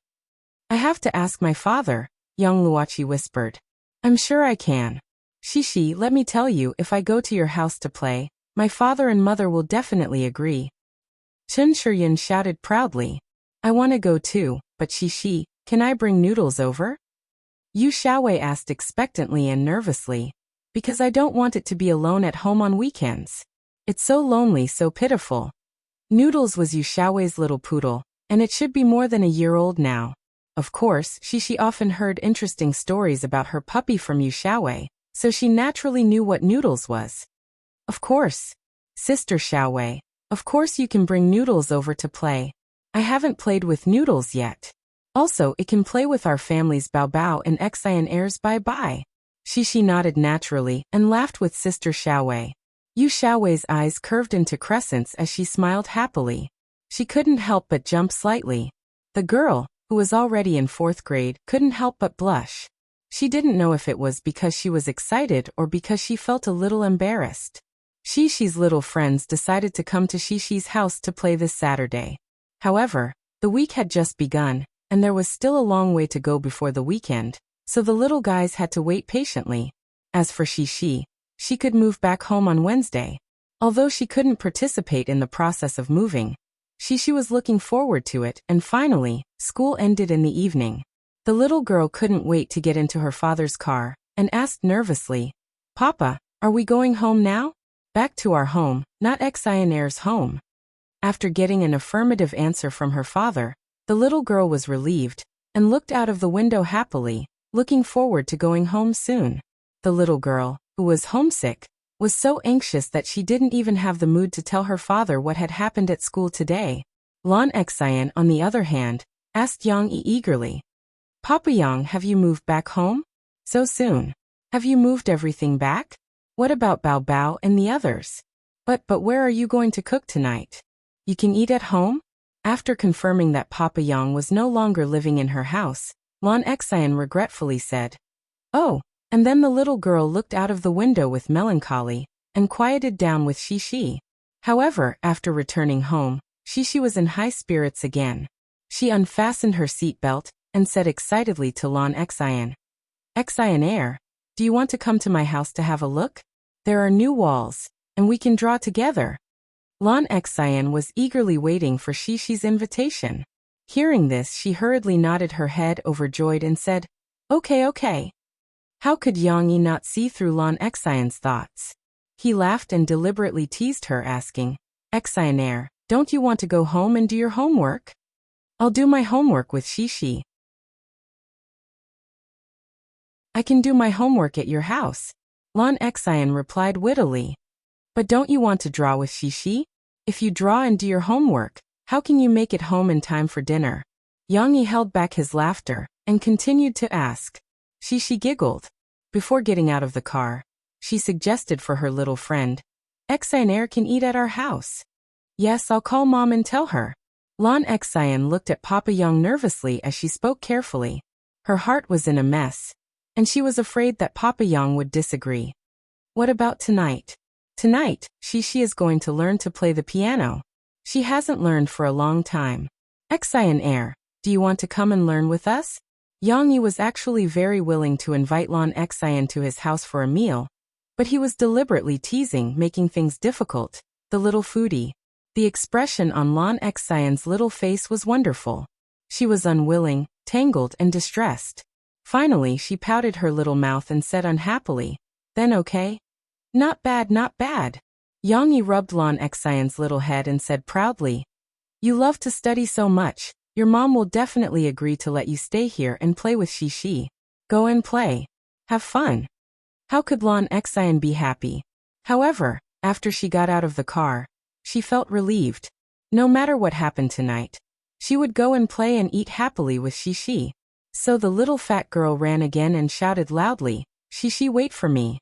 I have to ask my father, Yang Luoqi whispered. I'm sure I can. Shishi, let me tell you, if I go to your house to play, my father and mother will definitely agree. Chen Shuryan shouted proudly. I want to go too, but Shishi, can I bring noodles over? Yu Xiaowei asked expectantly and nervously. Because I don't want it to be alone at home on weekends. It's so lonely, so pitiful. Noodles was Yu Xiaowei's little poodle, and it should be more than a year old now. Of course, Shishi often heard interesting stories about her puppy from Yu Xiaowei, so she naturally knew what Noodles was. Of course. Sister Xiaowei, of course you can bring Noodles over to play. I haven't played with Noodles yet. Also, it can play with our family's Bao Bao and Xian Heir's Bye Bye. Shishi nodded naturally and laughed with Sister Xiaowei. Yu Xiaowei's eyes curved into crescents as she smiled happily. She couldn't help but jump slightly. The girl, who was already in 4th grade, couldn't help but blush. She didn't know if it was because she was excited or because she felt a little embarrassed. Shishi's little friends decided to come to Shishi's house to play this Saturday. However, the week had just begun, and there was still a long way to go before the weekend, so the little guys had to wait patiently. As for Shishi, she could move back home on Wednesday. Although she couldn't participate in the process of moving, Shishi was looking forward to it, and finally, school ended in the evening. The little girl couldn't wait to get into her father's car, and asked nervously, Papa, are we going home now? Back to our home, not Xian Heir's home. After getting an affirmative answer from her father, the little girl was relieved and looked out of the window happily, looking forward to going home soon. The little girl, who was homesick, was so anxious that she didn't even have the mood to tell her father what had happened at school today. Lon Xian, on the other hand, asked Yang Yi eagerly, "Papa Yang, have you moved back home? So soon? Have you moved everything back? What about Bao Bao and the others? But where are you going to cook tonight? You can eat at home?" After confirming that Papa Yang was no longer living in her house, Lon Xian regretfully said, "Oh," and then the little girl looked out of the window with melancholy and quieted down with Shishi. However, after returning home, Shishi was in high spirits again. She unfastened her seatbelt and said excitedly to Lon Xian, "Xian, do you want to come to my house to have a look? There are new walls, and we can draw together." Lon Xian was eagerly waiting for Shishi's invitation. Hearing this, she hurriedly nodded her head overjoyed and said, Okay. How could Yang Yi not see through Lon Xian's thoughts? He laughed and deliberately teased her, asking, "Xian, don't you want to go home and do your homework? I'll do my homework with Shishi." "I can do my homework at your house," Lon Xian replied wittily. "But don't you want to draw with Shishi? If you draw and do your homework, how can you make it home in time for dinner?" Yang Yi held back his laughter and continued to ask. Shishi giggled. Before getting out of the car, she suggested for her little friend, "Xian can eat at our house." "Yes, I'll call Mom and tell her." Lon Xian looked at Papa Yang nervously as she spoke carefully. Her heart was in a mess, and she was afraid that Papa Yang would disagree. "What about tonight?" "Tonight, Shishi is going to learn to play the piano. She hasn't learned for a long time. Xian, do you want to come and learn with us?" Yang Yi was actually very willing to invite Lon Xian to his house for a meal, but he was deliberately teasing, making things difficult, the little foodie. The expression on Lon Xian's little face was wonderful. She was unwilling, tangled, and distressed. Finally, she pouted her little mouth and said unhappily, "Then okay. Not bad, not bad." Yang Yi rubbed Lon Xian's little head and said proudly, "You love to study so much. Your mom will definitely agree to let you stay here and play with Shishi. Go and play. Have fun." How could Lon Xian be happy? However, after she got out of the car, she felt relieved. No matter what happened tonight, she would go and play and eat happily with Shishi. So the little fat girl ran again and shouted loudly, "Shishi, wait for me."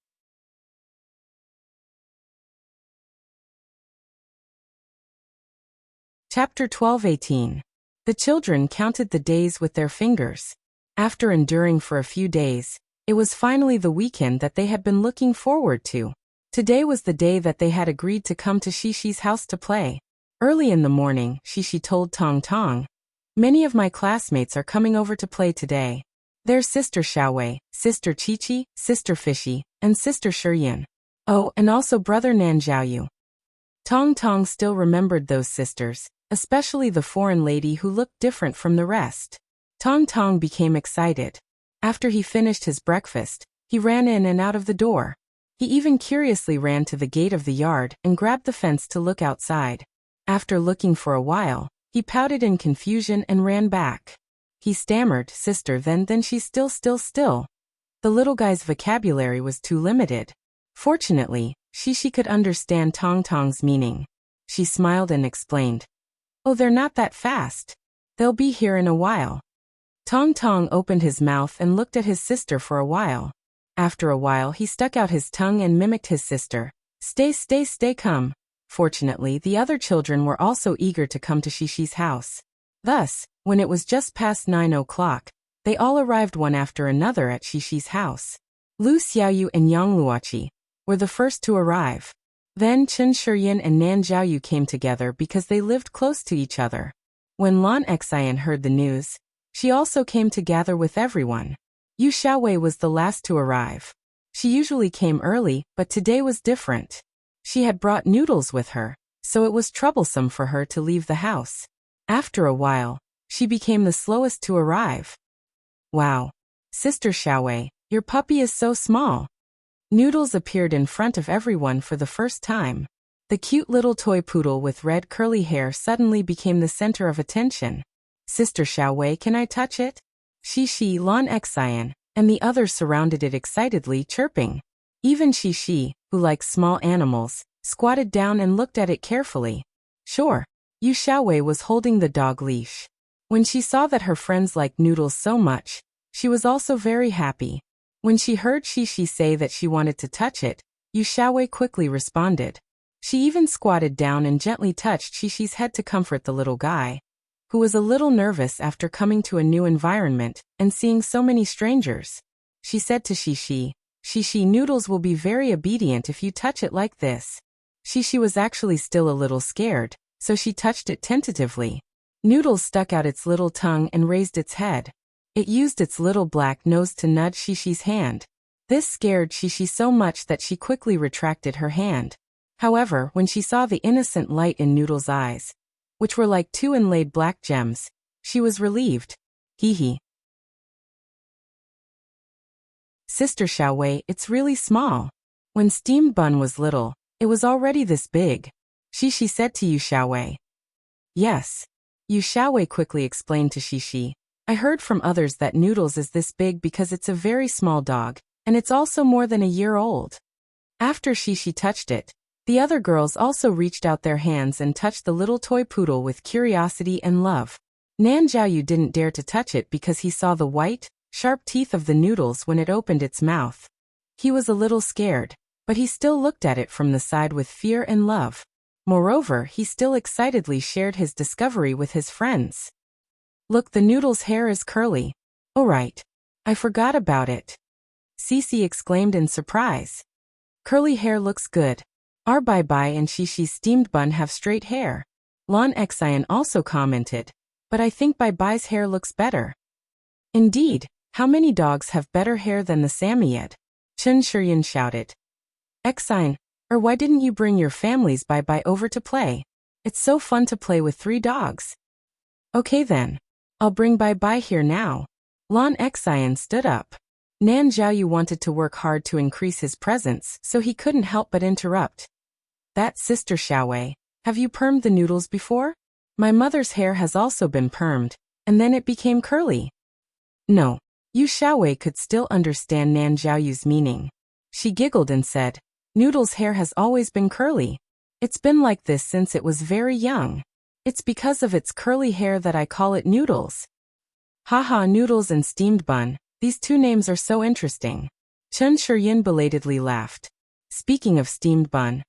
Chapter 12:18. The children counted the days with their fingers. After enduring for a few days, it was finally the weekend that they had been looking forward to. Today was the day that they had agreed to come to Shishi's house to play. Early in the morning, Shishi told Tong Tong, "Many of my classmates are coming over to play today. There's Sister Xiaowei, Sister Qiqi, Sister Fishy, and Sister Shiyin. Oh, and also Brother Nan Zhaoyu." Tong Tong still remembered those sisters, especially the foreign lady who looked different from the rest. Tong Tong became excited. After he finished his breakfast, he ran in and out of the door. He even curiously ran to the gate of the yard and grabbed the fence to look outside. After looking for a while, he pouted in confusion and ran back. He stammered, "Sister, then she's still. The little guy's vocabulary was too limited. Fortunately, Shishi could understand Tong Tong's meaning. She smiled and explained, "Oh, they're not that fast. They'll be here in a while." Tong Tong opened his mouth and looked at his sister for a while. After a while, he stuck out his tongue and mimicked his sister, Stay, come." Fortunately, the other children were also eager to come to Shishi's house. Thus, when it was just past 9 o'clock, they all arrived one after another at Shishi's house. Lu Xiaoyu and Yang Luoqi were the first to arrive. Then Chen Shiyin and Nan Zhaoyu came together because they lived close to each other. When Lon Xian heard the news, she also came to gather with everyone. Yu Xiaowei was the last to arrive. She usually came early, but today was different. She had brought noodles with her, so it was troublesome for her to leave the house. After a while, she became the slowest to arrive. "Wow. Sister Xiaowei, your puppy is so small." Noodles appeared in front of everyone for the first time. The cute little toy poodle with red curly hair suddenly became the center of attention. Sister Xiaowei, can I touch it? Shishi, Lan Xian, and the others surrounded it excitedly, chirping. Even Shishi, who likes small animals, squatted down and looked at it carefully. Sure. Yu Xiaowei was holding the dog leash. When she saw that her friends liked Noodles so much, she was also very happy. When she heard Shishi say that she wanted to touch it, Yu Xiaowei quickly responded. She even squatted down and gently touched Shishi's head to comfort the little guy, who was a little nervous after coming to a new environment and seeing so many strangers. She said to Shishi, Shishi, Noodles will be very obedient if you touch it like this. Shishi was actually still a little scared, so she touched it tentatively. Noodles stuck out its little tongue and raised its head. It used its little black nose to nudge Shishi's hand. This scared Shishi so much that she quickly retracted her hand. However, when she saw the innocent light in Noodles' eyes, which were like two inlaid black gems, she was relieved. Hee hee. Sister Xiaowei, it's really small. When Steamed Bun was little, it was already this big. Shishi said to Yu Xiaowei. Yes. Yu Xiaowei quickly explained to Shishi. I heard from others that Noodles is this big because it's a very small dog, and it's also more than a year old. After Shishi touched it, the other girls also reached out their hands and touched the little toy poodle with curiosity and love. Nan Jiaoyu didn't dare to touch it because he saw the white, sharp teeth of the Noodles when it opened its mouth. He was a little scared, but he still looked at it from the side with fear and love. Moreover, he still excitedly shared his discovery with his friends. Look, the Noodle's hair is curly. Oh right. I forgot about it. Cece exclaimed in surprise. Curly hair looks good. Our Bai Bai and Shishi's Steamed Bun have straight hair. Lan Xian also commented. But I think Bai Bai's hair looks better. Indeed, how many dogs have better hair than the Samoyed? Chun Shiryan shouted. Xian, or why didn't you bring your family's Bai Bai over to play? It's so fun to play with 3 dogs. Okay then. I'll bring Bai Bai here now. Lan Xian stood up. Nan Jiaoyu wanted to work hard to increase his presence, so he couldn't help but interrupt. That's Sister Xiaowei. Have you permed the Noodles before? My mother's hair has also been permed, and then it became curly. No. Yu Xiaowei could still understand Nan Jiaoyu's meaning. She giggled and said, Noodles' hair has always been curly. It's been like this since it was very young. It's because of its curly hair that I call it Noodles. Haha, Noodles and Steamed Bun, these 2 names are so interesting. Chun Shiryan belatedly laughed. Speaking of Steamed Bun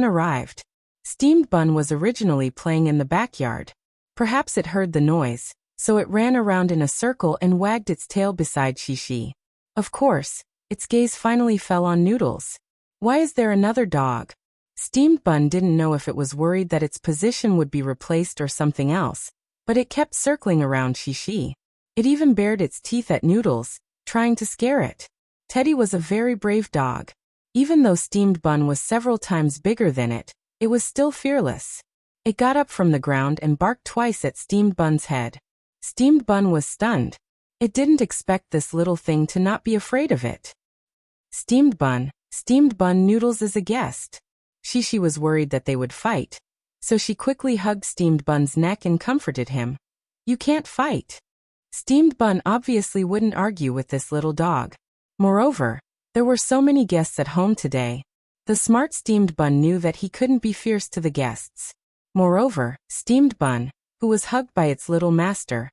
arrived. Steamed Bun was originally playing in the backyard. Perhaps it heard the noise, so it ran around in a circle and wagged its tail beside Shishi. Of course, its gaze finally fell on Noodles. Why is there another dog? Steamed Bun didn't know if it was worried that its position would be replaced or something else, but it kept circling around Shishi. It even bared its teeth at Noodles, trying to scare it. Teddy was a very brave dog. Even though Steamed Bun was several times bigger than it, it was still fearless. It got up from the ground and barked twice at Steamed Bun's head. Steamed Bun was stunned. It didn't expect this little thing to not be afraid of it. Steamed Bun, Noodles is a guest. Shishi was worried that they would fight, so she quickly hugged Steamed Bun's neck and comforted him. You can't fight. Steamed Bun obviously wouldn't argue with this little dog. Moreover, there were so many guests at home today. The smart Steamed Bun knew that he couldn't be fierce to the guests. Moreover, Steamed Bun, who was hugged by its little master,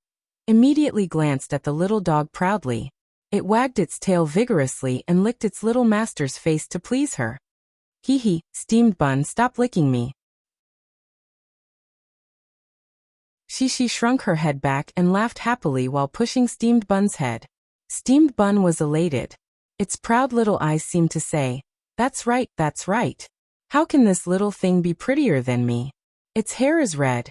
immediately glanced at the little dog proudly. It wagged its tail vigorously and licked its little master's face to please her. Hee hee, Steamed Bun, stop licking me. Shishi shrunk her head back and laughed happily while pushing Steamed Bun's head. Steamed Bun was elated. Its proud little eyes seemed to say, that's right, that's right. How can this little thing be prettier than me? Its hair is red.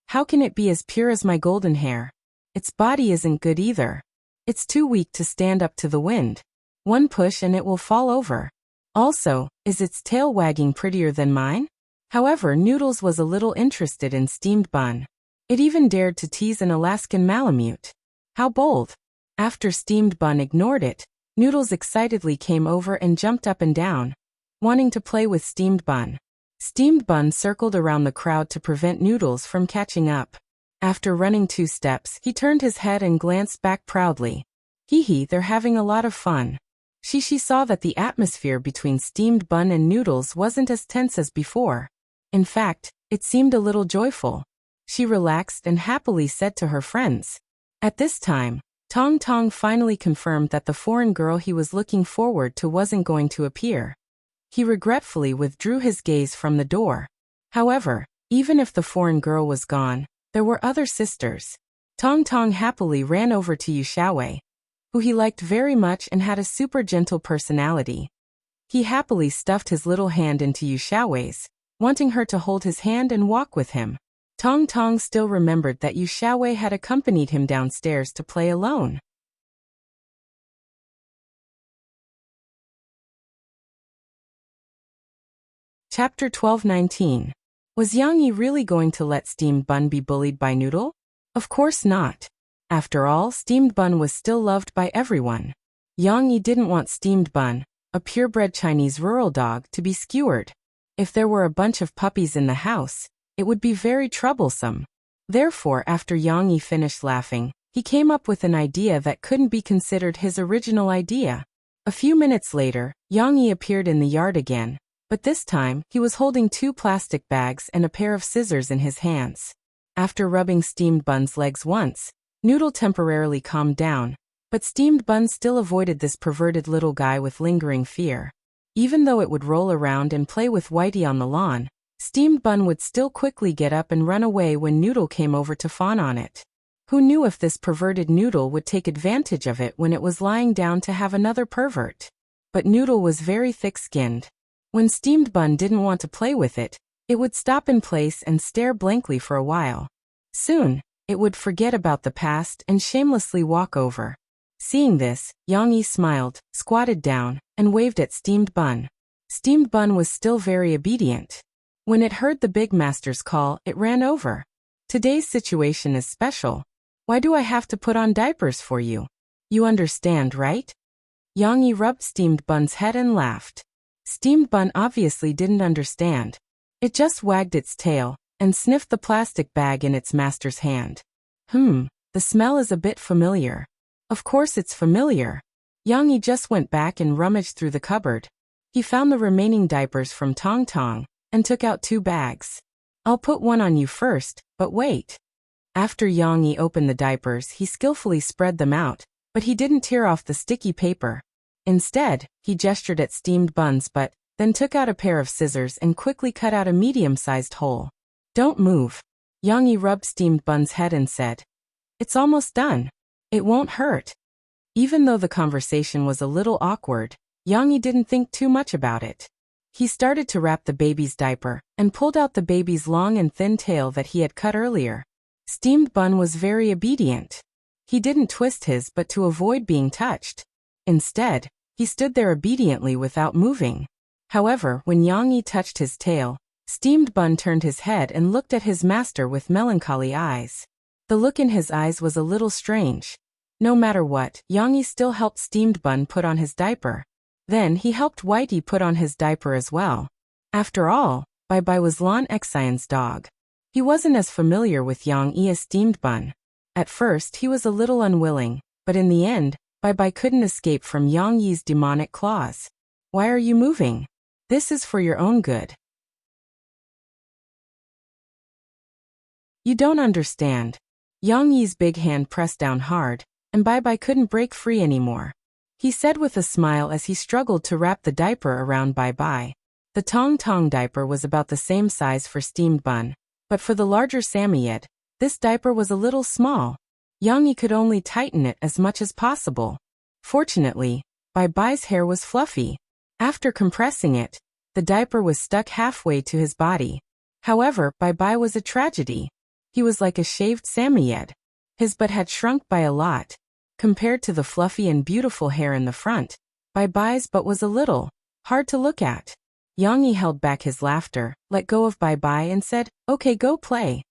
How can it be as pure as my golden hair? Its body isn't good either. It's too weak to stand up to the wind. One push and it will fall over. Also, is its tail wagging prettier than mine? However, Noodles was a little interested in Steamed Bun. It even dared to tease an Alaskan Malamute. How bold! After Steamed Bun ignored it, Noodles excitedly came over and jumped up and down, wanting to play with Steamed Bun. Steamed Bun circled around the crowd to prevent Noodles from catching up. After running 2 steps, he turned his head and glanced back proudly. Hee hee, they're having a lot of fun. She saw that the atmosphere between Steamed Bun and Noodles wasn't as tense as before. In fact, it seemed a little joyful. She relaxed and happily said to her friends. At this time, Tong Tong finally confirmed that the foreign girl he was looking forward to wasn't going to appear. He regretfully withdrew his gaze from the door. However, even if the foreign girl was gone, there were other sisters. Tong Tong happily ran over to Yu Xiaowei, who he liked very much and had a super gentle personality. He happily stuffed his little hand into Yu Xiaowei's, wanting her to hold his hand and walk with him. Tong Tong still remembered that Yu Xiaowei had accompanied him downstairs to play alone. Chapter 12:19. Was Yang Yi really going to let Steamed Bun be bullied by Noodle? Of course not. After all, Steamed Bun was still loved by everyone. Yang Yi didn't want Steamed Bun, a purebred Chinese rural dog, to be skewered. If there were a bunch of puppies in the house, it would be very troublesome. Therefore, after Yang Yi finished laughing, he came up with an idea that couldn't be considered his original idea. A few minutes later, Yang Yi appeared in the yard again, but this time, he was holding 2 plastic bags and a pair of scissors in his hands. After rubbing Steamed Bun's legs once, Noodle temporarily calmed down, but Steamed Bun still avoided this perverted little guy with lingering fear. Even though it would roll around and play with Whitey on the lawn, Steamed Bun would still quickly get up and run away when Noodle came over to fawn on it. Who knew if this perverted Noodle would take advantage of it when it was lying down to have another pervert? But Noodle was very thick-skinned. When Steamed Bun didn't want to play with it, it would stop in place and stare blankly for a while. Soon, it would forget about the past and shamelessly walk over. Seeing this, Yang Yi smiled, squatted down, and waved at Steamed Bun. Steamed Bun was still very obedient. When it heard the big master's call, it ran over. Today's situation is special. Why do I have to put on diapers for you? You understand, right? Yang Yi rubbed Steamed Bun's head and laughed. Steamed Bun obviously didn't understand. It just wagged its tail and sniffed the plastic bag in its master's hand. The smell is a bit familiar. Of course it's familiar. Yang Yi just went back and rummaged through the cupboard. He found the remaining diapers from Tong Tong and took out 2 bags. I'll put one on you first, but wait. After Yang Yi opened the diapers, he skillfully spread them out, but he didn't tear off the sticky paper. Instead, he gestured at Steamed Bun's butt, then took out a pair of scissors and quickly cut out a medium-sized hole. Don't move. Yang Yi rubbed Steamed Bun's head and said, It's almost done. It won't hurt. Even though the conversation was a little awkward, Yang Yi didn't think too much about it. He started to wrap the baby's diaper and pulled out the baby's long and thin tail that he had cut earlier. Steamed Bun was very obedient. He didn't twist his butt to avoid being touched. Instead, he stood there obediently without moving. However, when Yang Yi touched his tail, Steamed Bun turned his head and looked at his master with melancholy eyes. The look in his eyes was a little strange. No matter what, Yang Yi still helped Steamed Bun put on his diaper. Then he helped Whitey put on his diaper as well. After all, Bai Bai was Lan Xian's dog. He wasn't as familiar with Yang Yi as Steamed Bun. At first he was a little unwilling, but in the end, Bai Bai couldn't escape from Yang Yi's demonic claws. Why are you moving? This is for your own good. You don't understand. Yang Yi's big hand pressed down hard, and Bai Bai couldn't break free anymore. He said with a smile as he struggled to wrap the diaper around Bai Bai. The Tong Tong diaper was about the same size for Steamed Bun, but for the larger Samoyed, this diaper was a little small. Yang Yi could only tighten it as much as possible. Fortunately, Bai Bai's hair was fluffy. After compressing it, the diaper was stuck halfway to his body. However, Bai Bai was a tragedy. He was like a shaved Samoyed. His butt had shrunk by a lot. Compared to the fluffy and beautiful hair in the front, Bai Bai's butt was a little hard to look at. Yang Yi held back his laughter, let go of Bai Bai and said, Okay, go play.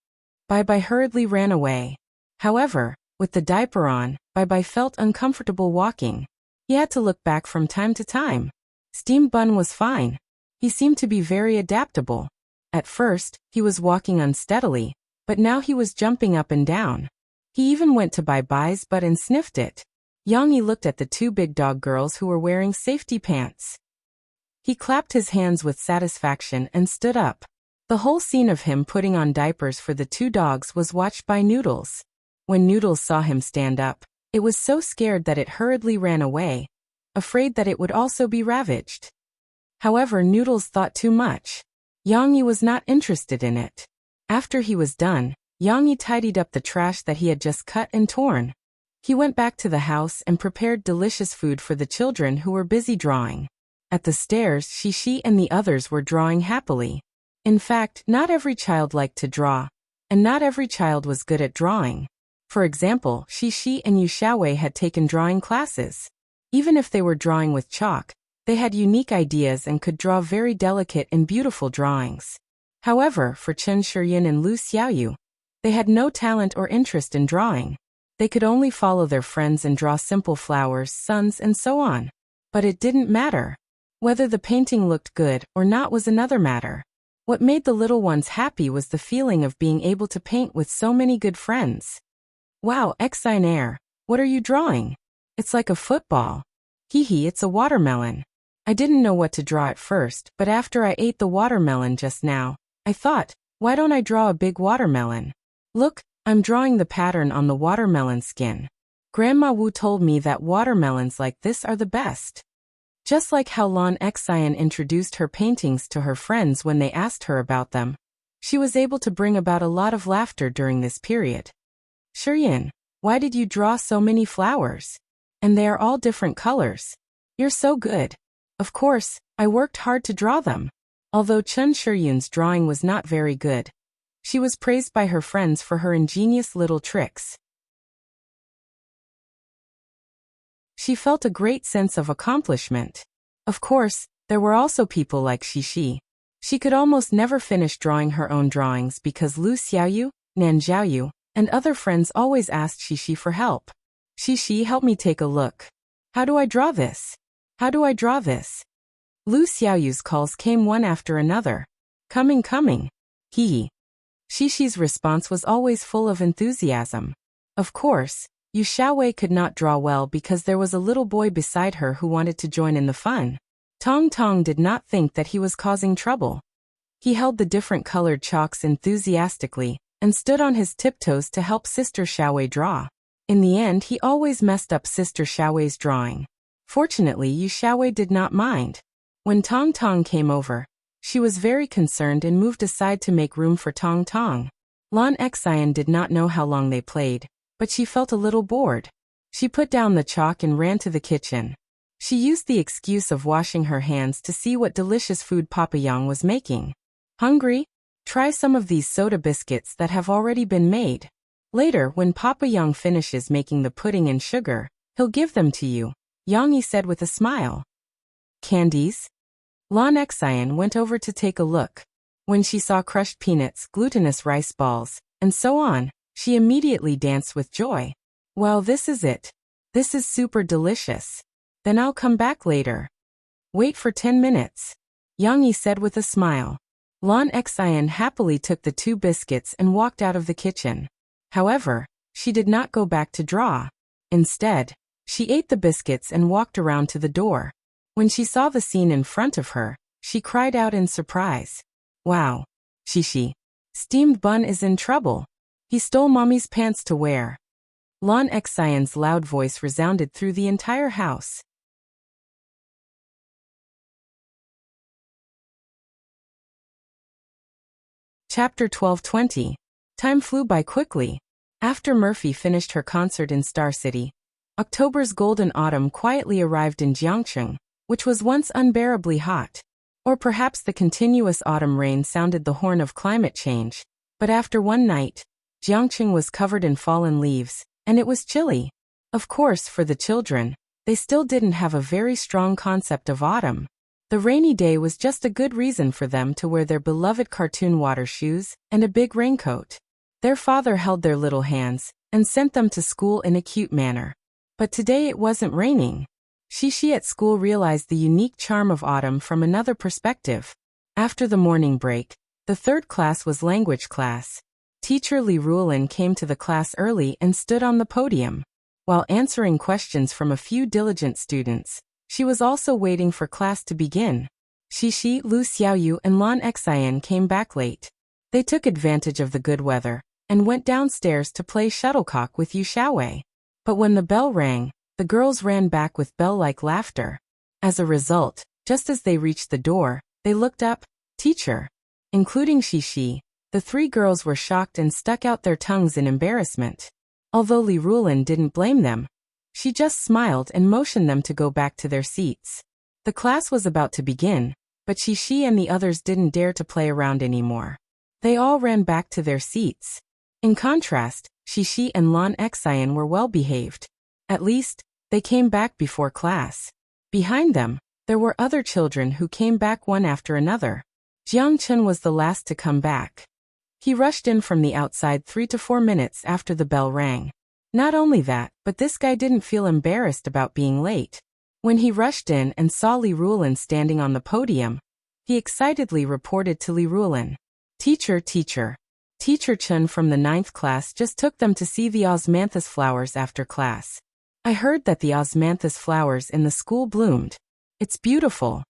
Bai Bai hurriedly ran away. However, with the diaper on, Bai Bai felt uncomfortable walking. He had to look back from time to time. Steamed Bun was fine. He seemed to be very adaptable. At first, he was walking unsteadily, but now he was jumping up and down. He even went to buy Bai's butt and sniffed it. Yang looked at the two big dog girls who were wearing safety pants. He clapped his hands with satisfaction and stood up. The whole scene of him putting on diapers for the two dogs was watched by Noodles. When Noodles saw him stand up, it was so scared that it hurriedly ran away, afraid that it would also be ravaged. However, Noodles thought too much. Yang was not interested in it. After he was done, Yang tidied up the trash that he had just cut and torn. He went back to the house and prepared delicious food for the children who were busy drawing. At the stairs, Shishi and the others were drawing happily. In fact, not every child liked to draw, and not every child was good at drawing. For example, Shishi and Yu Xiaowei had taken drawing classes. Even if they were drawing with chalk, they had unique ideas and could draw very delicate and beautiful drawings. However, for Chen Shiyin and Lu Xiaoyu, they had no talent or interest in drawing. They could only follow their friends and draw simple flowers, suns, and so on. But it didn't matter. Whether the painting looked good or not was another matter. What made the little ones happy was the feeling of being able to paint with so many good friends. Wow, Xinair, what are you drawing? It's like a football. Hee, it's a watermelon. I didn't know what to draw at first, but after I ate the watermelon just now, I thought, why don't I draw a big watermelon? Look, I'm drawing the pattern on the watermelon skin. Grandma Wu told me that watermelons like this are the best. Just like how Lan Xian introduced her paintings to her friends when they asked her about them, she was able to bring about a lot of laughter during this period. Shiyin, why did you draw so many flowers? And they are all different colors. You're so good. Of course, I worked hard to draw them. Although Chen Shiyin's drawing was not very good, she was praised by her friends for her ingenious little tricks. She felt a great sense of accomplishment. Of course, there were also people like Shishi. She could almost never finish drawing her own drawings because Lu Xiaoyu, Nan Zhaoyu, and other friends always asked Shishi for help. Shishi, help me take a look. How do I draw this? How do I draw this? Lu Xiaoyu's calls came one after another. Coming. Hee. Shishi's response was always full of enthusiasm. Of course, Yu Xiaowei could not draw well because there was a little boy beside her who wanted to join in the fun. Tong Tong did not think that he was causing trouble. He held the different colored chalks enthusiastically and stood on his tiptoes to help Sister Xiaowei draw. In the end, he always messed up Sister Xiaowei's drawing. Fortunately, Yu Xiaowei did not mind. When Tong Tong came over, she was very concerned and moved aside to make room for Tong Tong. Lan Xian did not know how long they played, but she felt a little bored. She put down the chalk and ran to the kitchen. She used the excuse of washing her hands to see what delicious food Papa Yang was making. Hungry? Try some of these soda biscuits that have already been made. Later, when Papa Yang finishes making the pudding and sugar, he'll give them to you, Yang said with a smile. Candies? Lan Xian went over to take a look. When she saw crushed peanuts, glutinous rice balls, and so on, she immediately danced with joy. Well, this is it. This is super delicious. Then I'll come back later. Wait for 10 minutes. Yang said with a smile. Lan Xian happily took the 2 biscuits and walked out of the kitchen. However, she did not go back to draw. Instead, she ate the biscuits and walked around to the door. When she saw the scene in front of her, she cried out in surprise. Wow! Shishi. Steamed Bun is in trouble. He stole Mommy's pants to wear. Lan Xian's loud voice resounded through the entire house. Chapter 12:20. Time flew by quickly. After Murphy finished her concert in Star City, October's golden autumn quietly arrived in Jiangcheng, which was once unbearably hot. Or perhaps the continuous autumn rain sounded the horn of climate change. But after one night, Jiangcheng was covered in fallen leaves, and it was chilly. Of course, for the children, they still didn't have a very strong concept of autumn. The rainy day was just a good reason for them to wear their beloved cartoon water shoes and a big raincoat. Their father held their little hands and sent them to school in a cute manner. But today it wasn't raining. Shishi at school realized the unique charm of autumn from another perspective. After the morning break, The third class was language class. Teacher Li Ruolin came to the class early and stood on the podium. While answering questions from a few diligent students, she was also waiting for class to begin. Xixi, Lu Xiaoyu, and Lan Xian came back late. They took advantage of the good weather and went downstairs to play shuttlecock with Yu Xiaowei. But when the bell rang, the girls ran back with bell-like laughter. As a result, just as they reached the door, they looked up. Teacher. Including Xixi, the three girls were shocked and stuck out their tongues in embarrassment. Although Li Ruolin didn't blame them, she just smiled and motioned them to go back to their seats. The class was about to begin, but Xixi and the others didn't dare to play around anymore. They all ran back to their seats. In contrast, Xixi and Lan Xian were well behaved. At least, they came back before class. Behind them, there were other children who came back one after another. Jiang Chen was the last to come back. He rushed in from the outside 3 to 4 minutes after the bell rang. Not only that, but this guy didn't feel embarrassed about being late. When he rushed in and saw Li Ruolin standing on the podium, he excitedly reported to Li Ruolin. Teacher, Teacher Chen from the 9th class just took them to see the osmanthus flowers after class. I heard that the osmanthus flowers in the school bloomed. It's beautiful.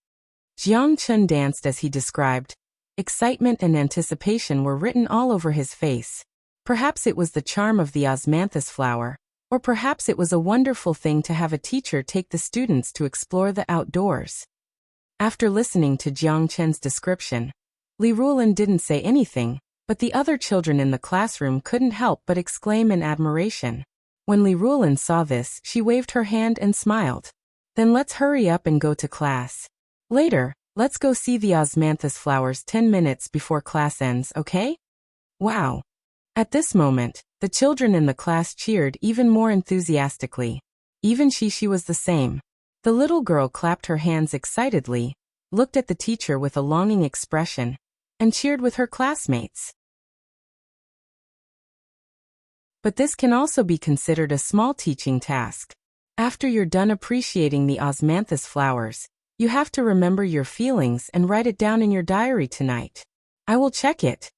Jiang Chen danced as he described. Excitement and anticipation were written all over his face. Perhaps it was the charm of the osmanthus flower, or perhaps it was a wonderful thing to have a teacher take the students to explore the outdoors. After listening to Jiang Chen's description, Li Ruolin didn't say anything, but the other children in the classroom couldn't help but exclaim in admiration. When Li Ruolin saw this, she waved her hand and smiled. Then let's hurry up and go to class. Later, let's go see the osmanthus flowers 10 minutes before class ends, okay? Wow. At this moment, the children in the class cheered even more enthusiastically. Even Xixi was the same. The little girl clapped her hands excitedly, looked at the teacher with a longing expression, and cheered with her classmates. But this can also be considered a small teaching task. After you're done appreciating the osmanthus flowers, you have to remember your feelings and write it down in your diary tonight. I will check it.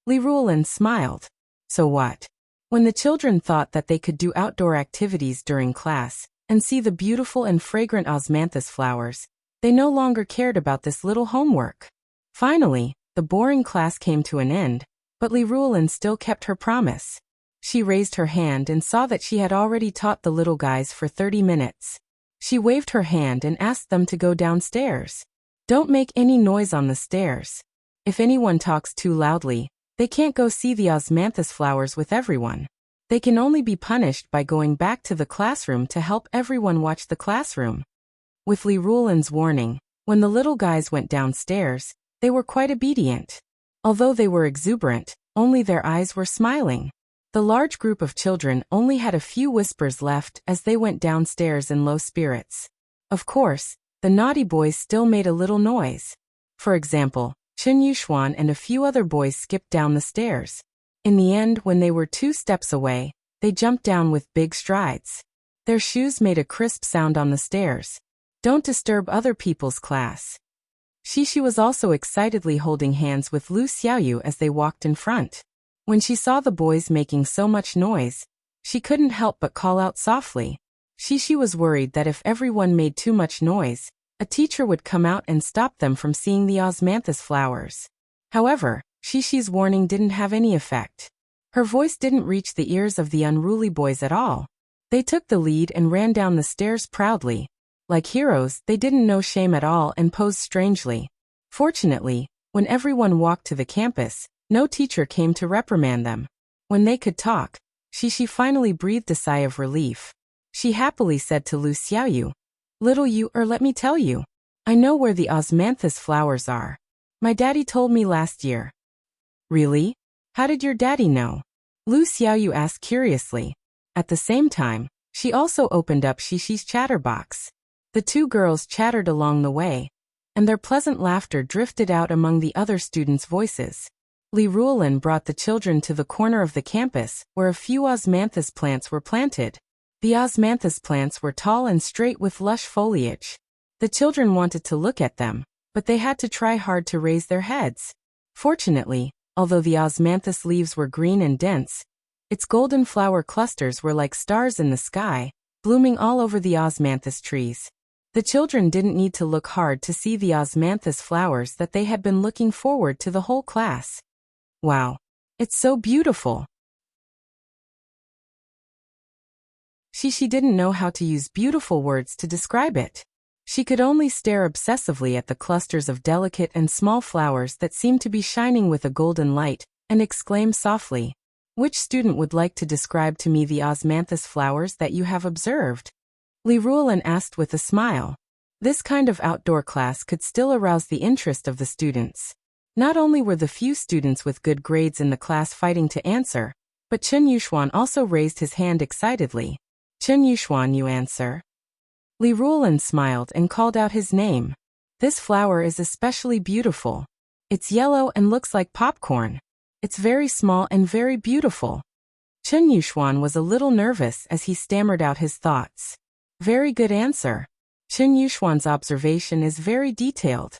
Li Ruolin smiled. So what? When the children thought that they could do outdoor activities during class and see the beautiful and fragrant osmanthus flowers, they no longer cared about this little homework. Finally, the boring class came to an end, but Li Ruolin still kept her promise. She raised her hand and saw that she had already taught the little guys for 30 minutes. She waved her hand and asked them to go downstairs. Don't make any noise on the stairs. If anyone talks too loudly, they can't go see the osmanthus flowers with everyone. They can only be punished by going back to the classroom to help everyone watch the classroom. With Li Ruolin's warning, when the little guys went downstairs, they were quite obedient. Although they were exuberant, only their eyes were smiling. The large group of children only had a few whispers left as they went downstairs in low spirits. Of course, the naughty boys still made a little noise. For example, Chen Yuxuan and a few other boys skipped down the stairs. In the end, when they were 2 steps away, they jumped down with big strides. Their shoes made a crisp sound on the stairs. Don't disturb other people's class. Xixi was also excitedly holding hands with Lu Xiaoyu as they walked in front. When she saw the boys making so much noise, she couldn't help but call out softly. Xixi was worried that if everyone made too much noise, a teacher would come out and stop them from seeing the osmanthus flowers. However, Xixi's warning didn't have any effect. Her voice didn't reach the ears of the unruly boys at all. They took the lead and ran down the stairs proudly. Like heroes, they didn't know shame at all and posed strangely. Fortunately, when everyone walked to the campus, no teacher came to reprimand them. When they could talk, Xixi finally breathed a sigh of relief. She happily said to Lu Xiaoyu, "Little you, let me tell you. I know where the osmanthus flowers are. My daddy told me last year." "Really? How did your daddy know?" Lu Xiaoyu asked curiously. At the same time, she also opened up Xixi's chatterbox. The 2 girls chattered along the way, and their pleasant laughter drifted out among the other students' voices. Li Ruolin brought the children to the corner of the campus where a few osmanthus plants were planted. The osmanthus plants were tall and straight with lush foliage. The children wanted to look at them, but they had to try hard to raise their heads. Fortunately, although the osmanthus leaves were green and dense, its golden flower clusters were like stars in the sky, blooming all over the osmanthus trees. The children didn't need to look hard to see the osmanthus flowers that they had been looking forward to the whole class. Wow! It's so beautiful! She didn't know how to use beautiful words to describe it. She could only stare obsessively at the clusters of delicate and small flowers that seemed to be shining with a golden light, and exclaim softly, "Which student would like to describe to me the osmanthus flowers that you have observed?" Li Ruolin asked with a smile. This kind of outdoor class could still arouse the interest of the students. Not only were the few students with good grades in the class fighting to answer, but Chen Yuxuan also raised his hand excitedly. "Chen Yuxuan, you answer." Li Ruolin smiled and called out his name. "This flower is especially beautiful. It's yellow and looks like popcorn. It's very small and very beautiful." Chen Yuxuan was a little nervous as he stammered out his thoughts. "Very good answer. Chen Yuxuan's observation is very detailed."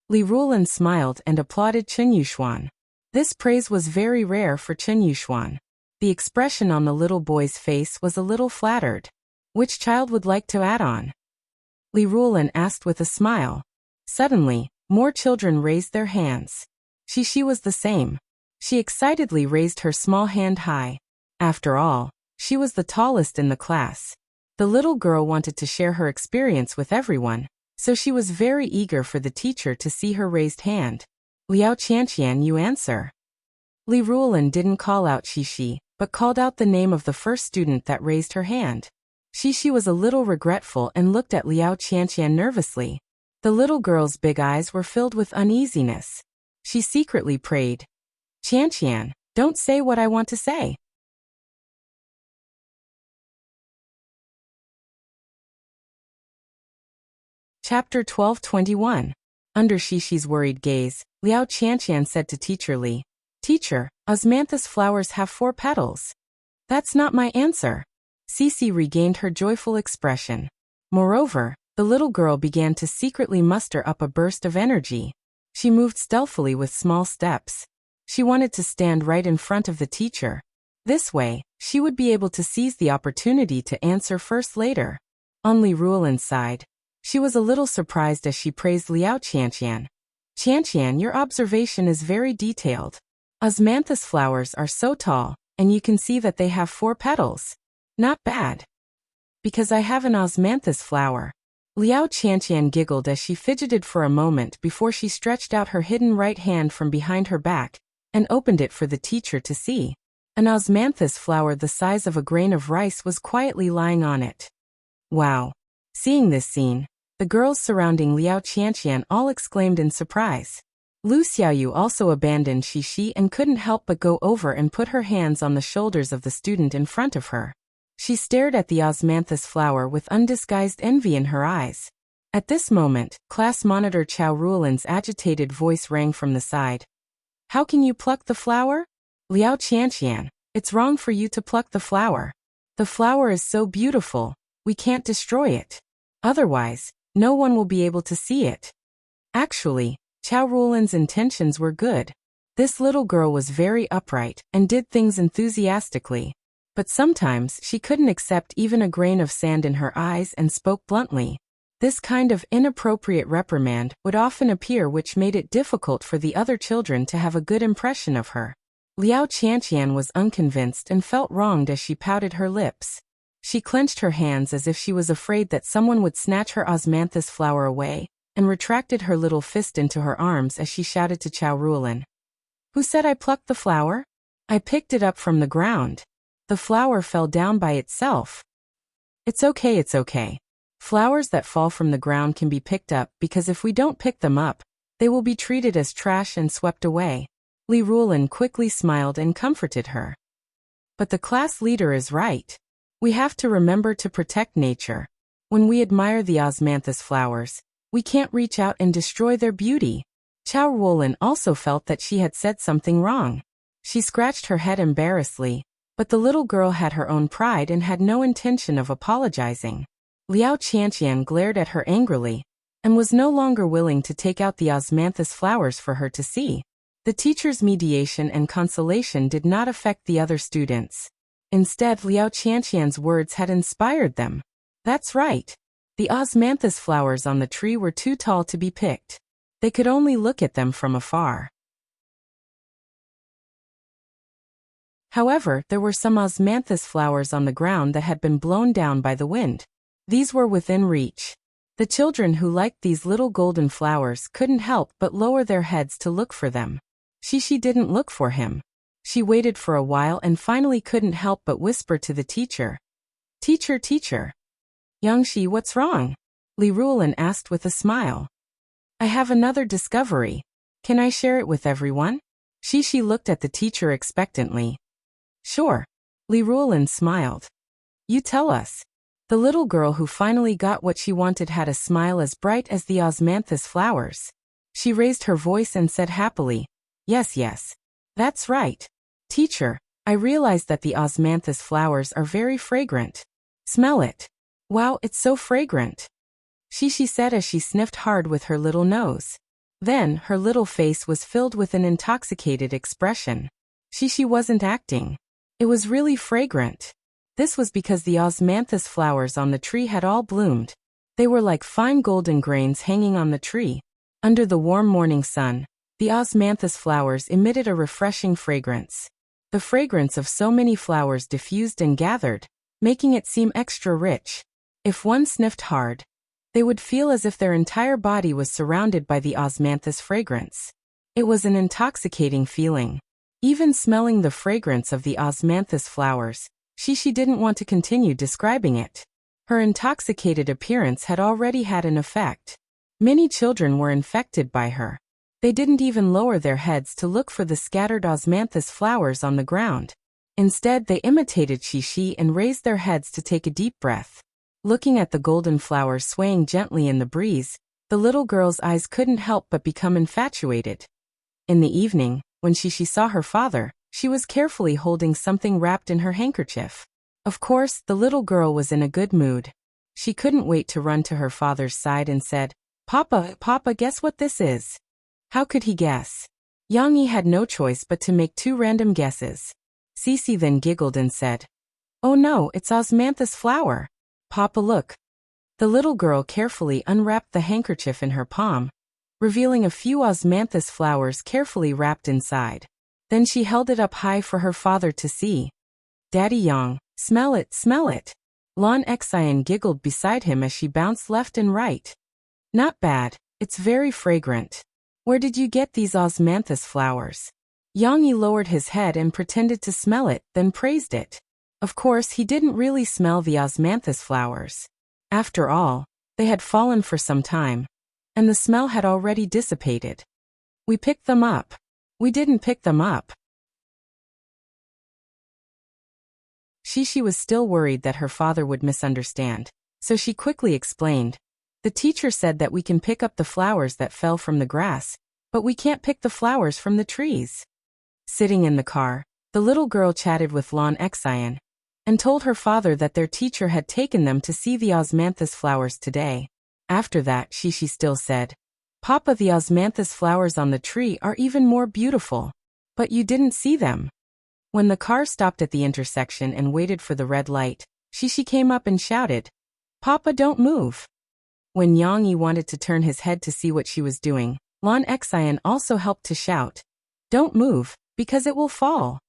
Li Ruolin smiled and applauded Chen Yuxuan. This praise was very rare for Chen Yuxuan. The expression on the little boy's face was a little flattered. "Which child would like to add on?" Li Ruolin asked with a smile. Suddenly, more children raised their hands. She was the same. She excitedly raised her small hand high. After all, she was the tallest in the class. The little girl wanted to share her experience with everyone, so she was very eager for the teacher to see her raised hand. "Liao Qianqian, you answer." Li Ruolin didn't call out Xixi, but called out the name of the first student that raised her hand. Xixi was a little regretful and looked at Liao Qianqian nervously. The little girl's big eyes were filled with uneasiness. She secretly prayed, "Qianqian, don't say what I want to say." Chapter 12:21. Under Xixi worried gaze, Liao Qianqian said to Teacher Li, "Teacher, osmanthus flowers have 4 petals." "That's not my answer." Xixi regained her joyful expression. Moreover, the little girl began to secretly muster up a burst of energy. She moved stealthily with small steps. She wanted to stand right in front of the teacher. This way, she would be able to seize the opportunity to answer first later. On Li Ruolin's side, she was a little surprised as she praised Liao Qianqian. "Qianqian, your observation is very detailed. Osmanthus flowers are so tall, and you can see that they have 4 petals. Not bad." "Because I have an osmanthus flower." Liao Qianqian giggled as she fidgeted for a moment before she stretched out her hidden right hand from behind her back and opened it for the teacher to see. An osmanthus flower the size of a grain of rice was quietly lying on it. Wow! Seeing this scene, the girls surrounding Liao Qianqian all exclaimed in surprise. Lu Xiaoyu also abandoned Xixi and couldn't help but go over and put her hands on the shoulders of the student in front of her. She stared at the osmanthus flower with undisguised envy in her eyes. At this moment, class monitor Chao Ruolin's agitated voice rang from the side. "How can you pluck the flower? Liao Qianqian, it's wrong for you to pluck the flower. The flower is so beautiful, we can't destroy it. Otherwise, no one will be able to see it." Actually, Chao Ruolin's intentions were good. This little girl was very upright and did things enthusiastically. But sometimes she couldn't accept even a grain of sand in her eyes and spoke bluntly. This kind of inappropriate reprimand would often appear, which made it difficult for the other children to have a good impression of her. Liao Qianqian was unconvinced and felt wronged as she pouted her lips. She clenched her hands as if she was afraid that someone would snatch her osmanthus flower away, and retracted her little fist into her arms as she shouted to Chao Ruolin. "Who said I plucked the flower? I picked it up from the ground. The flower fell down by itself." It's okay. Flowers that fall from the ground can be picked up because if we don't pick them up, they will be treated as trash and swept away." Li Ruolin quickly smiled and comforted her. "But the class leader is right. We have to remember to protect nature. When we admire the osmanthus flowers, we can't reach out and destroy their beauty." Chao Ruolin also felt that she had said something wrong. She scratched her head embarrassedly, but the little girl had her own pride and had no intention of apologizing. Liao Qianqian glared at her angrily, and was no longer willing to take out the osmanthus flowers for her to see. The teacher's mediation and consolation did not affect the other students. Instead, Liao Qianqian's words had inspired them. That's right. The osmanthus flowers on the tree were too tall to be picked. They could only look at them from afar. However, there were some osmanthus flowers on the ground that had been blown down by the wind. These were within reach. The children who liked these little golden flowers couldn't help but lower their heads to look for them. Shishi didn't look for him. She waited for a while and finally couldn't help but whisper to the teacher. Teacher, teacher. Yangshi, what's wrong? Li Ruolin asked with a smile. I have another discovery. Can I share it with everyone? Shishi looked at the teacher expectantly. Sure. Li Ruolin smiled. You tell us. The little girl who finally got what she wanted had a smile as bright as the osmanthus flowers. She raised her voice and said happily, Yes, yes. That's right. Teacher, I realized that the osmanthus flowers are very fragrant. Smell it. Wow, it's so fragrant. Shishi said as she sniffed hard with her little nose. Then, her little face was filled with an intoxicated expression. Shishi wasn't acting. It was really fragrant. This was because the osmanthus flowers on the tree had all bloomed. They were like fine golden grains hanging on the tree. Under the warm morning sun, the osmanthus flowers emitted a refreshing fragrance. The fragrance of so many flowers diffused and gathered, making it seem extra rich. If one sniffed hard, they would feel as if their entire body was surrounded by the osmanthus fragrance. It was an intoxicating feeling. Even smelling the fragrance of the osmanthus flowers, Shishi didn't want to continue describing it. Her intoxicated appearance had already had an effect. Many children were infected by her. They didn't even lower their heads to look for the scattered osmanthus flowers on the ground. Instead, they imitated Shishi and raised their heads to take a deep breath. Looking at the golden flowers swaying gently in the breeze, the little girl's eyes couldn't help but become infatuated. In the evening, when Shishi saw her father, she was carefully holding something wrapped in her handkerchief. Of course, the little girl was in a good mood. She couldn't wait to run to her father's side and said, Papa, guess what this is? How could he guess? Yang Yi had no choice but to make two random guesses. Cece then giggled and said, Oh no, it's osmanthus flower. Papa, look. The little girl carefully unwrapped the handkerchief in her palm, revealing a few osmanthus flowers carefully wrapped inside. Then she held it up high for her father to see. Daddy Yang, smell it, smell it. Lan Xian giggled beside him as she bounced left and right. Not bad, it's very fragrant. Where did you get these osmanthus flowers? Yang Yi lowered his head and pretended to smell it, then praised it. Of course, he didn't really smell the osmanthus flowers. After all, they had fallen for some time, and the smell had already dissipated. We picked them up. We didn't pick them up. Shishi was still worried that her father would misunderstand, so she quickly explained. The teacher said that we can pick up the flowers that fell from the grass, but we can't pick the flowers from the trees. Sitting in the car, the little girl chatted with Lan Xian and told her father that their teacher had taken them to see the osmanthus flowers today. After that, Shishi still said, Papa, the osmanthus flowers on the tree are even more beautiful. But you didn't see them. When the car stopped at the intersection and waited for the red light, Shishi came up and shouted, Papa, don't move. When Yang Yi wanted to turn his head to see what she was doing, Lan Xian also helped to shout, Don't move, because it will fall.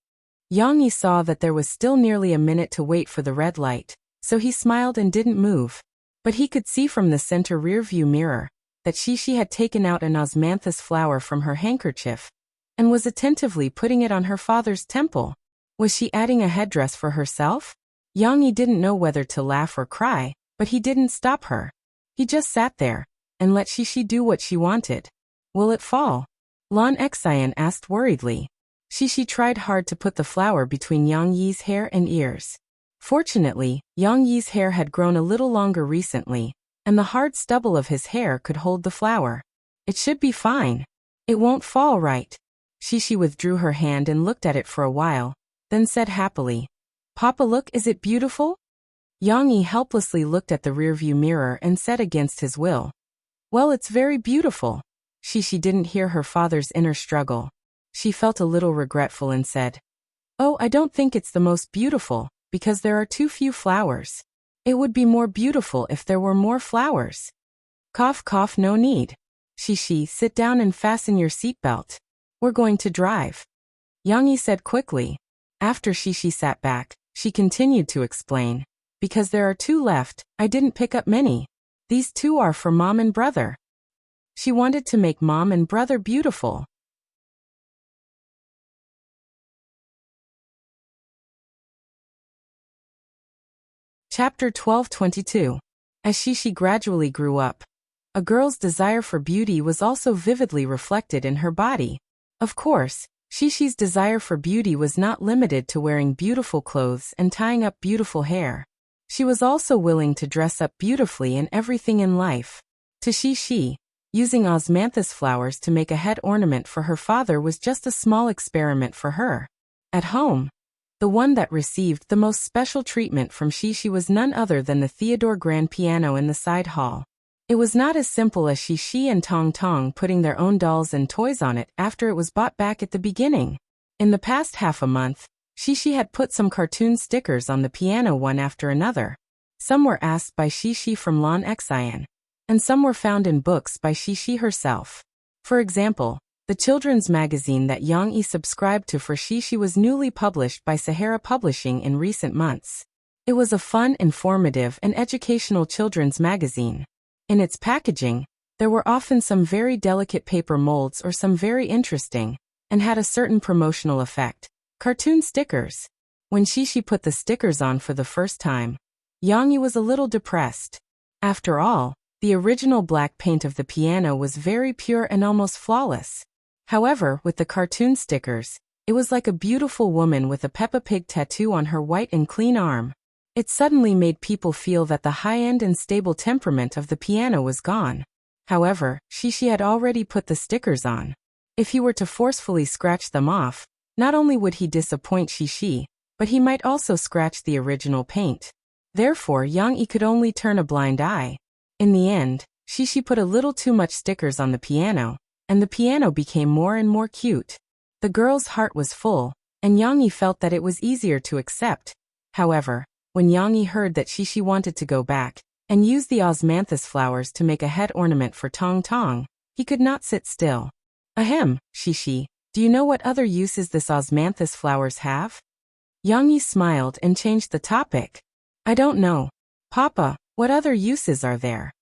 Yang Yi saw that there was still nearly a minute to wait for the red light, so he smiled and didn't move. But he could see from the center rear-view mirror that Shishi had taken out an osmanthus flower from her handkerchief and was attentively putting it on her father's temple. Was she adding a headdress for herself? Yang Yi didn't know whether to laugh or cry, but he didn't stop her. He just sat there and let Shishi do what she wanted. Will it fall? Lan Xian asked worriedly. Shishi tried hard to put the flower between Yang Yi's hair and ears. Fortunately, Yang Yi's hair had grown a little longer recently, and the hard stubble of his hair could hold the flower. It should be fine. It won't fall, right? Shishi withdrew her hand and looked at it for a while, then said happily, Papa, look, is it beautiful? Yang Yi helplessly looked at the rearview mirror and said against his will, Well, it's very beautiful. Shishi didn't hear her father's inner struggle. She felt a little regretful and said, "Oh, I don't think it's the most beautiful, because there are too few flowers. It would be more beautiful if there were more flowers." Cough, cough, no need. Shishi, sit down and fasten your seatbelt. We're going to drive. Yang said quickly. After Shishi sat back, she continued to explain. Because there are 2 left, I didn't pick up many. These 2 are for mom and brother. She wanted to make mom and brother beautiful. Chapter 12:22. As Shishi gradually grew up, a girl's desire for beauty was also vividly reflected in her body. Of course, Shishi's desire for beauty was not limited to wearing beautiful clothes and tying up beautiful hair. She was also willing to dress up beautifully in everything in life. To Shishi, using osmanthus flowers to make a head ornament for her father was just a small experiment for her. At home, the one that received the most special treatment from Shishi was none other than the Theodore grand piano in the side hall. It was not as simple as Shishi and Tong Tong putting their own dolls and toys on it after it was bought back at the beginning. In the past half a month, Shishi had put some cartoon stickers on the piano one after another. Some were asked by Shishi from Lan Xian, and some were found in books by Shishi herself. For example, the children's magazine that Yang Yi subscribed to for Shishi was newly published by Sahara Publishing in recent months. It was a fun, informative, and educational children's magazine. In its packaging, there were often some very delicate paper molds or some very interesting, and had a certain promotional effect, cartoon stickers. When Shishi put the stickers on for the first time, Yang Yi was a little depressed. After all, the original black paint of the piano was very pure and almost flawless. However, with the cartoon stickers, it was like a beautiful woman with a Peppa Pig tattoo on her white and clean arm. It suddenly made people feel that the high-end and stable temperament of the piano was gone. However, Shishi had already put the stickers on. If he were to forcefully scratch them off, not only would he disappoint Shishi, but he might also scratch the original paint. Therefore, Yang Yi could only turn a blind eye. In the end, Shishi put a little too much stickers on the piano, and the piano became more and more cute. The girl's heart was full, and Yang Yi felt that it was easier to accept. However, when Yang Yi heard that Shishi wanted to go back and use the osmanthus flowers to make a head ornament for Tong Tong, he could not sit still. Ahem, Shishi, do you know what other uses this osmanthus flowers have? Yang Yi smiled and changed the topic. I don't know. Papa, what other uses are there?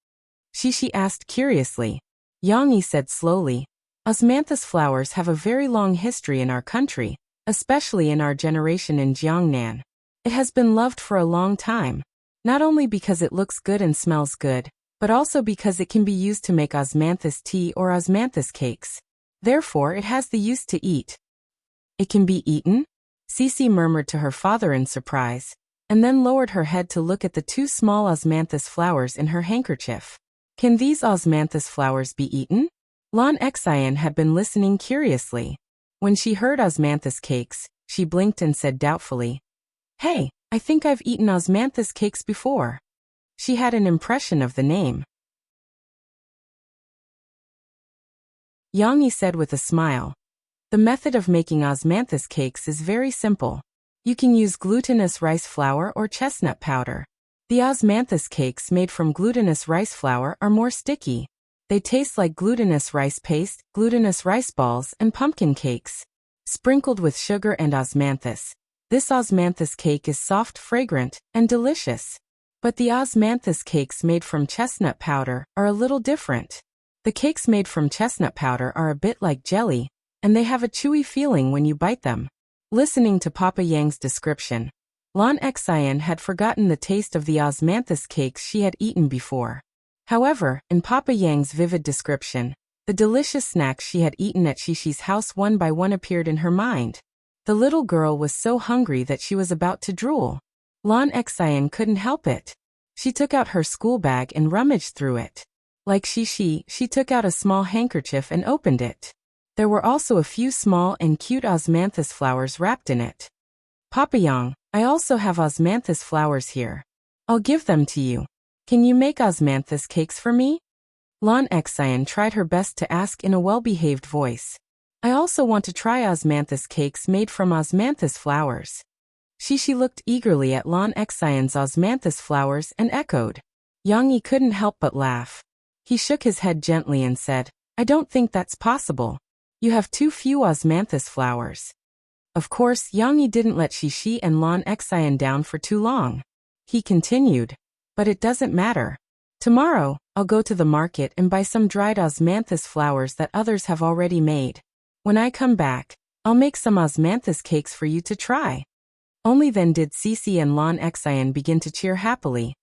Shishi asked curiously. Yang Yi said slowly, osmanthus flowers have a very long history in our country, especially in our generation in Jiangnan. It has been loved for a long time, not only because it looks good and smells good, but also because it can be used to make osmanthus tea or osmanthus cakes. Therefore, it has the use to eat. It can be eaten? Cece murmured to her father in surprise, and then lowered her head to look at the 2 small osmanthus flowers in her handkerchief. Can these osmanthus flowers be eaten? Lan Xian had been listening curiously. When she heard osmanthus cakes, she blinked and said doubtfully, Hey, I think I've eaten osmanthus cakes before. She had an impression of the name. Yang Yi said with a smile. The method of making osmanthus cakes is very simple. You can use glutinous rice flour or chestnut powder. The osmanthus cakes made from glutinous rice flour are more sticky. They taste like glutinous rice paste, glutinous rice balls, and pumpkin cakes. Sprinkled with sugar and osmanthus, this osmanthus cake is soft, fragrant, and delicious. But the osmanthus cakes made from chestnut powder are a little different. The cakes made from chestnut powder are a bit like jelly, and they have a chewy feeling when you bite them. Listening to Papa Yang's description, Lan Xian had forgotten the taste of the osmanthus cakes she had eaten before. However, in Papa Yang's vivid description, the delicious snacks she had eaten at Shishi's house one by one appeared in her mind. The little girl was so hungry that she was about to drool. Lan Xian couldn't help it. She took out her school bag and rummaged through it. Like Shishi, she took out a small handkerchief and opened it. There were also a few small and cute osmanthus flowers wrapped in it. Papa Yang, I also have osmanthus flowers here. I'll give them to you. Can you make osmanthus cakes for me? Lan Xian tried her best to ask in a well-behaved voice. I also want to try osmanthus cakes made from osmanthus flowers. Shishi looked eagerly at Lan Xian's osmanthus flowers and echoed. Yang Yi couldn't help but laugh. He shook his head gently and said, I don't think that's possible. You have too few osmanthus flowers. Of course, Yang Yi didn't let Shishi and Lan Xian down for too long. He continued, but it doesn't matter. Tomorrow, I'll go to the market and buy some dried osmanthus flowers that others have already made. When I come back, I'll make some osmanthus cakes for you to try. Only then did Cici and Lan Xian begin to cheer happily.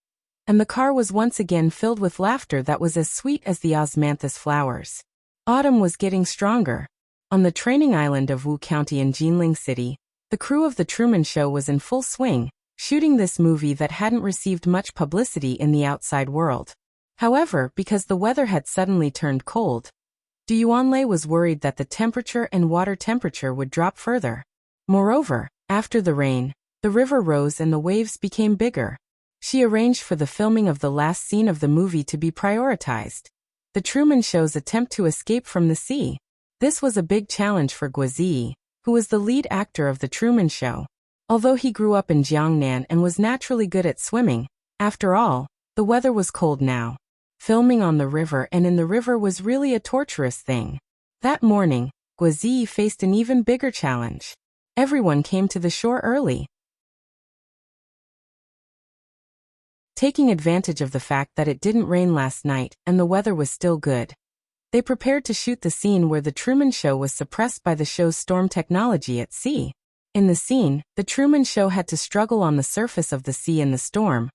And the car was once again filled with laughter that was as sweet as the osmanthus flowers. Autumn was getting stronger. On the training island of Wu County in Jinling City, the crew of The Truman Show was in full swing, shooting this movie that hadn't received much publicity in the outside world. However, because the weather had suddenly turned cold, Du Yuanlei was worried that the temperature and water temperature would drop further. Moreover, after the rain, the river rose and the waves became bigger. She arranged for the filming of the last scene of the movie to be prioritized. The Truman Show's attempt to escape from the sea. This was a big challenge for Guo, who was the lead actor of The Truman Show. Although he grew up in Jiangnan and was naturally good at swimming, after all, the weather was cold now. Filming on the river and in the river was really a torturous thing. That morning, Guo faced an even bigger challenge. Everyone came to the shore early. Taking advantage of the fact that it didn't rain last night and the weather was still good, they prepared to shoot the scene where the Truman Show was suppressed by the show's storm technology at sea. In the scene, the Truman Show had to struggle on the surface of the sea in the storm,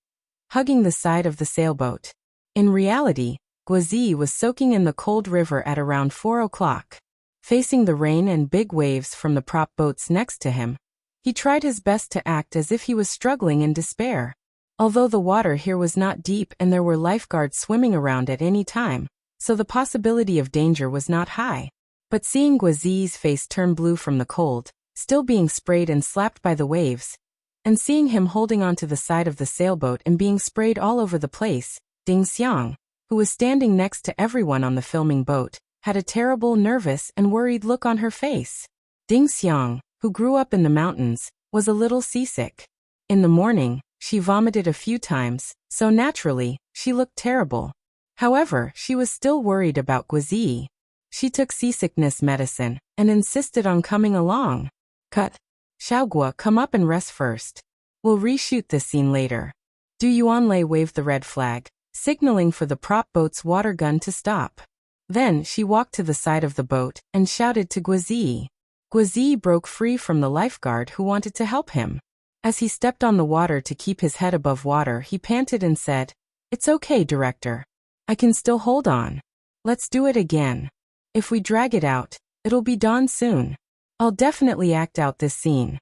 hugging the side of the sailboat. In reality, Guo was soaking in the cold river at around 4 o'clock. Facing the rain and big waves from the prop boats next to him, he tried his best to act as if he was struggling in despair. Although the water here was not deep and there were lifeguards swimming around at any time, so the possibility of danger was not high. But seeing Guo's face turn blue from the cold, still being sprayed and slapped by the waves, and seeing him holding onto the side of the sailboat and being sprayed all over the place, Ding Xiang, who was standing next to everyone on the filming boat, had a terrible, nervous, and worried look on her face. Ding Xiang, who grew up in the mountains, was a little seasick. In the morning, she vomited a few times, so naturally, she looked terrible. However, she was still worried about Guo. She took seasickness medicine and insisted on coming along. Cut. Xiaoguo, come up and rest first. We'll reshoot this scene later. Du Yuanlei waved the red flag, signaling for the prop boat's water gun to stop. Then she walked to the side of the boat and shouted to Guo. Guo broke free from the lifeguard who wanted to help him. As he stepped on the water to keep his head above water, he panted and said, "It's okay, director. I can still hold on. Let's do it again. If we drag it out, it'll be dawn soon. I'll definitely act out this scene.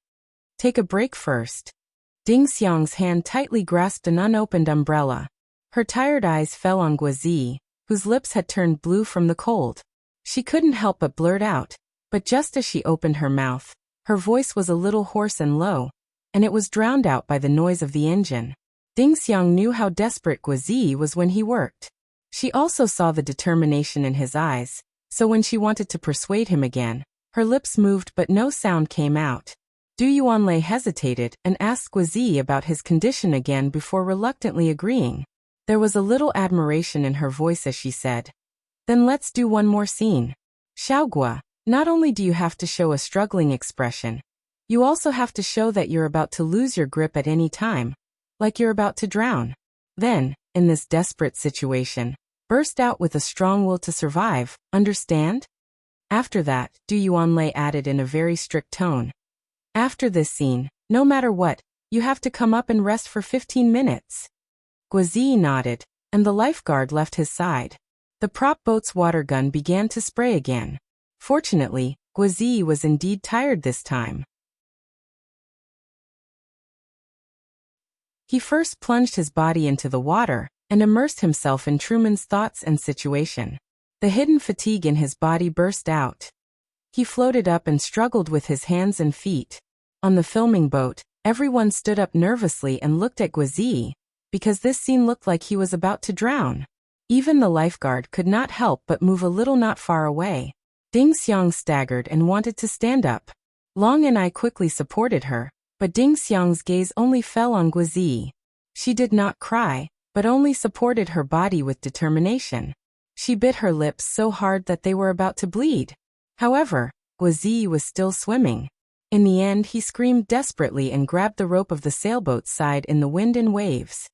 Take a break first." Ding Xiang's hand tightly grasped an unopened umbrella. Her tired eyes fell on Guo, whose lips had turned blue from the cold. She couldn't help but blurt out, but just as she opened her mouth, her voice was a little hoarse and low, and it was drowned out by the noise of the engine. Ding Xiang knew how desperate Guo was when he worked. She also saw the determination in his eyes, so when she wanted to persuade him again, her lips moved but no sound came out. Du Yuanlei hesitated and asked Guo about his condition again before reluctantly agreeing. There was a little admiration in her voice as she said, "Then let's do one more scene. Xiaoguo, not only do you have to show a struggling expression, you also have to show that you're about to lose your grip at any time, like you're about to drown. Then, in this desperate situation, burst out with a strong will to survive, understand?" After that, Du Yuanlei added in a very strict tone, "After this scene, no matter what, you have to come up and rest for 15 minutes. Guo nodded, and the lifeguard left his side. The prop boat's water gun began to spray again. Fortunately, Guo was indeed tired this time. He first plunged his body into the water and immersed himself in Truman's thoughts and situation. The hidden fatigue in his body burst out. He floated up and struggled with his hands and feet. On the filming boat, everyone stood up nervously and looked at Guo, because this scene looked like he was about to drown. Even the lifeguard could not help but move a little not far away. Ding Xiang staggered and wanted to stand up. Long and I quickly supported her, but Ding Xiang's gaze only fell on Guozi. She did not cry, but only supported her body with determination. She bit her lips so hard that they were about to bleed. However, Guozi was still swimming. In the end, he screamed desperately and grabbed the rope of the sailboat's side in the wind and waves.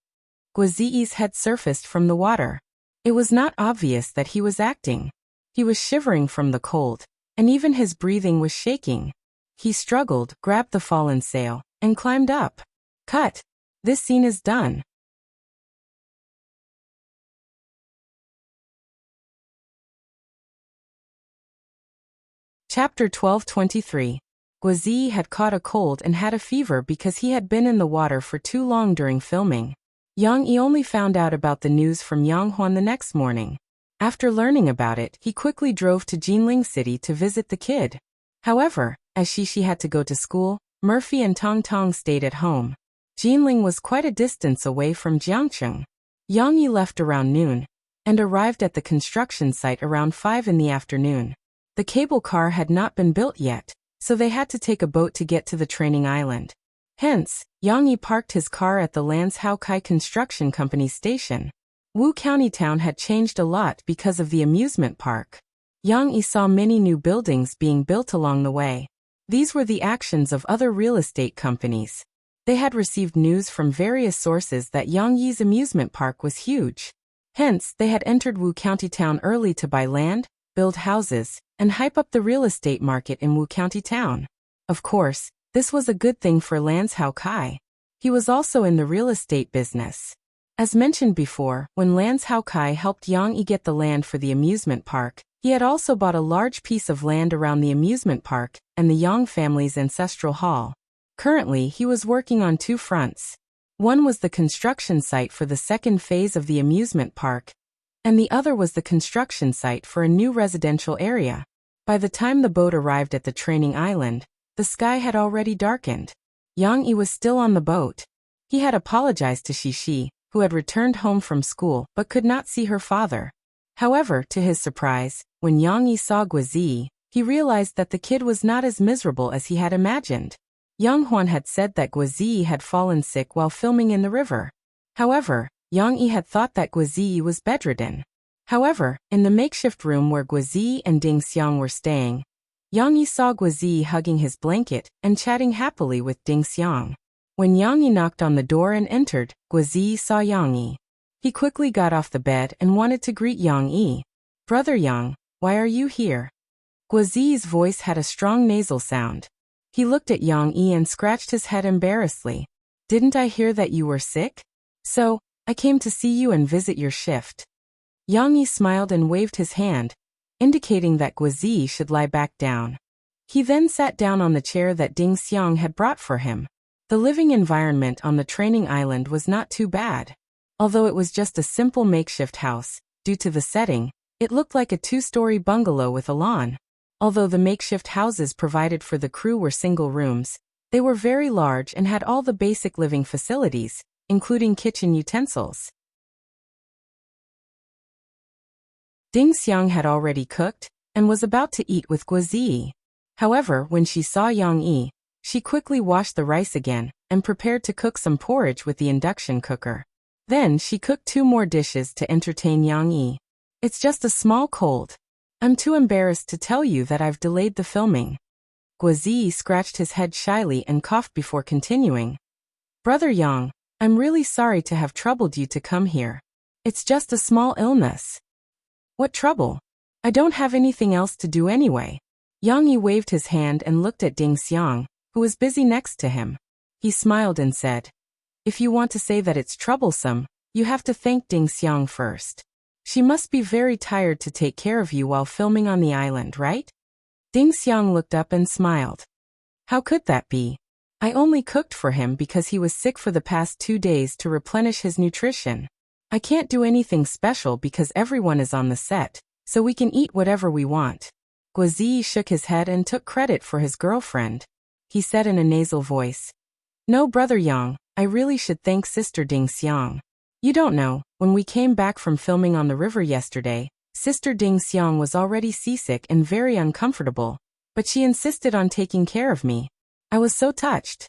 Guozi's head surfaced from the water. It was not obvious that he was acting. He was shivering from the cold, and even his breathing was shaking. He struggled, grabbed the fallen sail, and climbed up. Cut. This scene is done. Chapter 12:23. Guozi had caught a cold and had a fever because he had been in the water for too long during filming. Yang Yi only found out about the news from Yang Huan the next morning. After learning about it, he quickly drove to Jinling City to visit the kid. However, as Shishi had to go to school, Murphy and Tong Tong stayed at home. Jinling was quite a distance away from Jiangcheng. Yang Yi left around noon and arrived at the construction site around 5 in the afternoon. The cable car had not been built yet, so they had to take a boat to get to the training island. Hence, Yang Yi parked his car at the Lanshao Kai Construction Company station. Wu County Town had changed a lot because of the amusement park. Yang Yi saw many new buildings being built along the way. These were the actions of other real estate companies. They had received news from various sources that Yang Yi's amusement park was huge. Hence, they had entered Wu County Town early to buy land, build houses, and hype up the real estate market in Wu County Town. Of course, this was a good thing for Lanshao Kai. He was also in the real estate business. As mentioned before, when Lanshao Kai helped Yang Yi get the land for the amusement park, he had also bought a large piece of land around the amusement park and the Yang family's ancestral hall. Currently, he was working on 2 fronts. One was the construction site for the second phase of the amusement park, and the other was the construction site for a new residential area. By the time the boat arrived at the training island, the sky had already darkened. Yang Yi was still on the boat. He had apologized to Shishi, who had returned home from school but could not see her father. However, to his surprise, when Yang Yi saw Guozi, he realized that the kid was not as miserable as he had imagined. Yang Huan had said that Guozi had fallen sick while filming in the river. However, Yang Yi had thought that Guozi was bedridden. However, in the makeshift room where Guozi and Ding Xiang were staying, Yang Yi saw Guozi hugging his blanket and chatting happily with Ding Xiang. When Yang Yi knocked on the door and entered, Guozi saw Yang Yi. He quickly got off the bed and wanted to greet Yang Yi. "Brother Yang, why are you here?" Guozi's voice had a strong nasal sound. He looked at Yang Yi and scratched his head embarrassedly. "Didn't I hear that you were sick? So, I came to see you and visit your shift." Yang Yi smiled and waved his hand, indicating that Guozi should lie back down. He then sat down on the chair that Ding Xiang had brought for him. The living environment on the training island was not too bad. Although it was just a simple makeshift house, due to the setting, it looked like a 2-story bungalow with a lawn. Although the makeshift houses provided for the crew were single rooms, they were very large and had all the basic living facilities, including kitchen utensils. Ding Xiang had already cooked and was about to eat with Guozi. However, when she saw Yang Yi, she quickly washed the rice again and prepared to cook some porridge with the induction cooker. Then she cooked 2 more dishes to entertain Yang Yi. "It's just a small cold. I'm too embarrassed to tell you that I've delayed the filming." Guozi scratched his head shyly and coughed before continuing. "Brother Yang, I'm really sorry to have troubled you to come here. It's just a small illness." "What trouble? I don't have anything else to do anyway." Yang Yi waved his hand and looked at Ding Xiang, who was busy next to him. He smiled and said, "If you want to say that it's troublesome, you have to thank Ding Xiang first. She must be very tired to take care of you while filming on the island, right?" Ding Xiang looked up and smiled. "How could that be? I only cooked for him because he was sick for the past 2 days to replenish his nutrition. I can't do anything special because everyone is on the set, so we can eat whatever we want." Guozi shook his head and took credit for his girlfriend. He said in a nasal voice, "No, Brother Yang, I really should thank Sister Ding Xiang. You don't know, when we came back from filming on the river yesterday, Sister Ding Xiang was already seasick and very uncomfortable, but she insisted on taking care of me. I was so touched.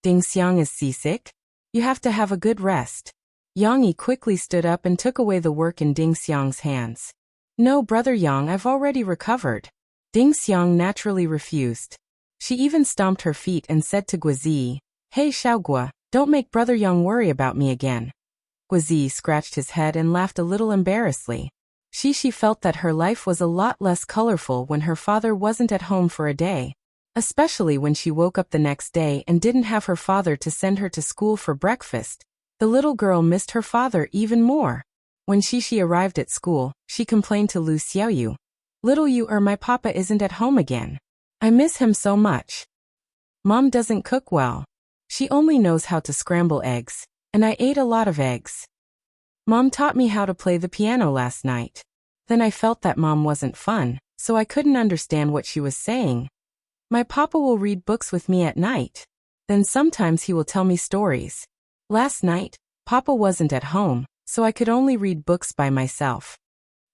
Ding Xiang is seasick? You have to have a good rest. Yang Yi quickly stood up and took away the work in Ding Xiang's hands. No, Brother Yang, I've already recovered. Ding Xiang naturally refused. She even stomped her feet and said to Guizi, Hey Xiaogua, don't make Brother Yang worry about me again. Guizi scratched his head and laughed a little embarrassedly. She felt that her life was a lot less colorful when her father wasn't at home for a day. Especially when she woke up the next day and didn't have her father to send her to school for breakfast. The little girl missed her father even more. When Xixi arrived at school, she complained to Lu Xiaoyu. Little you my papa isn't at home again. I miss him so much. Mom doesn't cook well. She only knows how to scramble eggs, and I ate a lot of eggs. Mom taught me how to play the piano last night. Then I felt that Mom wasn't fun, so I couldn't understand what she was saying. My papa will read books with me at night. Then sometimes he will tell me stories. Last night, Papa wasn't at home, so I could only read books by myself.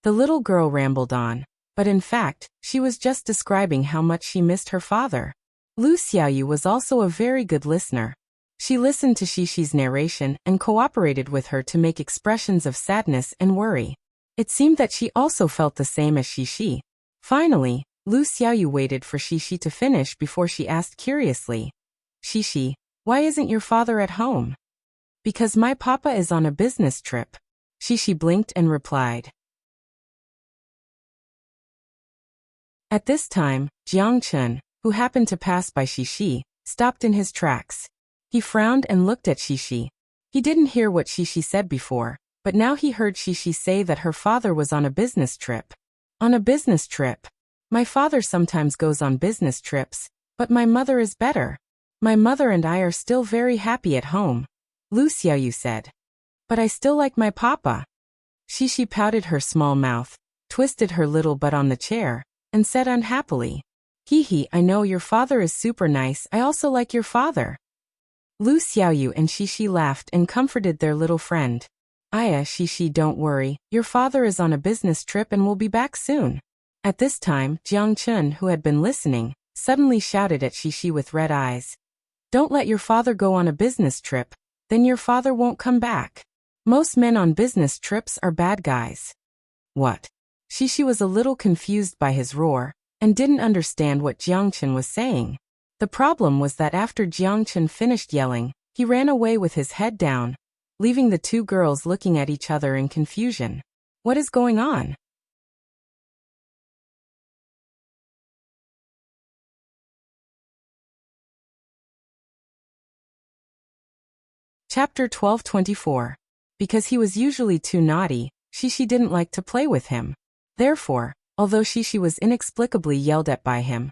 The little girl rambled on, but in fact, she was just describing how much she missed her father. Lu Xiaoyu was also a very good listener. She listened to Xixi's narration and cooperated with her to make expressions of sadness and worry. It seemed that she also felt the same as Xixi. Finally, Lu Xiaoyu waited for Xixi to finish before she asked curiously, Xixi, why isn't your father at home? Because my papa is on a business trip. Xixi blinked and replied. At this time, Jiang Chen, who happened to pass by Xixi, stopped in his tracks. He frowned and looked at Xixi. He didn't hear what Xixi said before, but now he heard Xixi say that her father was on a business trip. On a business trip? My father sometimes goes on business trips, but my mother is better. My mother and I are still very happy at home. Lu Xiaoyu said. But I still like my papa. Xixi pouted her small mouth, twisted her little butt on the chair, and said unhappily, Hee, I know your father is super nice, I also like your father. Lu Xiaoyu and Xixi laughed and comforted their little friend. Aya, Xixi, don't worry, your father is on a business trip and will be back soon. At this time, Jiang Chen, who had been listening, suddenly shouted at Xixi with red eyes. Don't let your father go on a business trip, then your father won't come back. Most men on business trips are bad guys. What? Xixi was a little confused by his roar, and didn't understand what Jiang Chen was saying. The problem was that after Jiang Chen finished yelling, he ran away with his head down, leaving the two girls looking at each other in confusion. What is going on? Chapter 12:24. Because he was usually too naughty, Xixi didn't like to play with him. Therefore, although Xixi was inexplicably yelled at by him,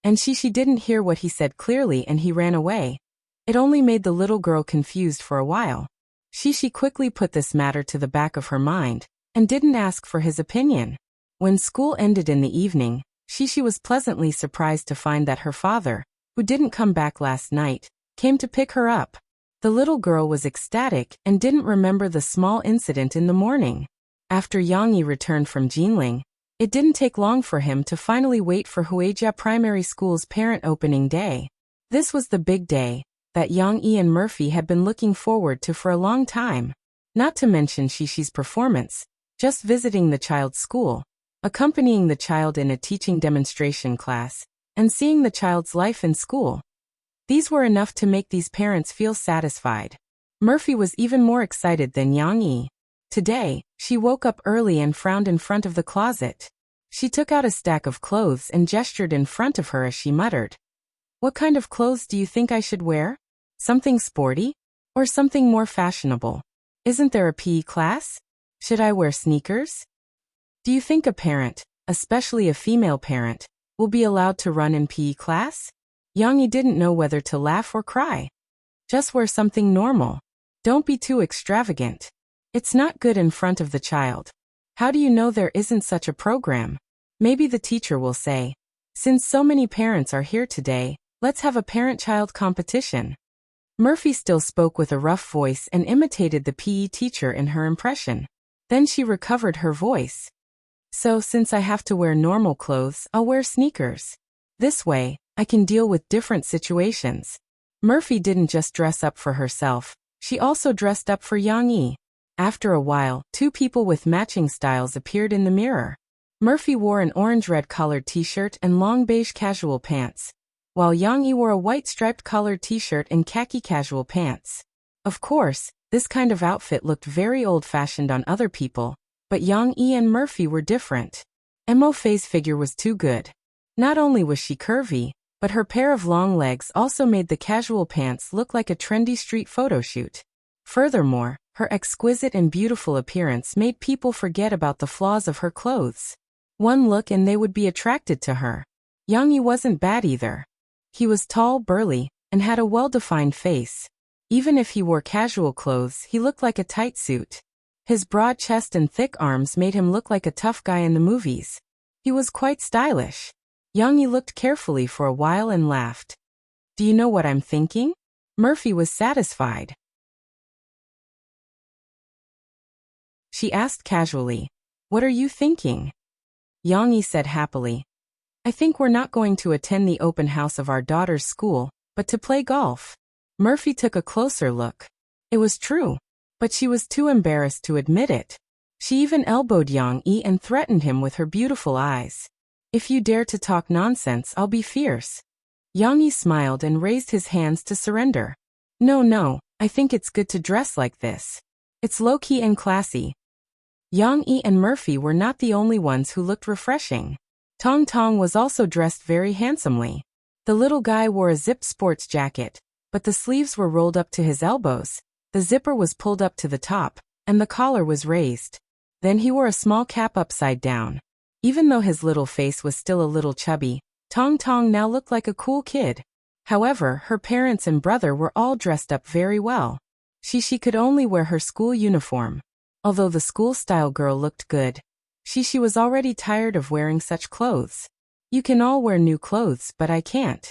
and Xixi didn't hear what he said clearly and he ran away, it only made the little girl confused for a while. Xixi quickly put this matter to the back of her mind, and didn't ask for his opinion. When school ended in the evening, Xixi was pleasantly surprised to find that her father, who didn't come back last night, came to pick her up. The little girl was ecstatic and didn't remember the small incident in the morning. After Yang Yi returned from Jinling, it didn't take long for him to finally wait for Huijia Primary School's parent opening day. This was the big day that Yang Yi and Murphy had been looking forward to for a long time. Not to mention Xixi's performance, just visiting the child's school, accompanying the child in a teaching demonstration class, and seeing the child's life in school. These were enough to make these parents feel satisfied. Murphy was even more excited than Yang Yi. Today, she woke up early and frowned in front of the closet. She took out a stack of clothes and gestured in front of her as she muttered. What kind of clothes do you think I should wear? Something sporty? Or something more fashionable? Isn't there a PE class? Should I wear sneakers? Do you think a parent, especially a female parent, will be allowed to run in PE class? Yang Yi didn't know whether to laugh or cry. Just wear something normal. Don't be too extravagant. It's not good in front of the child. How do you know there isn't such a program? Maybe the teacher will say, since so many parents are here today, let's have a parent-child competition. Murphy still spoke with a rough voice and imitated the PE teacher in her impression. Then she recovered her voice. So since I have to wear normal clothes, I'll wear sneakers. This way, I can deal with different situations. Murphy didn't just dress up for herself, she also dressed up for Yang Yi. After a while, two people with matching styles appeared in the mirror. Murphy wore an orange-red collared t-shirt and long beige casual pants, while Yang Yi wore a white striped collared t-shirt and khaki casual pants. Of course, this kind of outfit looked very old-fashioned on other people, but Yang Yi and Murphy were different. Mo-Fei's figure was too good. Not only was she curvy, but her pair of long legs also made the casual pants look like a trendy street photo shoot. Furthermore, her exquisite and beautiful appearance made people forget about the flaws of her clothes. One look and they would be attracted to her. Yang Yi wasn't bad either. He was tall, burly, and had a well-defined face. Even if he wore casual clothes, he looked like a tight suit. His broad chest and thick arms made him look like a tough guy in the movies. He was quite stylish. Yang Yi looked carefully for a while and laughed. Do you know what I'm thinking? Murphy was satisfied. She asked casually, "What are you thinking?" Yang Yi said happily, "I think we're not going to attend the open house of our daughter's school, but to play golf." Murphy took a closer look. It was true, but she was too embarrassed to admit it. She even elbowed Yang Yi and threatened him with her beautiful eyes. "If you dare to talk nonsense, I'll be fierce." Yang Yi smiled and raised his hands to surrender. No, I think it's good to dress like this. It's low-key and classy." Yang Yi and Murphy were not the only ones who looked refreshing. Tong Tong was also dressed very handsomely. The little guy wore a zipped sports jacket, but the sleeves were rolled up to his elbows, the zipper was pulled up to the top, and the collar was raised. Then he wore a small cap upside down. Even though his little face was still a little chubby, Tong Tong now looked like a cool kid. However, her parents and brother were all dressed up very well. She could only wear her school uniform. Although the school-style girl looked good, she was already tired of wearing such clothes. "You can all wear new clothes, but I can't."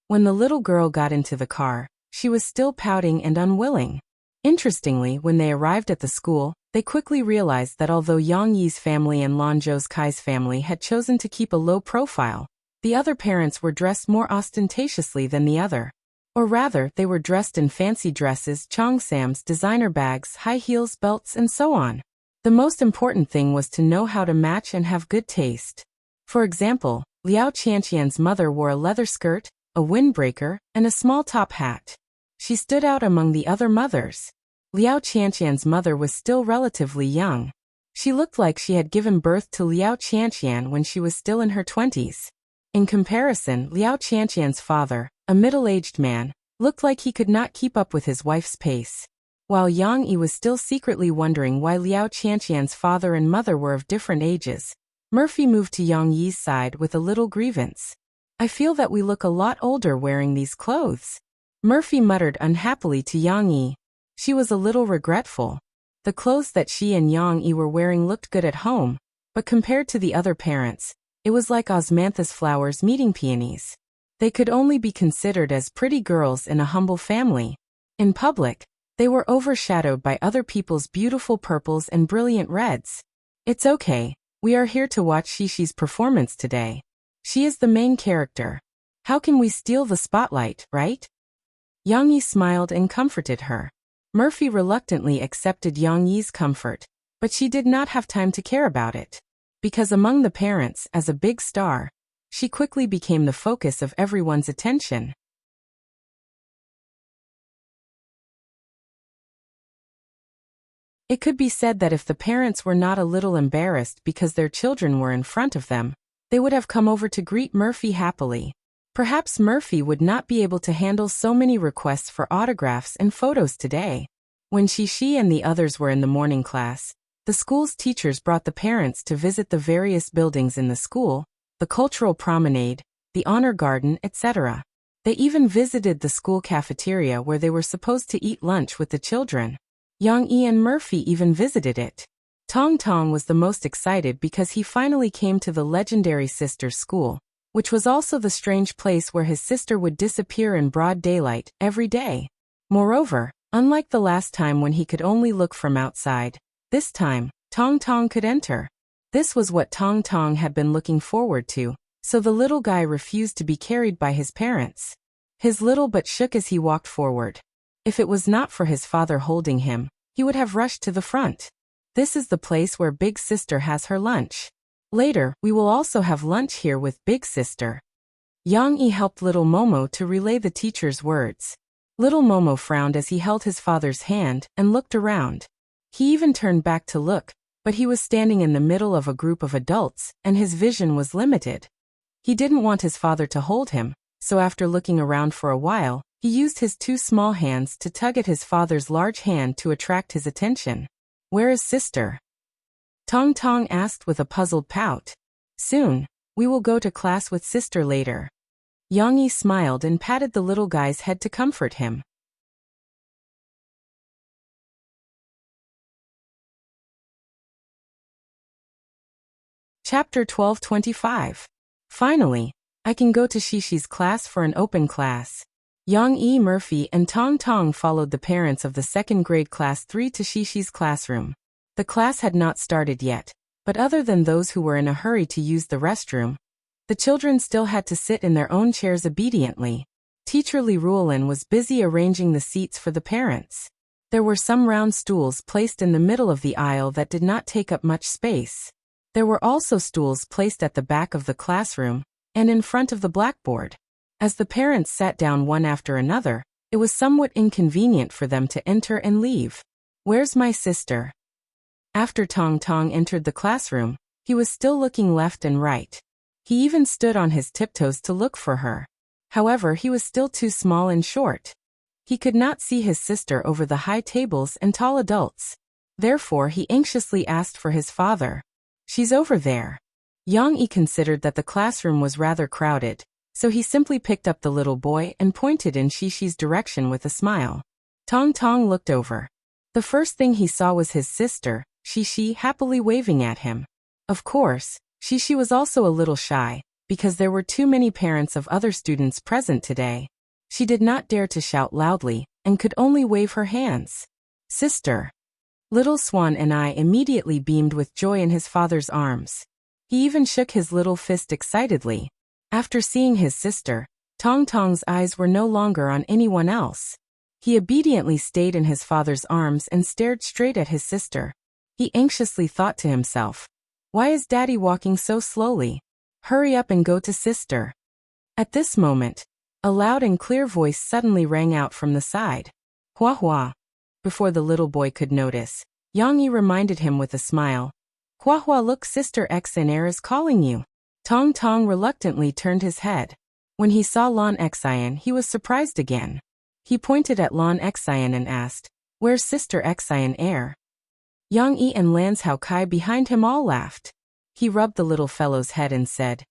When the little girl got into the car, she was still pouting and unwilling. Interestingly, when they arrived at the school, they quickly realized that although Yang Yi's family and Lan Zhou's Kai's family had chosen to keep a low profile, the other parents were dressed more ostentatiously than the other. Or rather, they were dressed in fancy dresses, cheongsams, designer bags, high heels, belts, and so on. The most important thing was to know how to match and have good taste. For example, Liao Qianqian's mother wore a leather skirt, a windbreaker, and a small top hat. She stood out among the other mothers. Liao Qianqian's mother was still relatively young. She looked like she had given birth to Liao Qianqian when she was still in her 20s. In comparison, Liao Qianqian's father, a middle-aged man, looked like he could not keep up with his wife's pace. While Yang Yi was still secretly wondering why Liao Qianqian's father and mother were of different ages, Murphy moved to Yang Yi's side with a little grievance. "I feel that we look a lot older wearing these clothes." Murphy muttered unhappily to Yang Yi. She was a little regretful. The clothes that she and Yang Yi were wearing looked good at home, but compared to the other parents, it was like osmanthus flowers meeting peonies. They could only be considered as pretty girls in a humble family. In public, they were overshadowed by other people's beautiful purples and brilliant reds. "It's okay, we are here to watch Shishi's performance today. She is the main character. How can we steal the spotlight, right?" Yang Yi smiled and comforted her. Murphy reluctantly accepted Yang Yi's comfort, but she did not have time to care about it. Because among the parents, as a big star, she quickly became the focus of everyone's attention. It could be said that if the parents were not a little embarrassed because their children were in front of them, they would have come over to greet Murphy happily. Perhaps Murphy would not be able to handle so many requests for autographs and photos today. When Shishi and the others were in the morning class, the school's teachers brought the parents to visit the various buildings in the school, the cultural promenade, the honor garden, etc. They even visited the school cafeteria where they were supposed to eat lunch with the children. Yang Yi and Murphy even visited it. Tong Tong was the most excited because he finally came to the legendary sister's school, which was also the strange place where his sister would disappear in broad daylight every day. Moreover, unlike the last time when he could only look from outside, this time, Tong Tong could enter. This was what Tong Tong had been looking forward to, so the little guy refused to be carried by his parents. His little butt shook as he walked forward. If it was not for his father holding him, he would have rushed to the front. This is the place where Big Sister has her lunch. Later, we will also have lunch here with Big Sister. Yang Yi helped little Momo to relay the teacher's words. Little Momo frowned as he held his father's hand and looked around. He even turned back to look, but he was standing in the middle of a group of adults, and his vision was limited. He didn't want his father to hold him, so after looking around for a while, he used his two small hands to tug at his father's large hand to attract his attention. "Where is sister?" Tong Tong asked with a puzzled pout. "Soon. We will go to class with sister later." Yang Yi smiled and patted the little guy's head to comfort him. Chapter 12:25. Finally, I can go to Shishi's class for an open class. Yang E. Murphy and Tong Tong followed the parents of the second grade class 3 to Shishi's classroom. The class had not started yet, but other than those who were in a hurry to use the restroom, the children still had to sit in their own chairs obediently. Teacher Li Ruolin was busy arranging the seats for the parents. There were some round stools placed in the middle of the aisle that did not take up much space. There were also stools placed at the back of the classroom and in front of the blackboard. As the parents sat down one after another, it was somewhat inconvenient for them to enter and leave. "Where's my sister?" After Tong Tong entered the classroom, he was still looking left and right. He even stood on his tiptoes to look for her. However, he was still too small and short. He could not see his sister over the high tables and tall adults. Therefore, he anxiously asked for his father. "She's over there." Yang Yi considered that the classroom was rather crowded, so he simply picked up the little boy and pointed in Shishi's direction with a smile. Tong Tong looked over. The first thing he saw was his sister, Shishi, happily waving at him. Of course, Shishi was also a little shy, because there were too many parents of other students present today. She did not dare to shout loudly, and could only wave her hands. "Sister." Little Swan and I immediately beamed with joy in his father's arms. He even shook his little fist excitedly. After seeing his sister, Tong Tong's eyes were no longer on anyone else. He obediently stayed in his father's arms and stared straight at his sister. He anxiously thought to himself, "Why is Daddy walking so slowly? Hurry up and go to sister." At this moment, a loud and clear voice suddenly rang out from the side. "Hua Hua." Before the little boy could notice, Yang Yi reminded him with a smile. "Hua Hua, look, Sister Xiner is calling you." Tong Tong reluctantly turned his head. When he saw Lan Xian, he was surprised again. He pointed at Lan Xian and asked, "Where's Sister Xiner?" Yang Yi and Lan Hao Kai behind him all laughed. He rubbed the little fellow's head and said,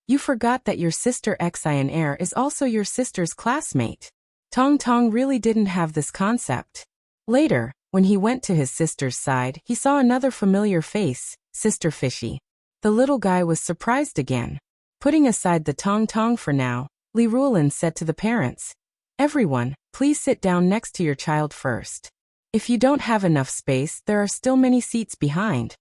"You forgot that your Sister Xiner is also your sister's classmate." Tong Tong really didn't have this concept. Later, when he went to his sister's side, he saw another familiar face, Sister Fishy. The little guy was surprised again. Putting aside the Tong Tong for now, Li Ruolin said to the parents, "Everyone, please sit down next to your child first. If you don't have enough space, there are still many seats behind."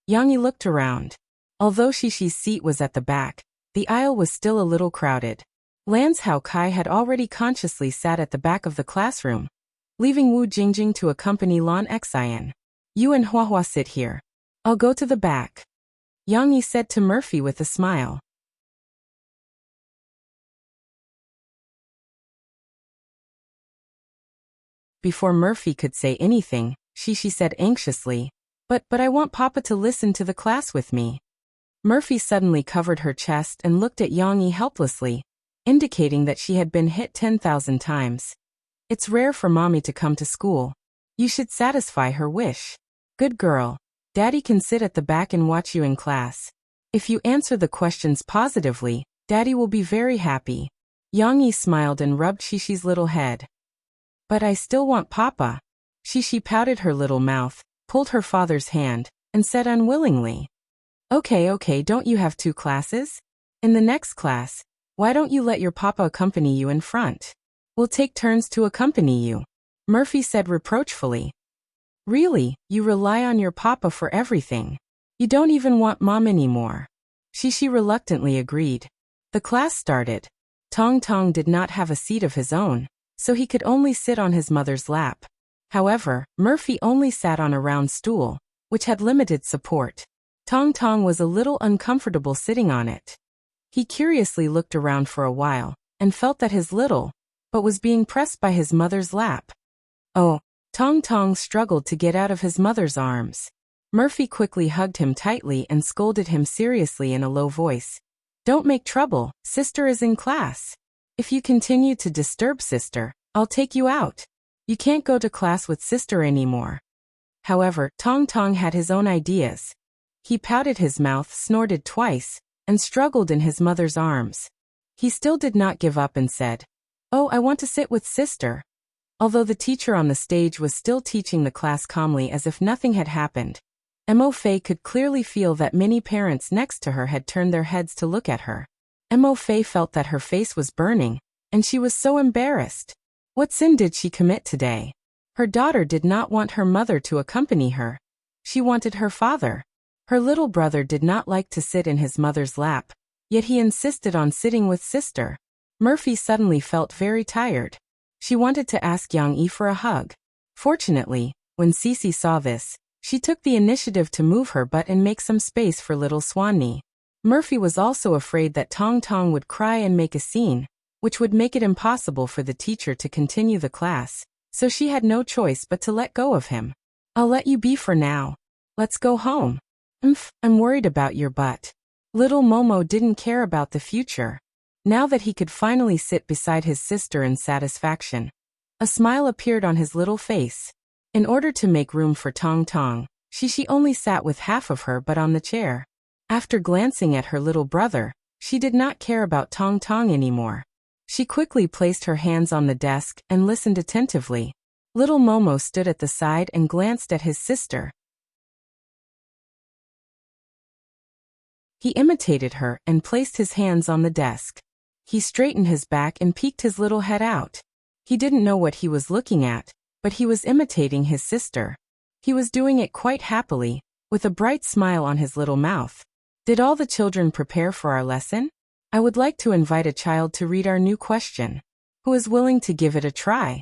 Yang Yi looked around. Although Shishi's seat was at the back, the aisle was still a little crowded. Lan Hao Kai had already consciously sat at the back of the classroom, leaving Wu Jingjing to accompany Lan Xian. "You and Hua Hua sit here. I'll go to the back," Yang Yi said to Murphy with a smile. Before Murphy could say anything, Shishi said anxiously, But I want Papa to listen to the class with me." Murphy suddenly covered her chest and looked at Yang Yi helplessly, indicating that she had been hit 10,000 times. "It's rare for Mommy to come to school. You should satisfy her wish. Good girl. Daddy can sit at the back and watch you in class. If you answer the questions positively, Daddy will be very happy." Yang Yi smiled and rubbed Shishi's little head. "But I still want Papa." Shishi pouted her little mouth, pulled her father's hand, and said unwillingly, Okay, don't you have 2 classes? In the next class, why don't you let your Papa accompany you in front? We'll take turns to accompany you," Murphy said reproachfully. "Really, you rely on your Papa for everything." You don't even want mom anymore. Shishi reluctantly agreed. The class started. Tong Tong did not have a seat of his own, so he could only sit on his mother's lap. However, Murphy only sat on a round stool, which had limited support. Tong Tong was a little uncomfortable sitting on it. He curiously looked around for a while, and felt that his little, but was being pressed by his mother's lap. Oh, Tong Tong struggled to get out of his mother's arms. Murphy quickly hugged him tightly and scolded him seriously in a low voice. Don't make trouble, sister is in class. If you continue to disturb sister, I'll take you out. You can't go to class with sister anymore. However, Tong Tong had his own ideas. He pouted his mouth, snorted twice, and struggled in his mother's arms. He still did not give up and said, Oh, I want to sit with sister. Although the teacher on the stage was still teaching the class calmly as if nothing had happened, Mo Fei could clearly feel that many parents next to her had turned their heads to look at her. Mo Fei felt that her face was burning, and she was so embarrassed. What sin did she commit today? Her daughter did not want her mother to accompany her. She wanted her father. Her little brother did not like to sit in his mother's lap, yet he insisted on sitting with sister. Murphy suddenly felt very tired. She wanted to ask Yang Yi for a hug. Fortunately, when Cece saw this, she took the initiative to move her butt and make some space for little Swanee. Murphy was also afraid that Tong Tong would cry and make a scene, which would make it impossible for the teacher to continue the class, so she had no choice but to let go of him. I'll let you be for now. Let's go home. I'm worried about your butt. Little Momo didn't care about the future. Now that he could finally sit beside his sister in satisfaction, a smile appeared on his little face. In order to make room for Tong Tong, Shishi only sat with half of her butt on the chair. After glancing at her little brother, she did not care about Tong Tong anymore. She quickly placed her hands on the desk and listened attentively. Little Momo stood at the side and glanced at his sister. He imitated her and placed his hands on the desk. He straightened his back and peeked his little head out. He didn't know what he was looking at, but he was imitating his sister. He was doing it quite happily, with a bright smile on his little mouth. Did all the children prepare for our lesson? I would like to invite a child to read our new question. Who is willing to give it a try?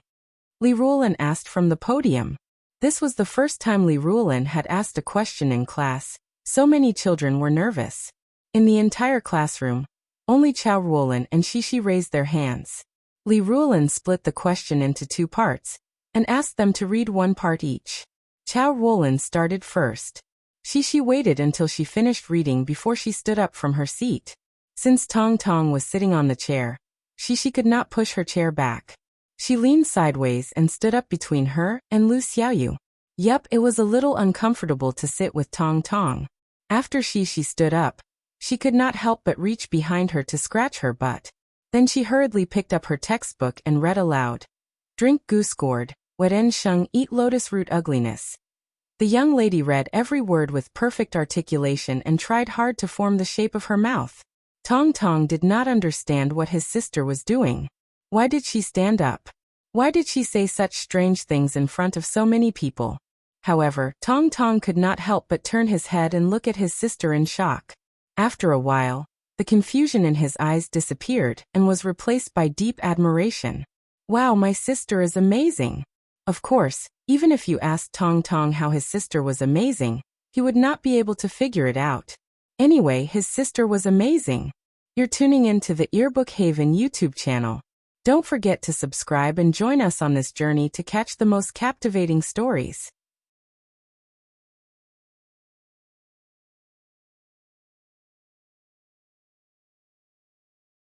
Li Ruolin asked from the podium. This was the first time Li Ruolin had asked a question in class. So many children were nervous. In the entire classroom, only Chao Ruolin and Shishi raised their hands. Li Ruolin split the question into two parts, and asked them to read one part each. Chao Ruolin started first. Shishi waited until she finished reading before she stood up from her seat. Since Tong Tong was sitting on the chair, Shishi could not push her chair back. She leaned sideways and stood up between her and Lu Xiaoyu. Yup, it was a little uncomfortable to sit with Tong Tong. After Shishi stood up, she could not help but reach behind her to scratch her butt. Then she hurriedly picked up her textbook and read aloud. Drink goose gourd, Weden Sheng, eat lotus root ugliness. The young lady read every word with perfect articulation and tried hard to form the shape of her mouth. Tong Tong did not understand what his sister was doing. Why did she stand up? Why did she say such strange things in front of so many people? However, Tong Tong could not help but turn his head and look at his sister in shock. After a while, the confusion in his eyes disappeared and was replaced by deep admiration. Wow, my sister is amazing. Of course, even if you asked Tong Tong how his sister was amazing, he would not be able to figure it out. Anyway, his sister was amazing. You're tuning in to the Earbook Haven YouTube channel. Don't forget to subscribe and join us on this journey to catch the most captivating stories.